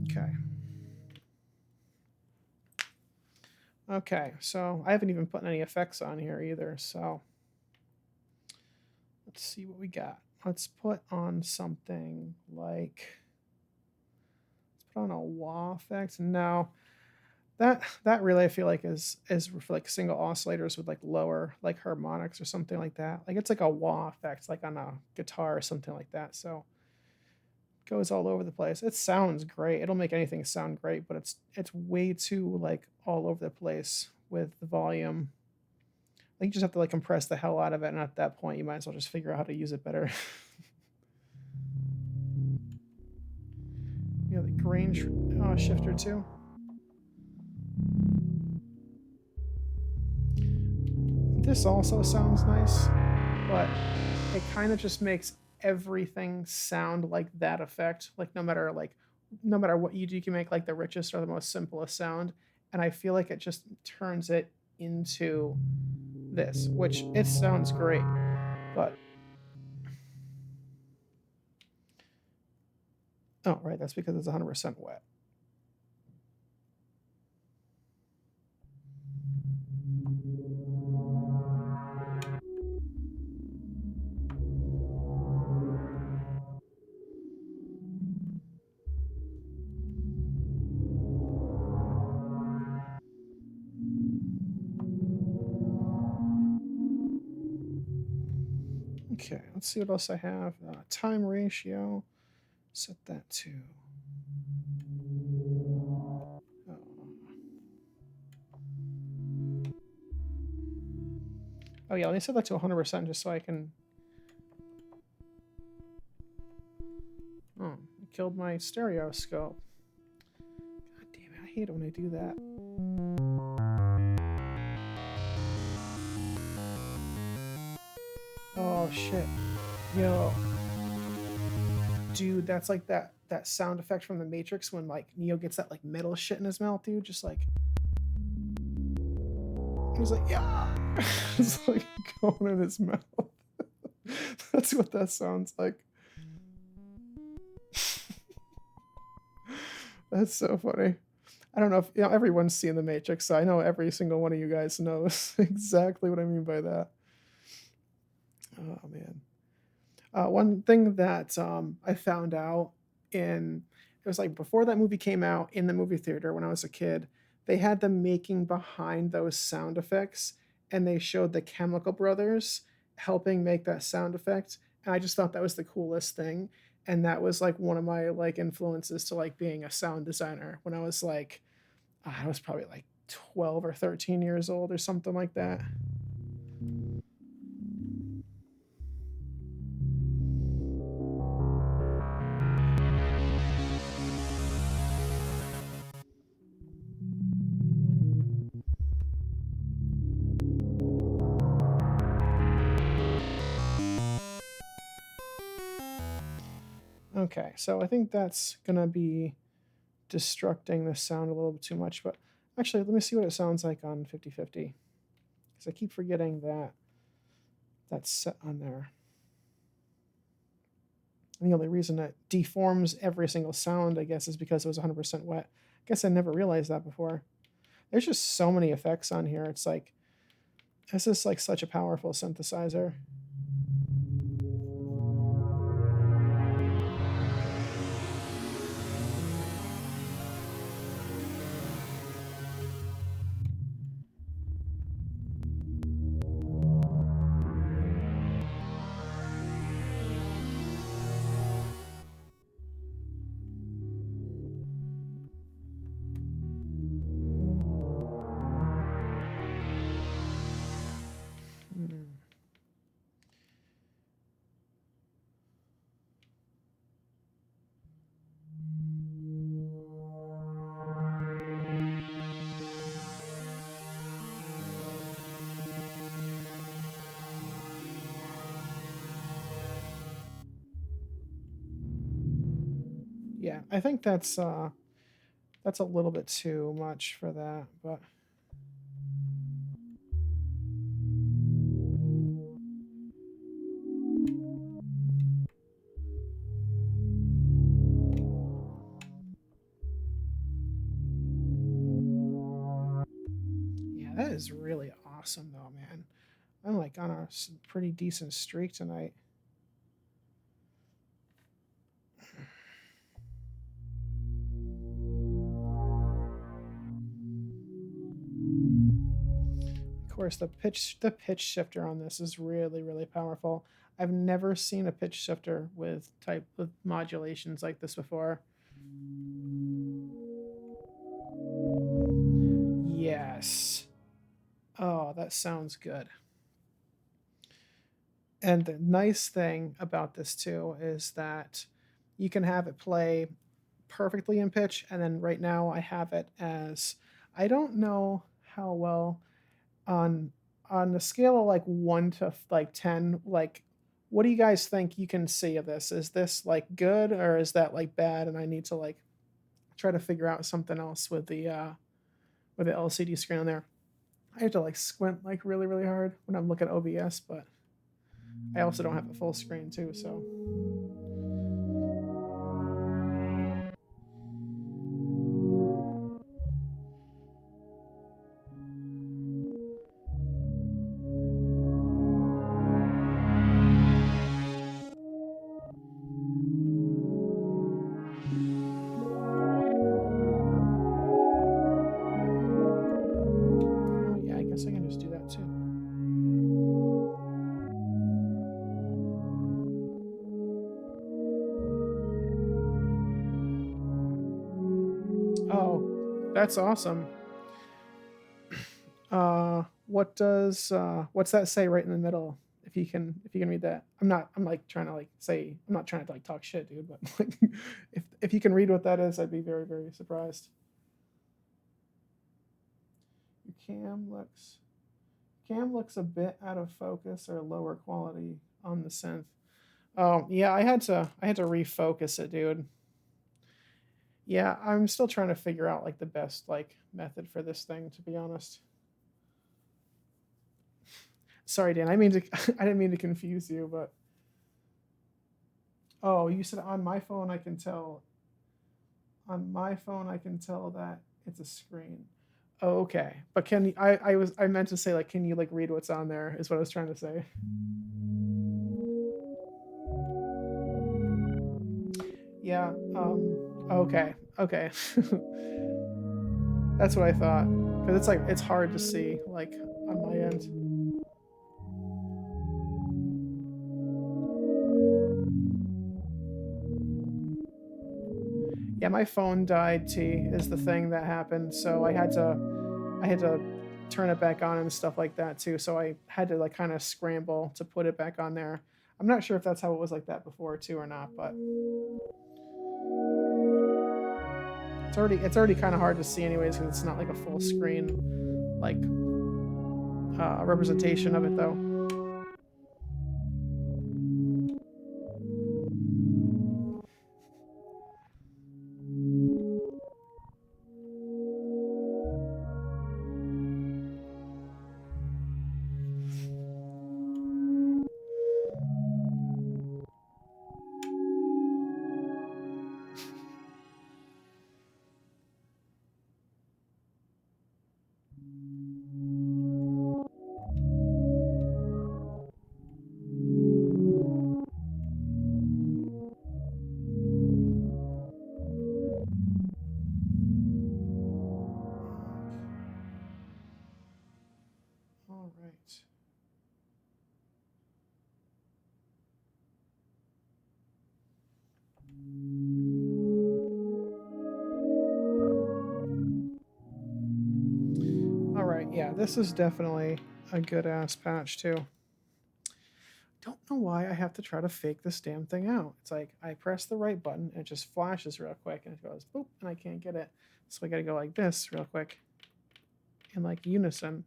Okay. Okay, so I haven't even put any effects on here either, so let's see what we got. Let's put on something like, let's put on a wah effect. No, That really I feel like is for like single oscillators with like lower like harmonics or something like that. Like it's like a wah effect, like on a guitar or something like that. So it goes all over the place. It sounds great. It'll make anything sound great, but it's way too like all over the place with the volume. Like you just have to like compress the hell out of it, and at that point you might as well just figure out how to use it better. You know, the grain shifter too. This also sounds nice, but it kind of just makes everything sound like that effect. Like no matter what you do, you can make like the richest or the most simplest sound, and I feel like it just turns it into this, which it sounds great, but oh right, that's because it's 100% wet. Okay, let's see what else I have. Time ratio, set that to. Oh. Oh yeah, let me set that to 100% just so I can. Oh, I killed my stereoscope. God damn it! I hate it when I do that. Oh shit, yo, dude, that's like that sound effect from the Matrix when like Neo gets that like metal shit in his mouth, dude. Just like he's like yeah, it's like going in his mouth. That's what that sounds like. That's so funny. I don't know if everyone's seen the Matrix, so I know every single one of you guys knows exactly what I mean by that. Oh man. One thing that I found out in it was like before that movie came out in the movie theater when I was a kid, they had the making behind those sound effects, and they showed the Chemical Brothers helping make that sound effect, and I just thought that was the coolest thing, and that was like one of my like influences to like being a sound designer when I was like I was probably like 12 or 13 years old or something like that. Okay, so I think that's gonna be destructing the sound a little bit too much, but actually, let me see what it sounds like on 50/50, because I keep forgetting that that's set on there. And the only reason it deforms every single sound, I guess, is because it was 100% wet. I guess I never realized that before. There's just so many effects on here. It's like, this is like such a powerful synthesizer. Hmm. Yeah, I think that's a little bit too much for that, but yeah, that is really awesome though, man. I'm like on a pretty decent streak tonight. course, the pitch shifter on this is really, really powerful. I've never seen a pitch shifter with modulations like this before. Yes. Oh, that sounds good. And the nice thing about this too is that you can have it play perfectly in pitch, and then right now I have it as, I don't know how well on the scale of like 1 to like 10, like what do you guys think you can see of this? Is this like good, or is that like bad and I need to like try to figure out something else with the LCD screen on there? I have to like squint like really, really hard when I'm looking at OBS, but I also don't have a full screen too, so. Oh yeah, I guess I can just do that too. Oh, that's awesome. What's that say right in the middle? If you can read that. I'm like trying to like say, I'm not trying to like talk shit, dude, but like if you can read what that is, I'd be very, very surprised. Your cam looks a bit out of focus or lower quality on the synth. Oh yeah, I had to refocus it, dude. Yeah, I'm still trying to figure out like the best like method for this thing, to be honest. Sorry, Dan. I didn't mean to confuse you, but oh, you said on my phone I can tell. On my phone I can tell that it's a screen. Oh, okay. But I meant to say like, can you like read what's on there? Is what I was trying to say. Yeah. Okay. Okay. That's what I thought. Because it's like it's hard to see like on my end. Yeah, my phone died. T is the thing that happened, so I had to turn it back on and stuff like that too. So I had to like kind of scramble to put it back on there. I'm not sure if that's how it was like that before too or not, but it's already kind of hard to see anyways because it's not like a full screen like representation of it though. All right. All right. Yeah, this is definitely a good ass patch too. Don't know why I have to try to fake this damn thing out. It's like I press the right button and it just flashes real quick and it goes boop and I can't get it. So I gotta go like this real quick in like unison.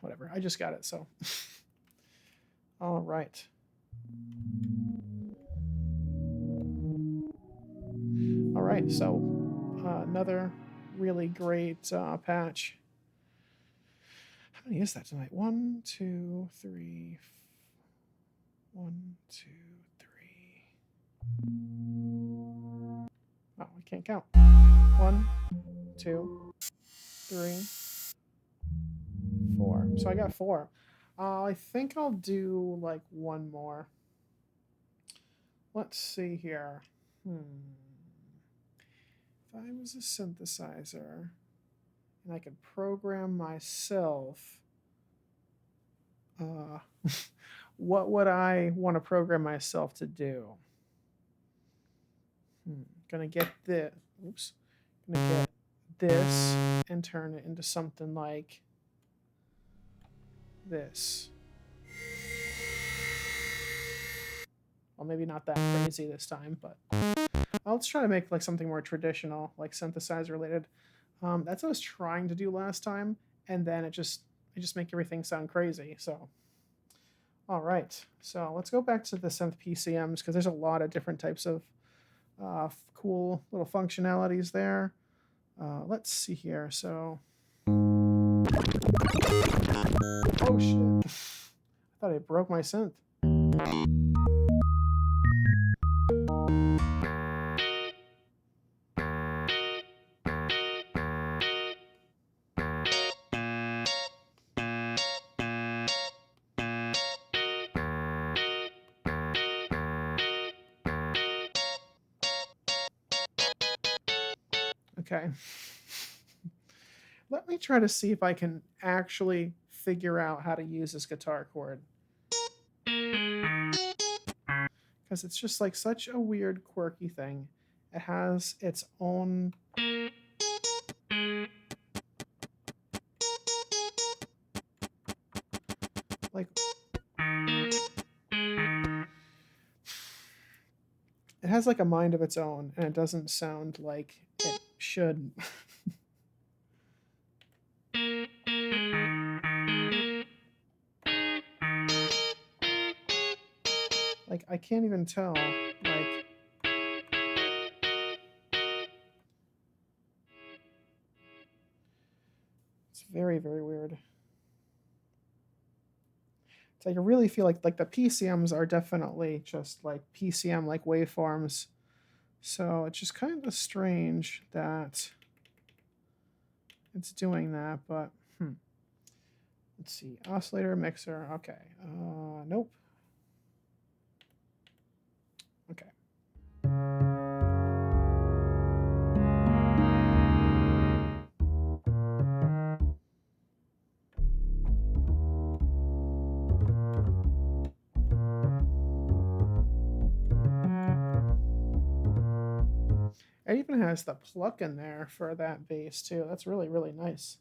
Whatever. I just got it, so. All right. All right, so another really great patch. How many is that tonight? 1, 2, 3. 1, 2, 3. Oh, I can't count. 1, 2, 3, 4. So I got 4. I think I'll do like one more. Let's see here. If I was a synthesizer and I could program myself. What would I want to program myself to do? Gonna get this. Oops. Gonna get this and turn it into something like this. Well, maybe not that crazy this time, but let's try to make like something more traditional, like synthesizer related. That's what I was trying to do last time, and then I just make everything sound crazy. So, all right. So let's go back to the synth PCMs because there's a lot of different types of cool little functionalities there. Let's see here. So, oh shit! I thought I broke my synth. Okay. Let me try to see if I can actually figure out how to use this guitar chord. Because it's just like such a weird, quirky thing. It has its own. Like. It has like a mind of its own, and it doesn't sound like it should. Like, I can't even tell. Like. It's very, very weird. It's like I really feel like the PCMs are definitely just like PCM like waveforms. So it's just kind of strange that it's doing that, but let's see. Oscillator, mixer, okay. Nope. Okay. It even has the pluck in there for that bass too. That's really, really nice.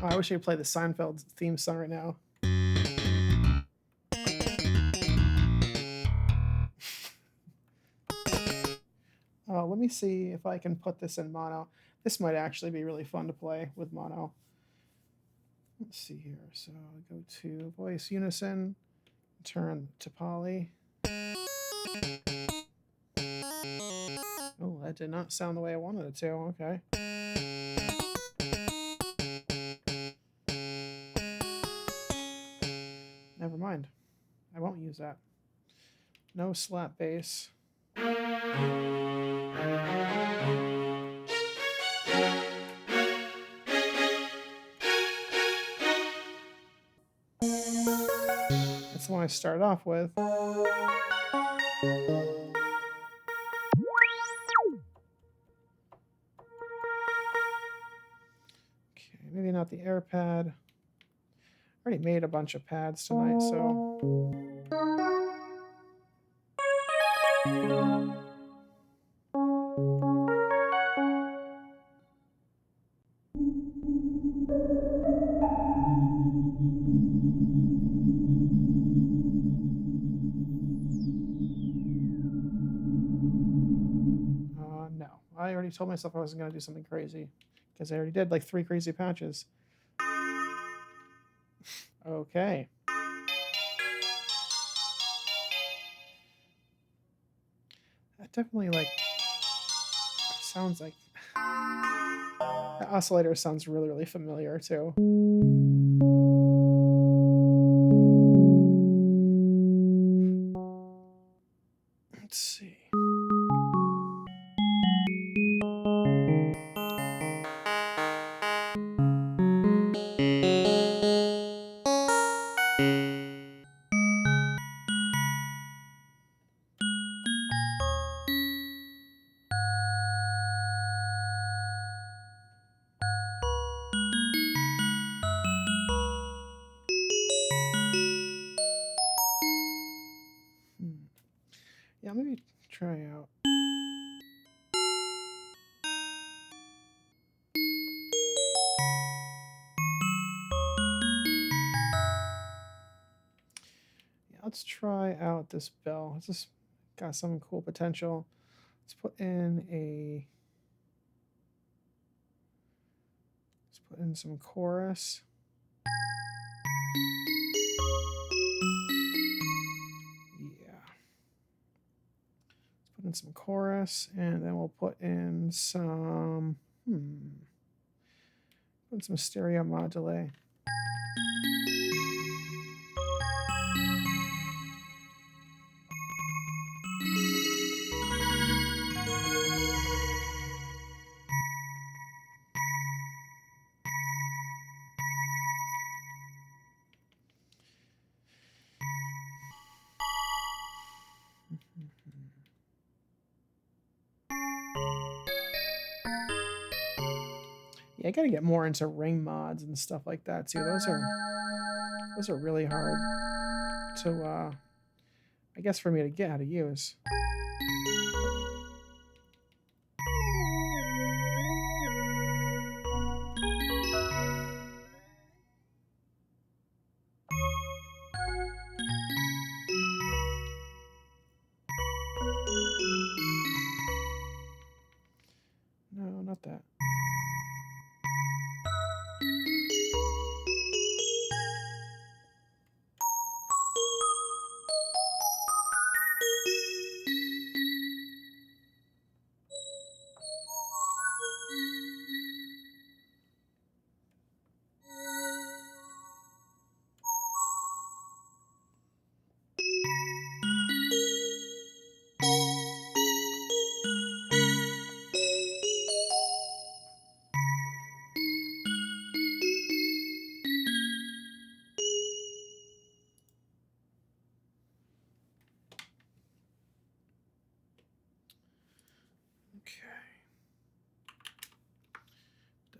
Oh, I wish I could play the Seinfeld theme song right now. Let me see if I can put this in mono. This might actually be really fun to play with mono. Let's see here. So go to voice unison, turn to poly. Oh, that did not sound the way I wanted it to. Okay. Never mind. I won't use that. No slap bass. That's the one I started off with. Okay, maybe not the air pad. I already made a bunch of pads tonight, so. No. I already told myself I wasn't going to do something crazy because I already did like 3 crazy patches. Okay. That definitely like sounds like that oscillator sounds really, really familiar too. let's see. Yeah, maybe try out. Yeah, let's try out this bell. It's just got some cool potential. Let's put in some chorus. Put in some chorus, and then we'll put in some stereo modulate. Yeah, I gotta get more into ring mods and stuff like that too. Those are really hard to I guess for me to get how to use. No, not that.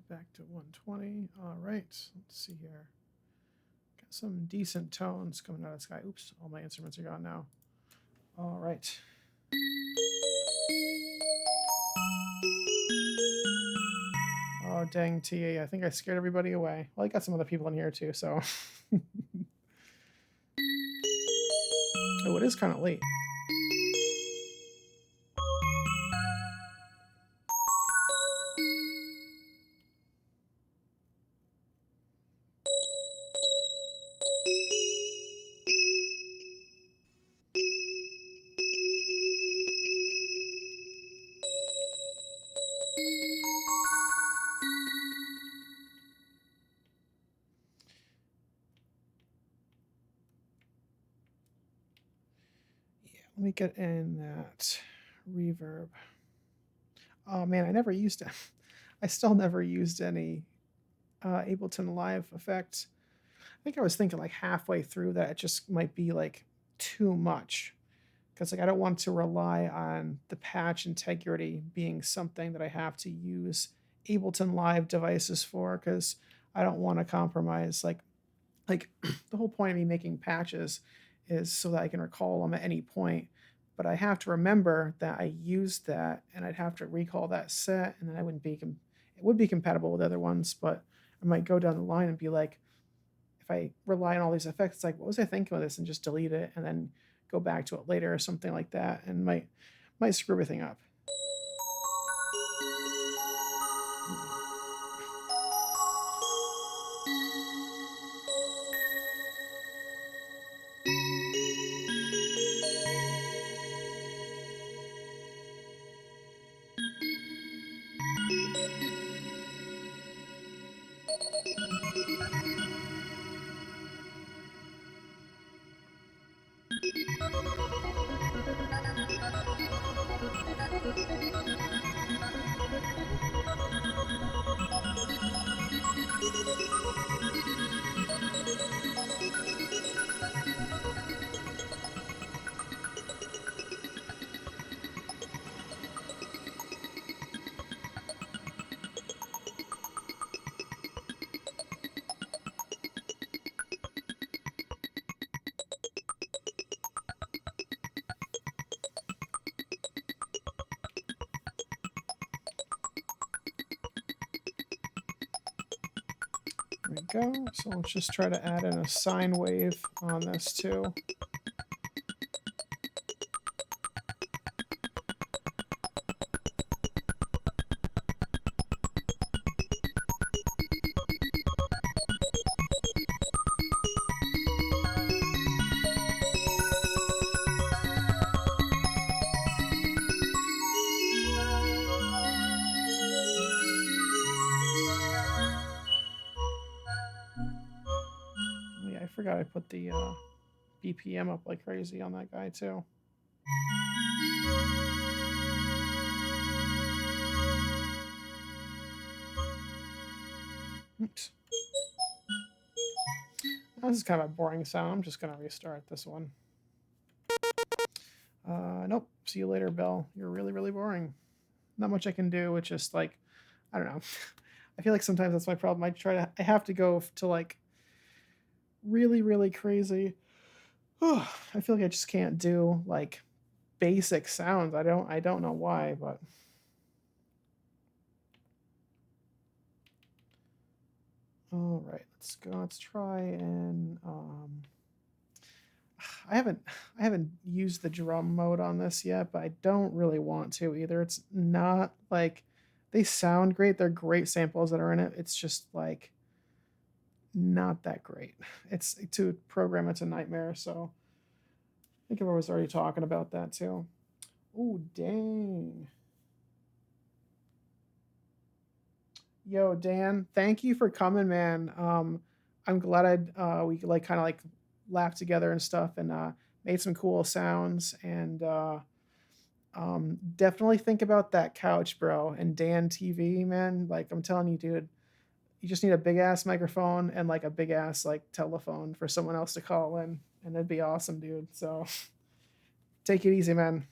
Back to 120. All right, let's see here. Got some decent tones coming out of the sky. Oops, all my instruments are gone now. All right. Oh, dang, TA. I think I scared everybody away. Well, I got some other people in here too, so. Oh, it is kind of late. Let me get in that reverb. Oh man, I never used it. I still never used any Ableton Live effects. I think I was thinking like halfway through that it just might be like too much, because like I don't want to rely on the patch integrity being something that I have to use Ableton Live devices for, because I don't want to compromise like the whole point of me making patches is so that I can recall them at any point. But I have to remember that I used that, and I'd have to recall that set, and then I wouldn't be it would be compatible with other ones, but I might go down the line and be like, if I rely on all these effects, it's like, what was I thinking with this, and just delete it and then go back to it later or something like that, and might screw everything up. There we go. So let's just try to add in a sine wave on this too. Yeah, I forgot I put the BPM up like crazy on that guy too. Oops. This is kind of a boring sound. I'm just gonna restart this one. Nope. See you later, Bill. You're really, really boring. Not much I can do. It's just like, I don't know. I feel like sometimes that's my problem. I have to go to like really, really crazy. I feel like I just can't do like basic sounds. I don't know why, but all right, let's go. Let's try and I haven't used the drum mode on this yet, but I don't really want to either. It's not like they sound great. They're great samples that are in it. It's just like not that great. It's to program. It's a nightmare. So I think I was already talking about that too. Oh dang. Yo, Dan, thank you for coming, man. I'm glad we like kind of like laughed together and stuff and made some cool sounds and definitely think about that couch, bro, and Dan TV, man. Like I'm telling you, dude, you just need a big ass microphone and like a big ass like telephone for someone else to call in, and it'd be awesome, dude. So take it easy, man.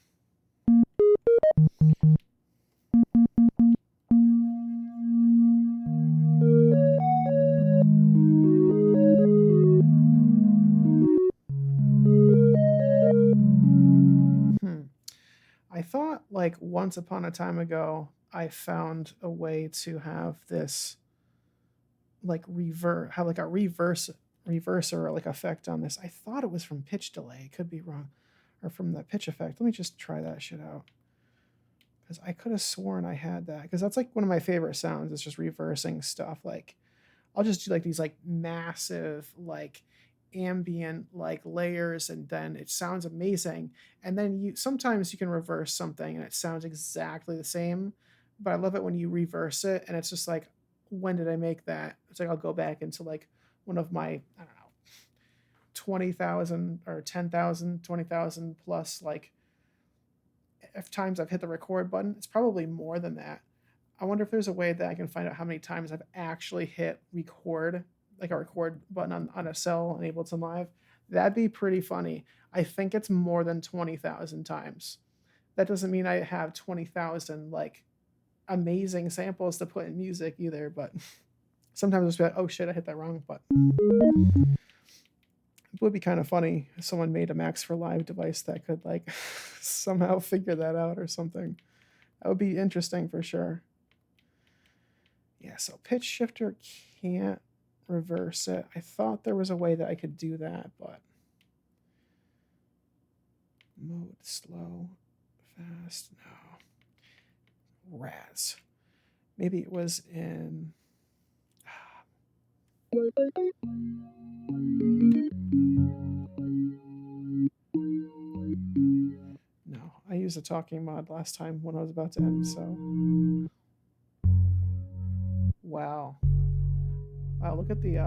Hmm. I thought like once upon a time ago, I found a way to have this like have like a reverser like effect on this. I thought it was from pitch delay. Could be wrong, or from the pitch effect. Let me just try that shit out because I could have sworn I had that because that's like one of my favorite sounds. It's just reversing stuff. Like I'll just do like these like massive like ambient like layers and then it sounds amazing and then you sometimes you can reverse something and it sounds exactly the same, but I love it when you reverse it and it's just like, when did I make that? It's like I'll go back into like one of my, I don't know, 20,000 or 10,000, 20,000 plus like if times I've hit the record button. It's probably more than that. I wonder if there's a way that I can find out how many times I've actually hit record, like a record button on a cell in Ableton Live. That'd be pretty funny. I think it's more than 20,000 times. That doesn't mean I have 20,000 like amazing samples to put in music either, but sometimes it's like, oh shit, I hit that wrong button. It would be kind of funny if someone made a Max for Live device that could like somehow figure that out or something. That would be interesting for sure. Yeah, so pitch shifter can't reverse it. I thought there was a way that I could do that, but mode slow, fast, no. Raz. Maybe it was in no, I used a talking mod last time when I was about to end, so wow. Wow, look at the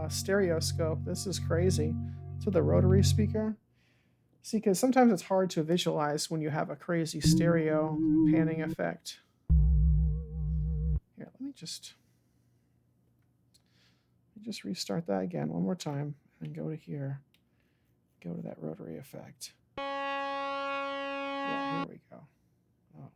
stereoscope. This is crazy. So the rotary speaker. See, because sometimes it's hard to visualize when you have a crazy stereo panning effect. Here, let me just restart that again one more time and go to here. Go to that rotary effect. Yeah, here we go. Oh.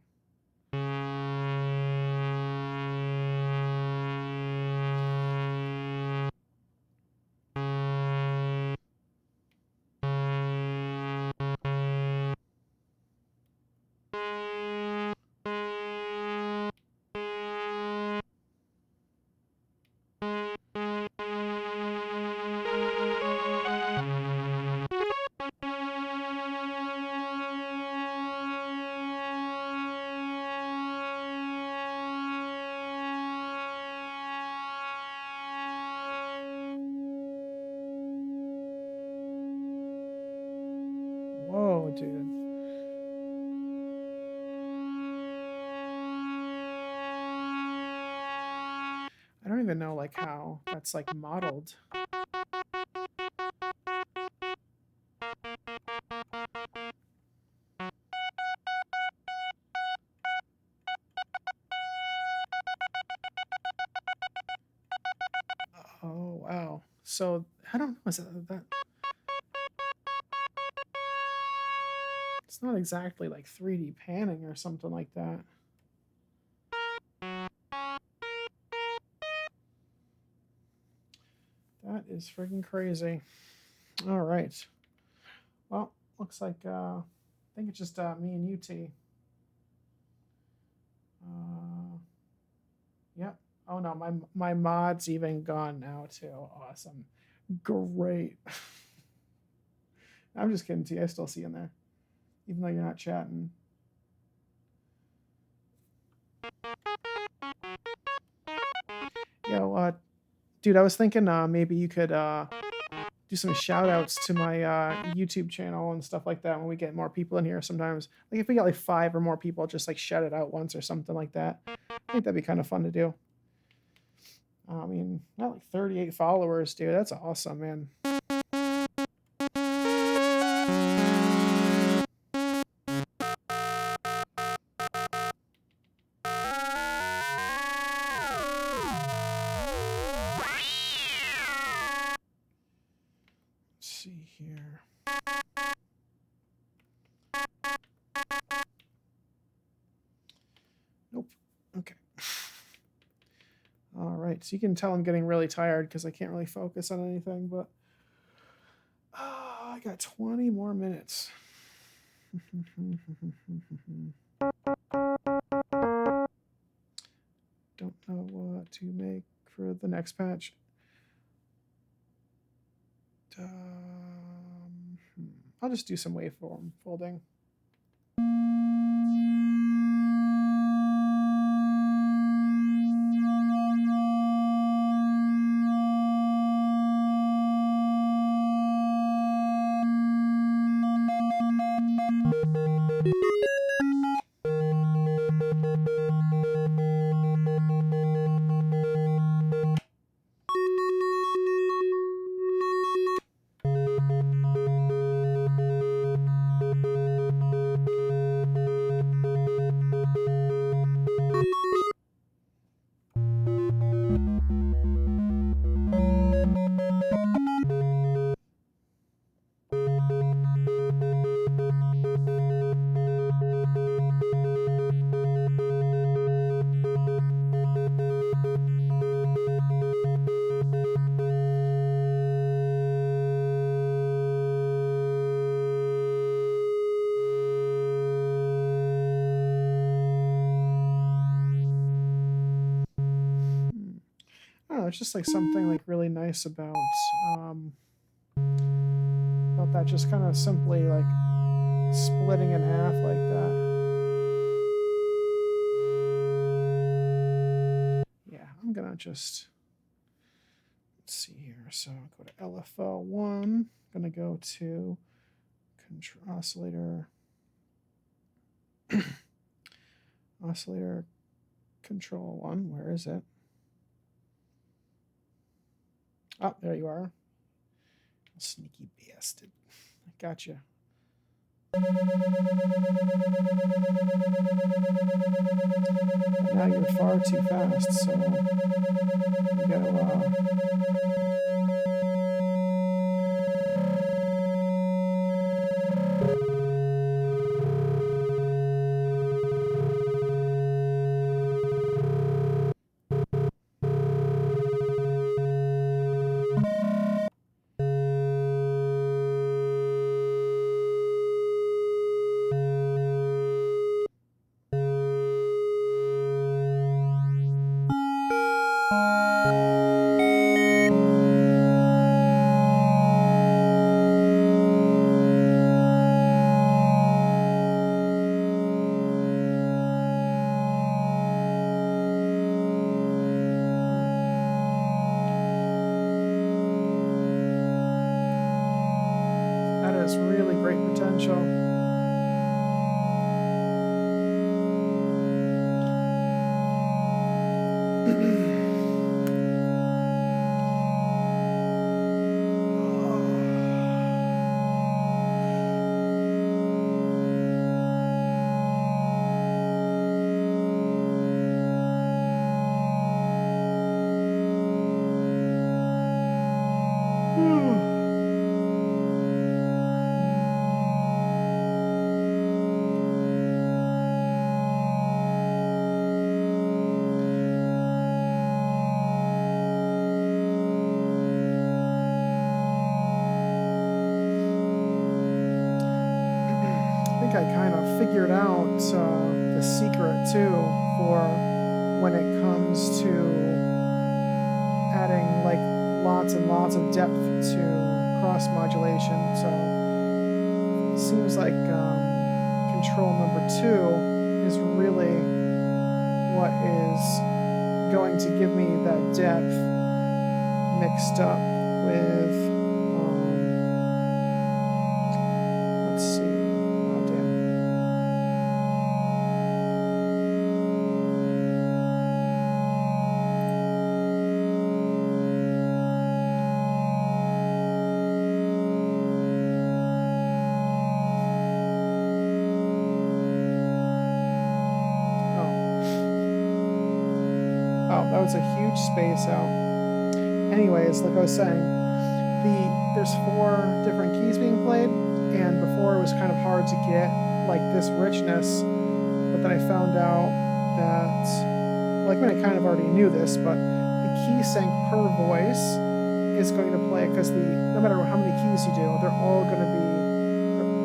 Whoa, dude. I don't even know like how that's like modeled. Oh, wow. So, I don't know. Is that it's not exactly like 3D panning or something like that. That is freaking crazy. All right. Well, looks like I think it's just me and UT. Yep. Oh no, my mod's even gone now too. Awesome. Great. I'm just kidding, T. I still see you in there, even though you're not chatting. Yo, dude, I was thinking maybe you could do some shout outs to my YouTube channel and stuff like that when we get more people in here sometimes. Like if we got like 5 or more people, just like shout it out once or something like that. I think that'd be kind of fun to do. I mean, not like 38 followers, dude. That's awesome, man. Let's see here. Nope. Okay. All right. So you can tell I'm getting really tired because I can't really focus on anything, but I got 20 more minutes. Don't know what to make for the next patch. I'll just do some waveform folding. It's just like something like really nice about that, just kind of simply like splitting in half like that. Yeah, I'm gonna just, let's see here. So go to LFO1. Gonna go to oscillator oscillator control 1. Where is it? Oh, there you are. Sneaky bastard. Gotcha. But now you're far too fast, so you gotta that is really great potential. I kind of figured out the secret too for when it comes to adding like lots and lots of depth to cross modulation. So it seems like control number 2 is really what is going to give me that depth mixed up with that was a huge space out. Anyways, like I was saying, there's 4 different keys being played, and before it was kind of hard to get like this richness, but then I found out that, like, I kind of already knew this, but the key sync per voice is going to play, because no matter how many keys you do, they're all going to be,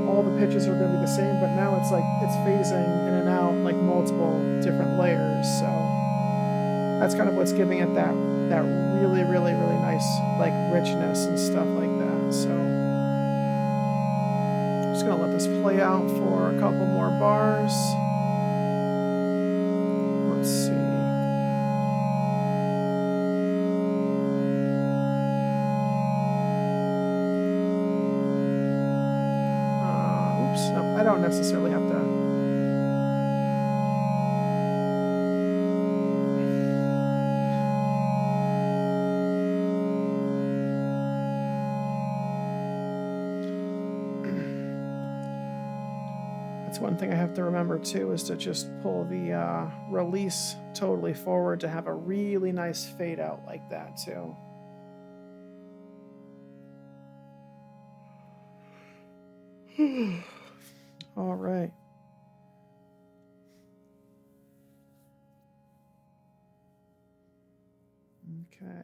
all the pitches are going to be the same, but now it's like it's phasing in and out like multiple different layers. So that's kind of what's giving it that really, really, really nice like richness and stuff like that. So I'm just gonna let this play out for a couple more bars. Let's see. Oops, no, I don't necessarily have to. One thing I have to remember too is to just pull the release totally forward to have a really nice fade out like that too. All right. Okay.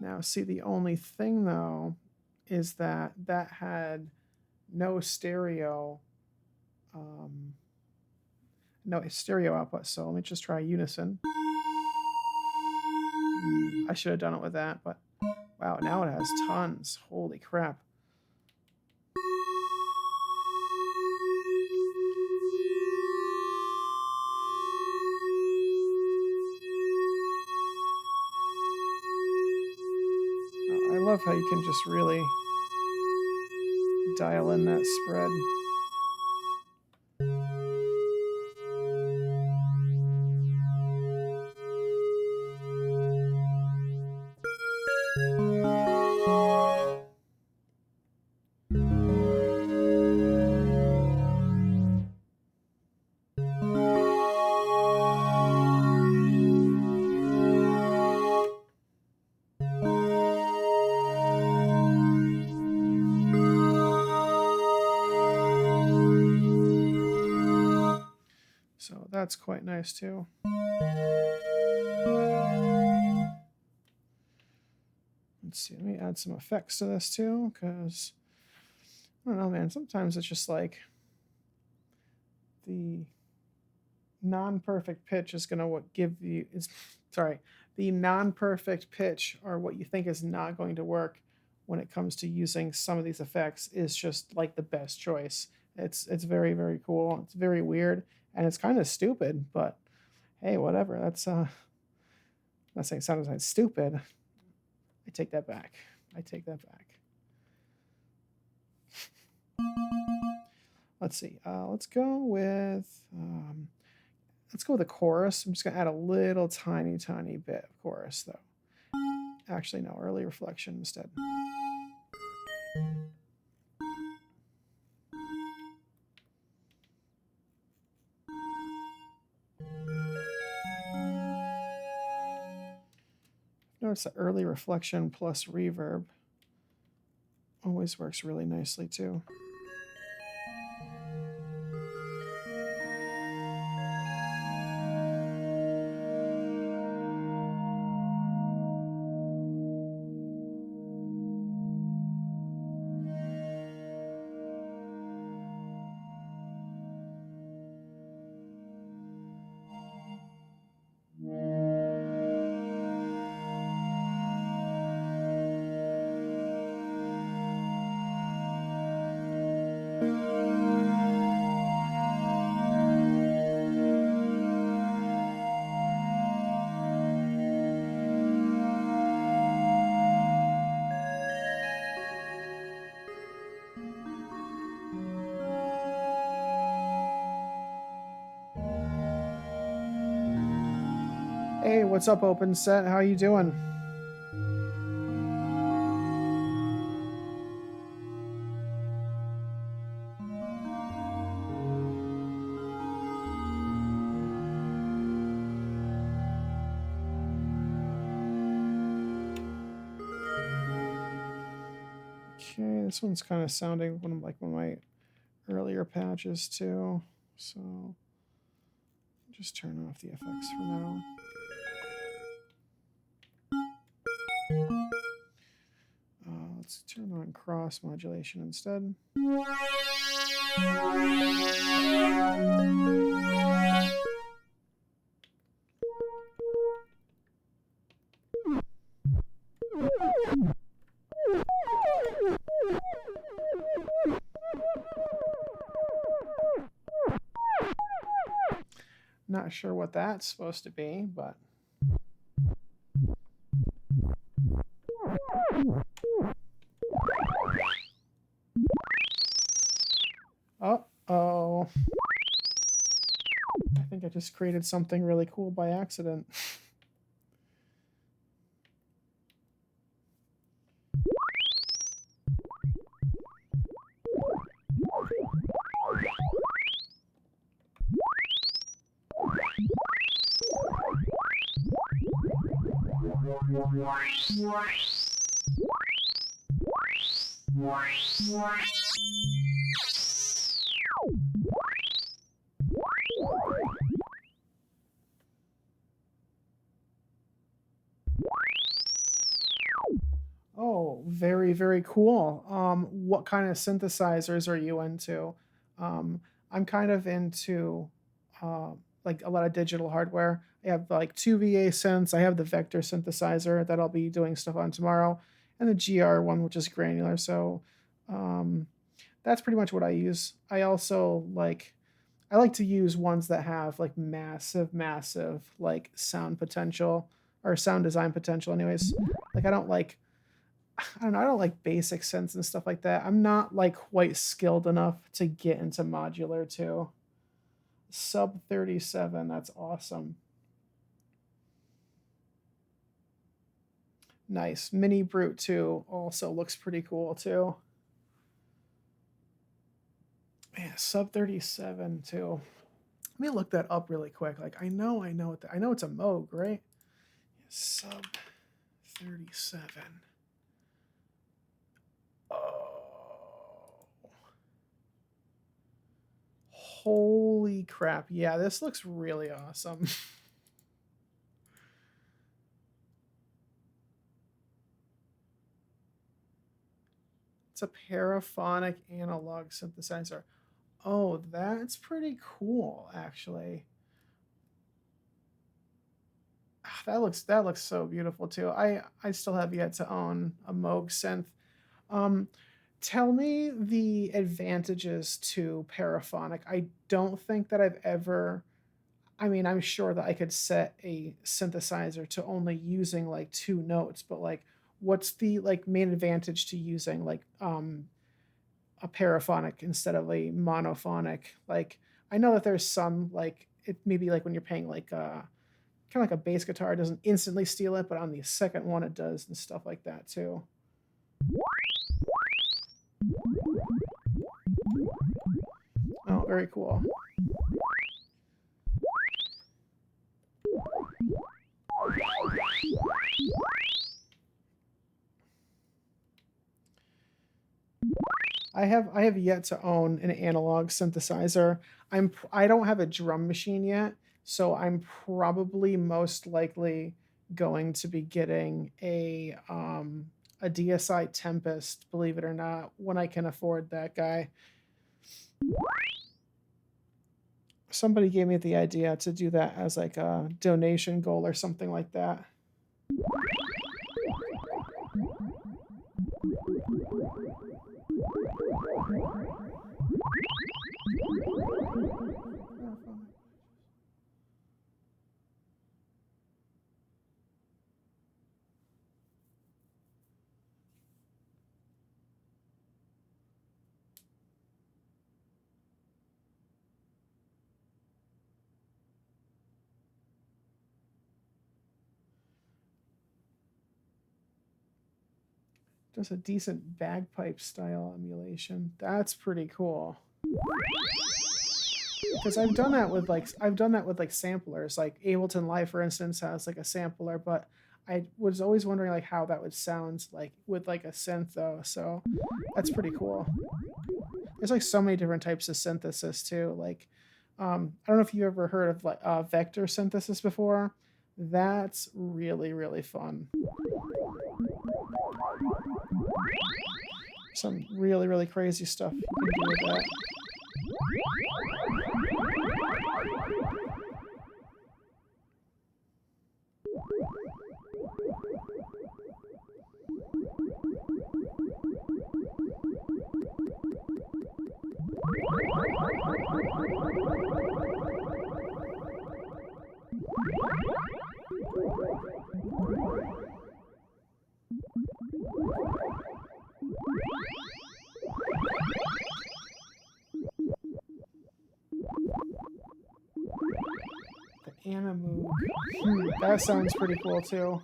Now, see, the only thing though is that had no stereo, no stereo output. So let me just try unison. I should have done it with that, but wow, now it has tons. Holy crap. I love how you can just really dial in that spread. That's quite nice too. Let's see, let me add some effects to this too, because I don't know, man. Sometimes it's just like the non-perfect pitch is going to give you the non-perfect pitch, or what you think is not going to work when it comes to using some of these effects, is just like the best choice. It's very, very cool. It's very weird, and it's kind of stupid, but hey, whatever. That's I'm not saying sounds stupid. I take that back. Let's see. Let's go with a chorus. I'm just gonna add a little tiny bit of chorus though. Actually, no, early reflection instead. Notice that early reflection plus reverb always works really nicely too. Hey, what's up, Open Set? How you doing? Okay, this one's kind of sounding one of my earlier patches too. So just turn off the effects for now. Let's turn on cross modulation instead. Not sure what that's supposed to be, but uh-oh. I think I just created something really cool by accident. Oh, very, very cool. What kind of synthesizers are you into? I'm kind of into like a lot of digital hardware. I have like two VA synths. I have the Vector synthesizer that I'll be doing stuff on tomorrow, and the GR one, which is granular. So um, that's pretty much what I use. I like to use ones that have like massive like sound potential, or sound design potential anyways. Like I don't know, I don't like basic synths and stuff like that. I'm not like quite skilled enough to get into modular too. Sub 37, that's awesome. Nice. Mini Brute 2 also looks pretty cool too. Yeah, sub 37 too. Let me look that up really quick. Like I know it's a Moog, right? Sub 37. Oh. Holy Holy crap. Yeah, this looks really awesome. It's a paraphonic analog synthesizer. Oh, that's pretty cool, actually. Ah, that looks so beautiful too. I still have yet to own a Moog synth. Um, Tell me the advantages to paraphonic. I don't think that I've ever. I mean, I'm sure that I could set a synthesizer to only using like two notes, but like, what's the like main advantage to using like a paraphonic instead of a monophonic? Like, I know that there's some like it maybe like when you're playing like kind of like a bass guitar, it doesn't instantly steal it, but on the second one it does and stuff like that too. Oh, very cool. I have yet to own an analog synthesizer. I don't have a drum machine yet, so I'm probably most likely going to be getting a DSI Tempest, believe it or not, when I can afford that guy. Somebody gave me the idea to do that as like a donation goal or something like that. Just a decent bagpipe style emulation. That's pretty cool. Because I've done that with like samplers. Like Ableton Live, for instance, has like a sampler, but I was always wondering like how that would sound like with like a synth though. So that's pretty cool. There's like so many different types of synthesis too. Like I don't know if you ever heard of like vector synthesis before. That's really really fun. Some really really crazy stuff you can do with that. The Animu. That sounds pretty cool too.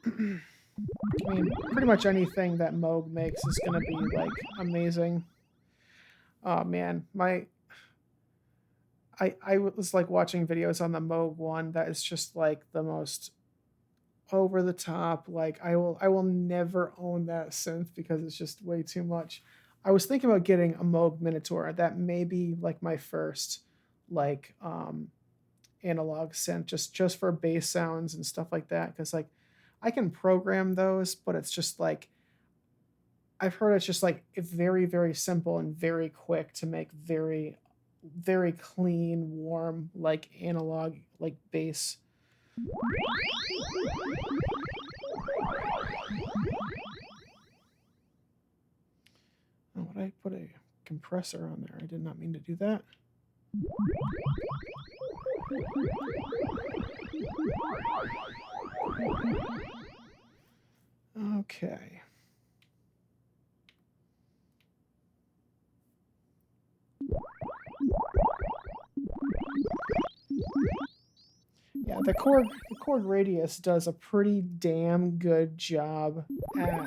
I mean, pretty much anything that Moog makes is gonna be like amazing. Oh man, I was like watching videos on the Moog one that is just like the most over the top. Like I will never own that synth because it's just way too much. I was thinking about getting a Moog Minotaur. That may be like my first like analog synth just for bass sounds and stuff like that because like I can program those, but it's just like I've heard it's just like it's very very simple and very quick to make very very clean warm like analog like bass. Oh, would I put a compressor on there? I did not mean to do that. Okay. Yeah, the Korg Radius does a pretty damn good job at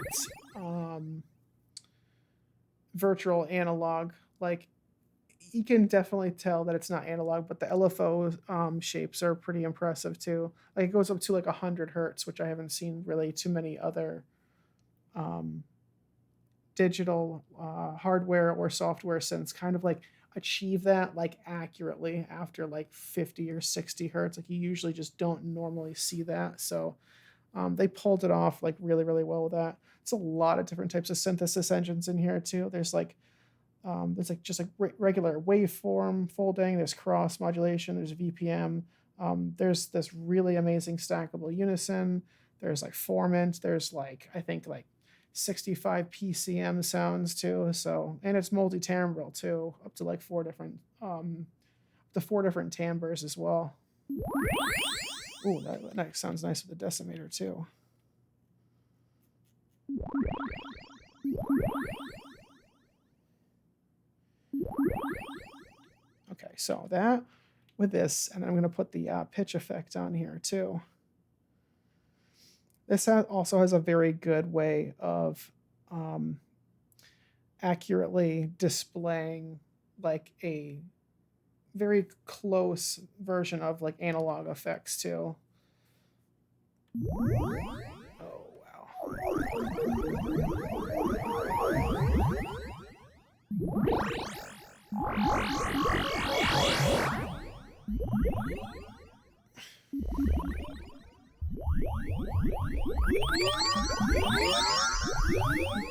virtual analog. Like you can definitely tell that it's not analog, but the LFO shapes are pretty impressive too. Like it goes up to like 100 hertz, which I haven't seen really too many other um, digital hardware or software synths kind of like achieve that like accurately after like 50 or 60 hertz. Like you usually just don't normally see that. So they pulled it off like really, really well with that. It's a lot of different types of synthesis engines in here too. There's like just like regular waveform folding. There's cross modulation. There's VPM. There's this really amazing stackable unison. There's like formant. There's like I think like 65 PCM sounds too. So and it's multi-timbral too, up to like four different timbres as well. Ooh, that sounds nice with the decimator too. Okay, so that with this, and I'm going to put the pitch effect on here too. This also has a very good way of accurately displaying like a very close version of like analog effects too. Oh wow.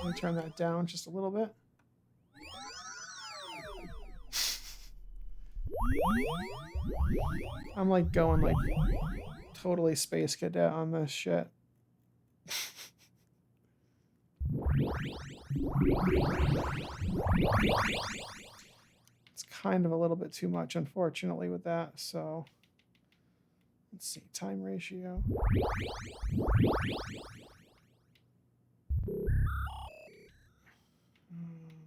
Let me turn that down just a little bit. I'm like going like totally space cadet on this shit. It's kind of a little bit too much, unfortunately, with that. So let's see, time ratio.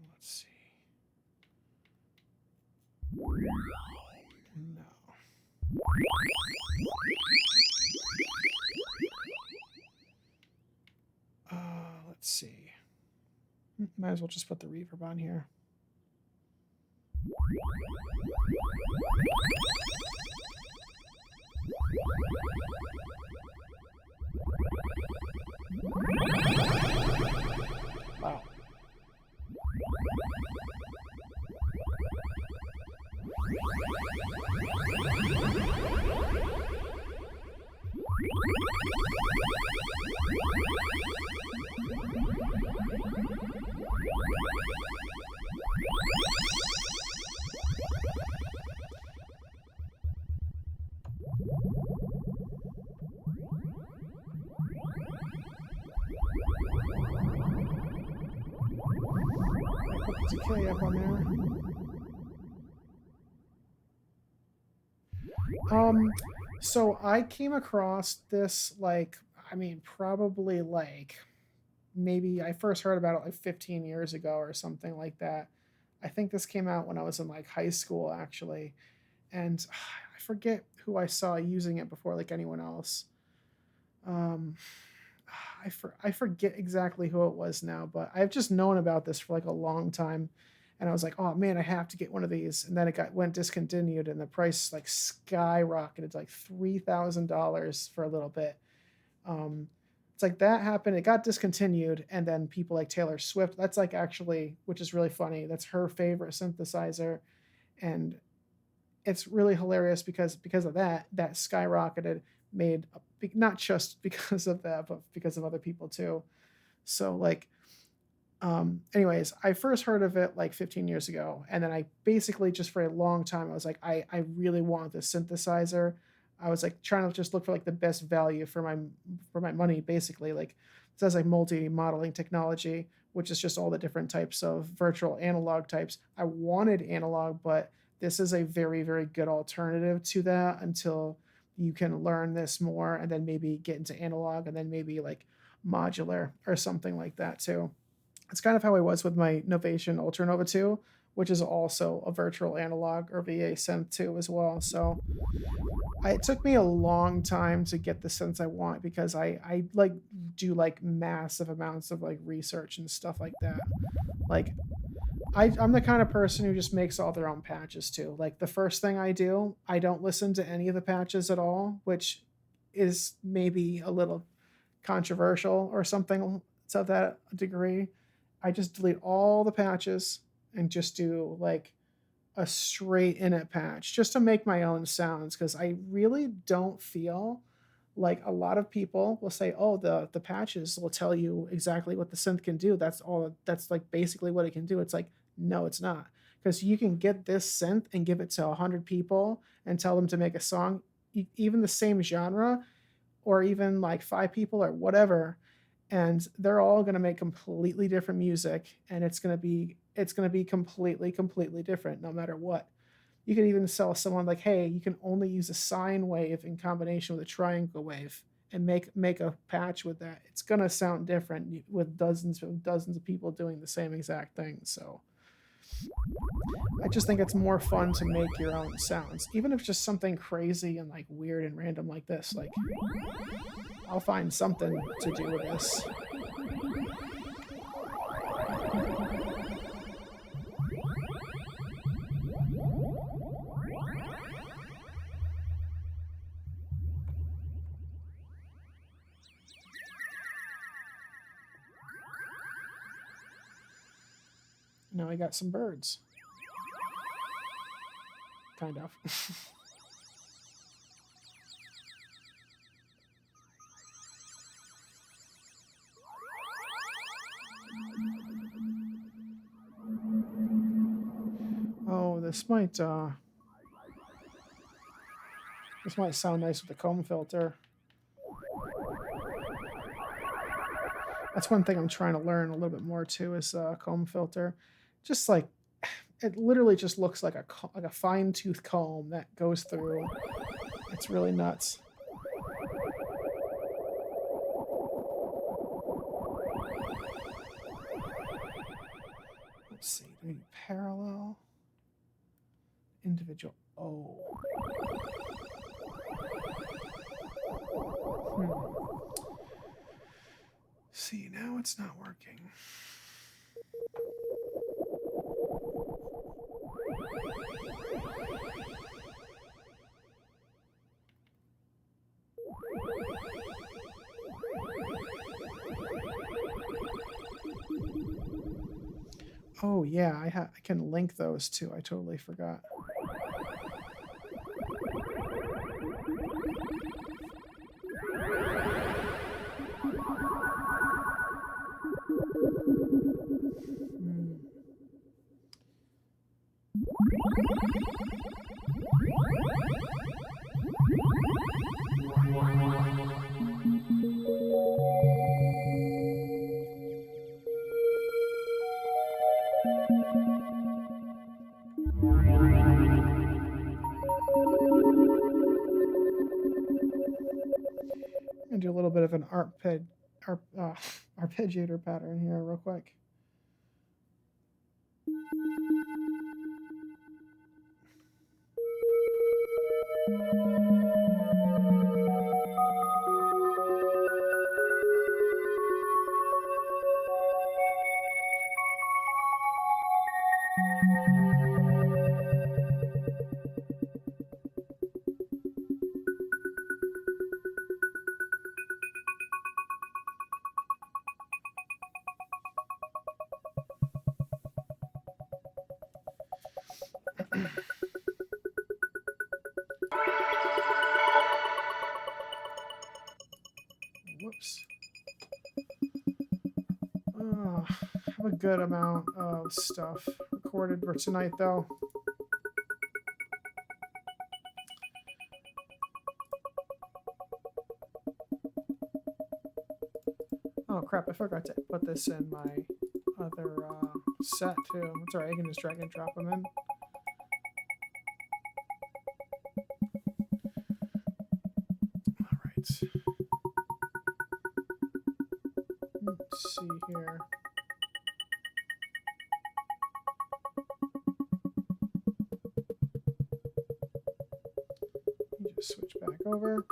Let's see. No. Let's see. Might as well just put the reverb on here. Wow. Put the decay up on there. So I came across this like, I mean, probably like maybe I first heard about it like 15 years ago or something like that. I think this came out when I was in like high school actually. And I forget who I saw using it before like anyone else. Um, I forget exactly who it was now, but I've just known about this for like a long time. And I was like, oh man, I have to get one of these. And then went discontinued, and the price like skyrocketed to like $3,000 for a little bit. It's like that happened. It got discontinued, and then people like Taylor Swift. That's like actually, which is really funny. That's her favorite synthesizer, and it's really hilarious because of that skyrocketed, made not just because of that, but because of other people too. So like anyways, I first heard of it like 15 years ago, and then I basically just for a long time I was like, I really want this synthesizer. I was like trying to just look for like the best value for my money, basically. Like it says like multi-modeling technology, which is just all the different types of virtual analog types. I wanted analog, but this is a very, very good alternative to that until you can learn this more and then maybe get into analog and then maybe like modular or something like that too. It's kind of how I was with my Novation Ultranova 2, which is also a virtual analog or VA synth 2 as well. So it took me a long time to get the synths I want because I like do like massive amounts of like research and stuff like that. Like I'm the kind of person who just makes all their own patches too. Like the first thing I do, I don't listen to any of the patches at all, which is maybe a little controversial or something to that degree. I just delete all the patches and just do like a straight init patch just to make my own sounds, because I really don't feel like a lot of people will say, "Oh, the patches will tell you exactly what the synth can do. That's all. That's like basically what it can do." It's like, no, it's not, because you can get this synth and give it to 100 people and tell them to make a song, even the same genre, or even like 5 people or whatever, and they're all going to make completely different music, and it's going to be completely different no matter what. You could even sell someone like, hey, you can only use a sine wave in combination with a triangle wave and make a patch with that. It's going to sound different with dozens of people doing the same exact thing. So I just think it's more fun to make your own sounds, even if it's just something crazy and like weird and random like this. Like, I'll find something to do with this. Now I got some birds. Kind of. Oh, this might sound nice with the comb filter. That's one thing I'm trying to learn a little bit more too, is comb filter. Just like, it literally just looks like a fine tooth comb that goes through. It's really nuts. Let's see, do we parallel? Individual. Oh. See, now it's not working. Oh yeah, I can link those too. I totally forgot. And do a little bit of an arpeggiator pattern here real quick. Whoops. Oh, I have a good amount of stuff recorded for tonight, though. Oh crap, I forgot to put this in my other set too. That's alright, I can just drag and drop them in. Alright. Let's see here. Let me just switch back over.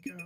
There we go.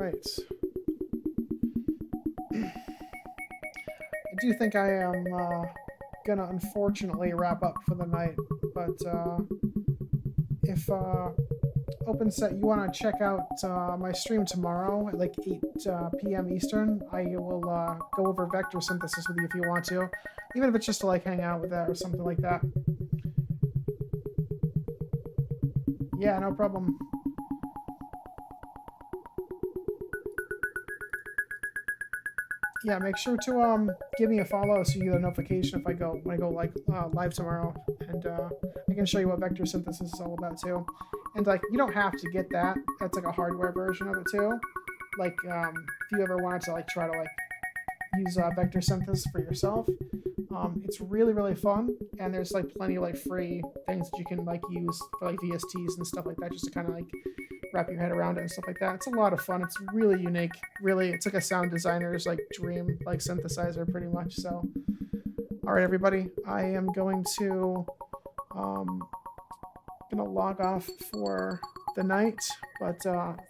right. I do think I am gonna unfortunately wrap up for the night, but if OpenSet, you want to check out my stream tomorrow at like 8 p.m. Eastern, I will go over vector synthesis with you if you want to, even if it's just to like hang out with that or something like that. Yeah, no problem. Yeah, make sure to give me a follow so you get a notification if I go like live tomorrow, and I can show you what vector synthesis is all about too. And like you don't have to get that. That's like a hardware version of it too. Like if you ever wanted to like try to like use vector synthesis for yourself, it's really fun. And there's like plenty of like free things that you can like use for like VSTs and stuff like that, just to kind of like wrap your head around it and stuff like that. It's a lot of fun. It's really unique. Really, it's like a sound designer's like dream, like synthesizer, pretty much. So, all right, everybody, I am going to gonna log off for the night. But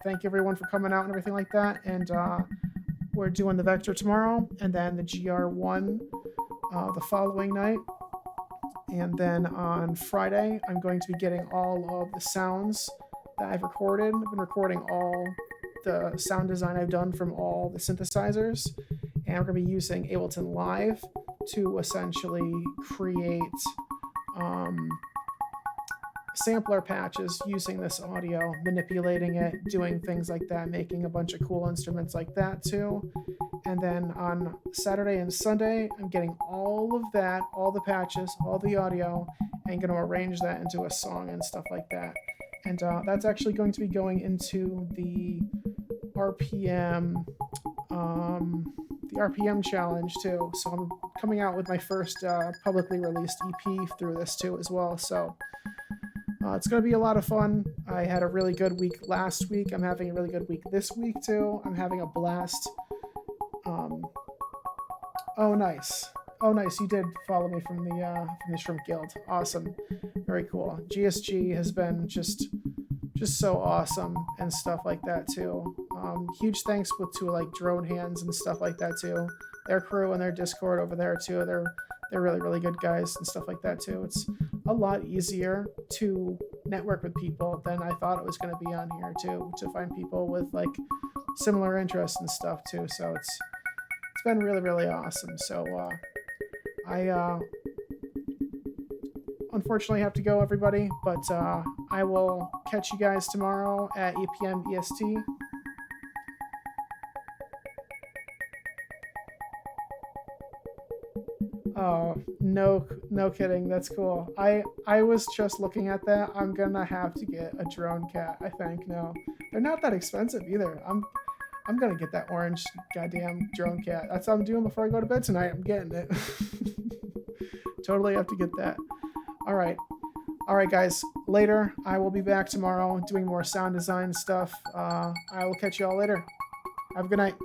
thank you everyone for coming out and everything like that. And we're doing the vector tomorrow, and then the GR1 the following night. And then on Friday, I'm going to be getting all of the sounds that I've recorded. I've been recording all the sound design I've done from all the synthesizers, and we're going to be using Ableton Live to essentially create sampler patches using this audio, manipulating it, doing things like that, making a bunch of cool instruments like that too. And then on Saturday and Sunday, I'm getting all of that, all the patches, all the audio, and going to arrange that into a song and stuff like that. And that's actually going to be going into the RPM challenge too. So I'm coming out with my first publicly released EP through this too as well. So it's going to be a lot of fun. I had a really good week last week. I'm having a really good week this week too. I'm having a blast. Oh nice. You did follow me from the Shrimp Guild. Awesome. Very cool. GSG has been just so awesome and stuff like that too. Huge thanks to like Drone Hands and stuff like that too. Their crew and their Discord over there too. They're really good guys and stuff like that too. It's a lot easier to network with people than I thought it was going to be on here too, to find people with like similar interests and stuff too. So it's been really awesome. So I unfortunately have to go, everybody, but I will catch you guys tomorrow at 8 p.m. EST. Oh, no kidding. That's cool. I was just looking at that. I'm gonna have to get a drone cat, I think. No, they're not that expensive either. I'm gonna get that orange goddamn drone cat. That's what I'm doing before I go to bed tonight. I'm getting it. Totally have to get that. All right, guys. Later. I will be back tomorrow doing more sound design stuff. I will catch you all later. Have a good night.